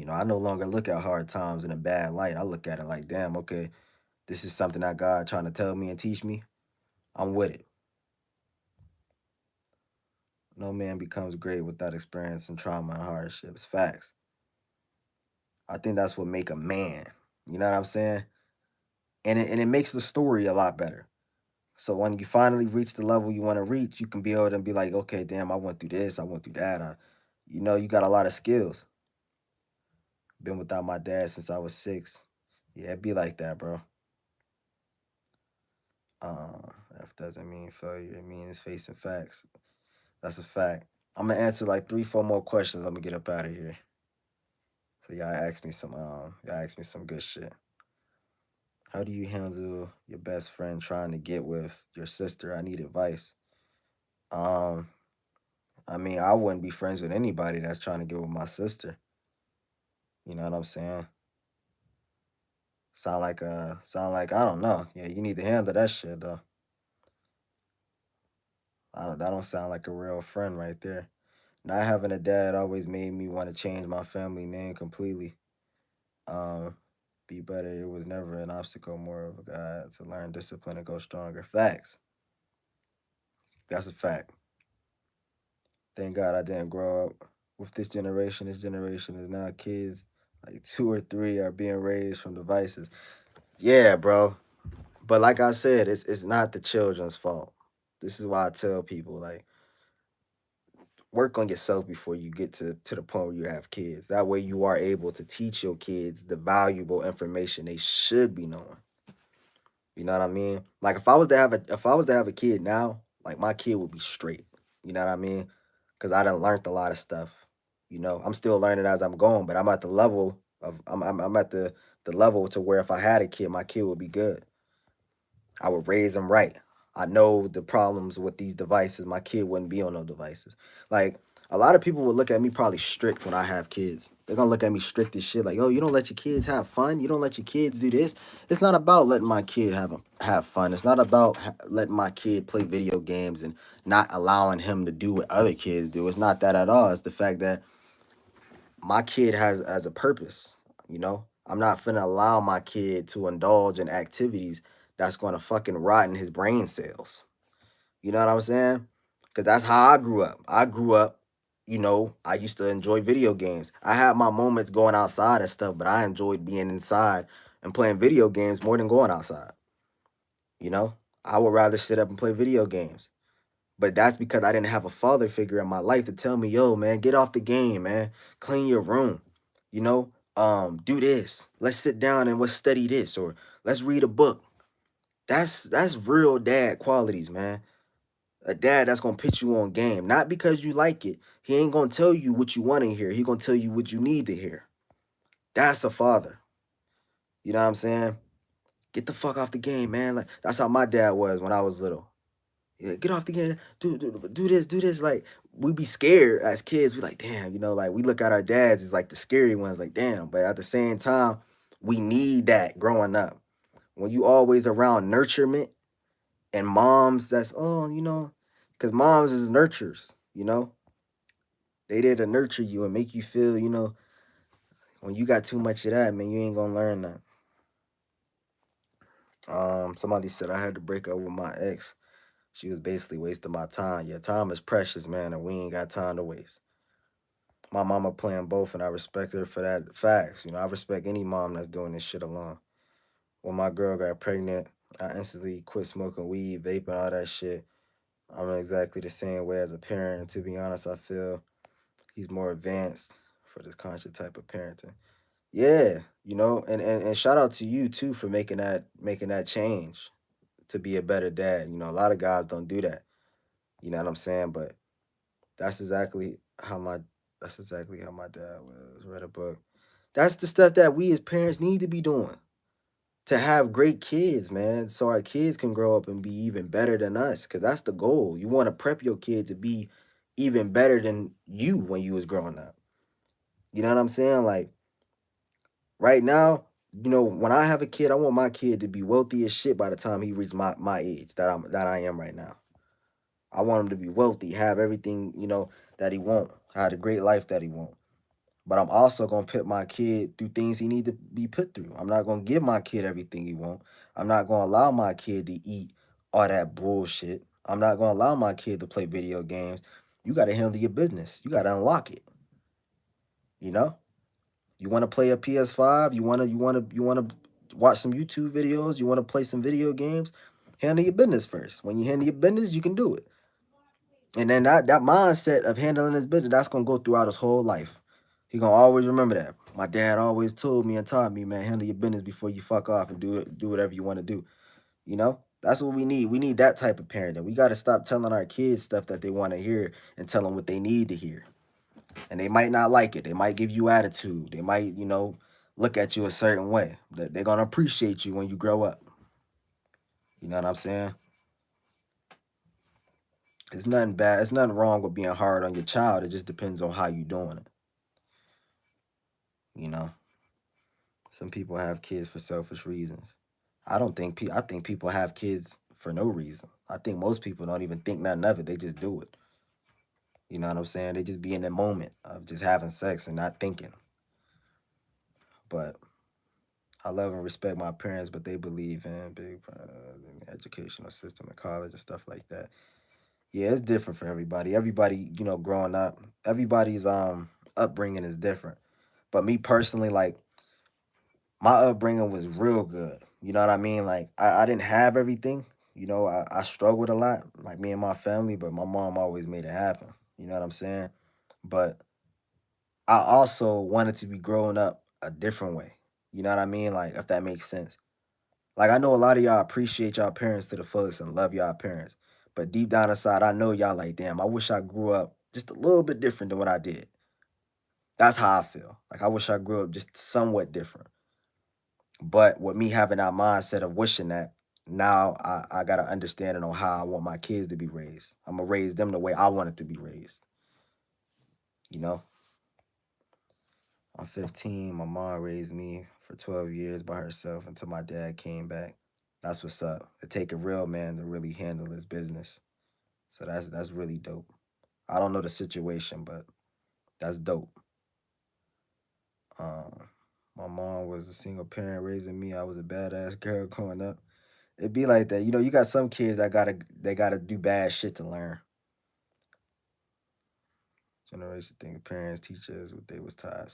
I no longer look at hard times in a bad light. I look at it like, damn, okay, this is something that God trying to tell me and teach me. I'm with it. No man becomes great without experiencing trauma and hardships. Facts. I think that's what make a man. You know what I'm saying? And it makes the story a lot better. So when you finally reach the level you want to reach, you can be able to be like, okay, damn, I went through this, I went through that. You got a lot of skills. Been without my dad since I was 6. Yeah, it be like that, bro. That doesn't mean failure. It means facing facts. That's a fact. I'm gonna answer like 3, 4 more questions. I'm gonna get up out of here. So y'all ask me some good shit. How do you handle your best friend trying to get with your sister? I need advice. Um, I mean, I wouldn't be friends with anybody that's trying to get with my sister. You know what I'm saying? Sound like I don't know. Yeah, you need to handle that shit though. That don't sound like a real friend right there. Not having a dad always made me want to change my family name completely. Um, be better. It was never an obstacle, more of a guide to learn discipline and go stronger. Facts. That's a fact. Thank God I didn't grow up with this generation. This generation is now kids, like 2 or 3 are being raised from devices. Yeah, bro. But like I said, it's not the children's fault. This is why I tell people like work on yourself before you get to the point where you have kids. That way you are able to teach your kids the valuable information they should be knowing. You know what I mean? Like if I was to have a kid now, like my kid would be straight. You know what I mean? Because I done learned a lot of stuff. You know, I'm still learning as I'm going, but I'm at the level of I'm at the level to where if I had a kid, my kid would be good. I would raise them right. I know the problems with these devices. My kid wouldn't be on no devices. Like a lot of people would look at me probably strict when I have kids. They're gonna look at me strict as shit. Like, oh, you don't let your kids have fun. You don't let your kids do this. It's not about letting my kid have fun. It's not about letting my kid play video games and not allowing him to do what other kids do. It's not that at all. It's the fact that my kid has a purpose. You know, I'm not finna allow my kid to indulge in activities that's gonna fucking rot in his brain cells. You know what I'm saying? Because that's how I grew up. I grew up, you know, I used to enjoy video games. I had my moments going outside and stuff, but I enjoyed being inside and playing video games more than going outside. You know, I would rather sit up and play video games. But that's because I didn't have a father figure in my life to tell me, yo, man, get off the game, man. Clean your room. You know, do this. Let's sit down and let's study this or let's read a book. That's real dad qualities, man. A dad that's gonna put you on game. Not because you like it. He ain't gonna tell you what you want to hear. He gonna tell you what you need to hear. That's a father. You know what I'm saying? Get the fuck off the game, man. Like that's how my dad was when I was little. Yeah, get off the game. Do this, do this. Like we be scared as kids. We like, damn, you know, like we look at our dads as like the scary ones, like, damn. But at the same time, we need that growing up. When you always around nurturement and moms, that's oh, you know, because moms is nurturers, you know. They there to nurture you and make you feel, you know, when you got too much of that, man, you ain't gonna learn that. Somebody said I had to break up with my ex. She was basically wasting my time. Yeah, time is precious, man, and we ain't got time to waste. My mama playing both, and I respect her for that. Facts, you know, I respect any mom that's doing this shit alone. When my girl got pregnant, I instantly quit smoking weed, vaping, all that shit. I'm exactly the same way as a parent. And to be honest, I feel he's more advanced for this conscious type of parenting. Yeah, you know, and shout out to you too for making that change to be a better dad. You know, a lot of guys don't do that. You know what I'm saying? But that's exactly how my that's exactly how my dad was. Read a book. That's the stuff that we as parents need to be doing to have great kids, man. So our kids can grow up and be even better than us. Cause that's the goal. You want to prep your kid to be even better than you when you was growing up. You know what I'm saying? Like right now, you know, when I have a kid, I want my kid to be wealthy as shit by the time he reaches my age that I am right now. I want him to be wealthy, have everything, you know, that he want, have a great life that he want. But I'm also gonna put my kid through things he need to be put through. I'm not gonna give my kid everything he want. I'm not gonna allow my kid to eat all that bullshit. I'm not gonna allow my kid to play video games. You gotta handle your business. You gotta unlock it. You know? You wanna play a PS5, you wanna watch some YouTube videos, you wanna play some video games, handle your business first. When you handle your business, you can do it. And then that mindset of handling his business, that's gonna go throughout his whole life. He gonna always remember that. My dad always told me and taught me, man, handle your business before you fuck off and do whatever you want to do. You know? That's what we need. We need that type of parenting. We gotta stop telling our kids stuff that they want to hear and tell them what they need to hear. And they might not like it. They might give you attitude. They might, you know, look at you a certain way. They're gonna appreciate you when you grow up. You know what I'm saying? It's nothing bad. It's nothing wrong with being hard on your child. It just depends on how you doing it. You know, some people have kids for selfish reasons. I don't think I think people have kids for no reason. I think most people don't even think nothing of it. They just do it. You know what I'm saying? They just be in the moment of just having sex and not thinking. But I love and respect my parents, but they believe in big in the educational system and college and stuff like that. Yeah, it's different for everybody. Everybody, you know, growing up, everybody's upbringing is different. But me personally, like my upbringing was real good. You know what I mean? Like I didn't have everything, I struggled a lot, like me and my family, but my mom always made it happen. You know what I'm saying? But I also wanted to be growing up a different way. You know what I mean? Like, if that makes sense. Like, I know a lot of y'all appreciate y'all parents to the fullest and love y'all parents. But deep down inside, I know y'all like, damn, I wish I grew up just a little bit different than what I did. That's how I feel. Like, I wish I grew up just somewhat different. But with me having that mindset of wishing that, now I got to understanding on how I want my kids to be raised. I'm going to raise them the way I want it to be raised. You know? I'm 15. My mom raised me for 12 years by herself until my dad came back. That's what's up. It take a real man to really handle his business. So that's really dope. I don't know the situation, but that's dope. Um, my mom was a single parent raising me. I was a badass girl growing up. It'd be like that. You got some kids that they gotta do bad shit to learn. Generation think parents teach us what they was taught.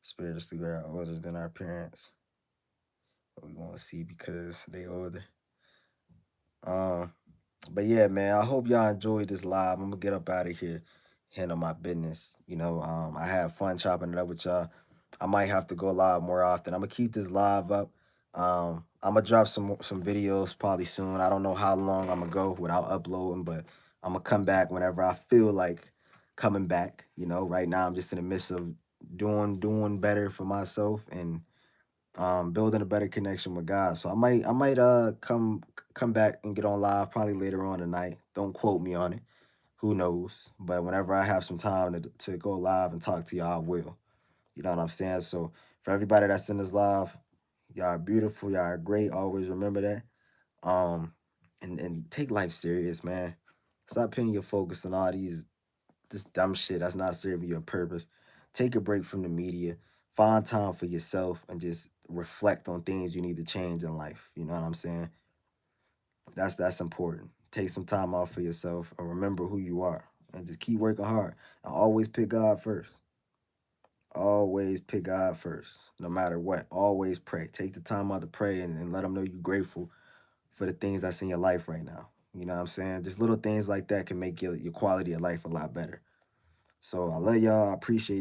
Spiritually, we are older than our parents. But we want to see because they older. Um, but yeah, man, I hope y'all enjoyed this live. I'm gonna get up out of here, handle my business. I had fun chopping it up with y'all. I might have to go live more often. I'm gonna keep this live up. I'm gonna drop some videos probably soon. I don't know how long I'm gonna go without uploading, but I'm gonna come back whenever I feel like coming back. Right now I'm just in the midst of doing better for myself and building a better connection with God. So I might come back and get on live probably later on tonight. Don't quote me on it. Who knows? But whenever I have some time to go live and talk to y'all, I will. You know what I'm saying? So for everybody that's in this live, y'all are beautiful, y'all are great. Always remember that. And take life serious, man. Stop putting your focus on all these this dumb shit that's not serving your purpose. Take a break from the media. Find time for yourself and just reflect on things you need to change in life. You know what I'm saying? That's important. Take some time off for yourself and remember who you are. And just keep working hard. And always pick God first. Always pick God first. No matter what. Always pray. Take the time out to pray and let them know you're grateful for the things that's in your life right now. You know what I'm saying? Just little things like that can make your quality of life a lot better. So I love y'all. I appreciate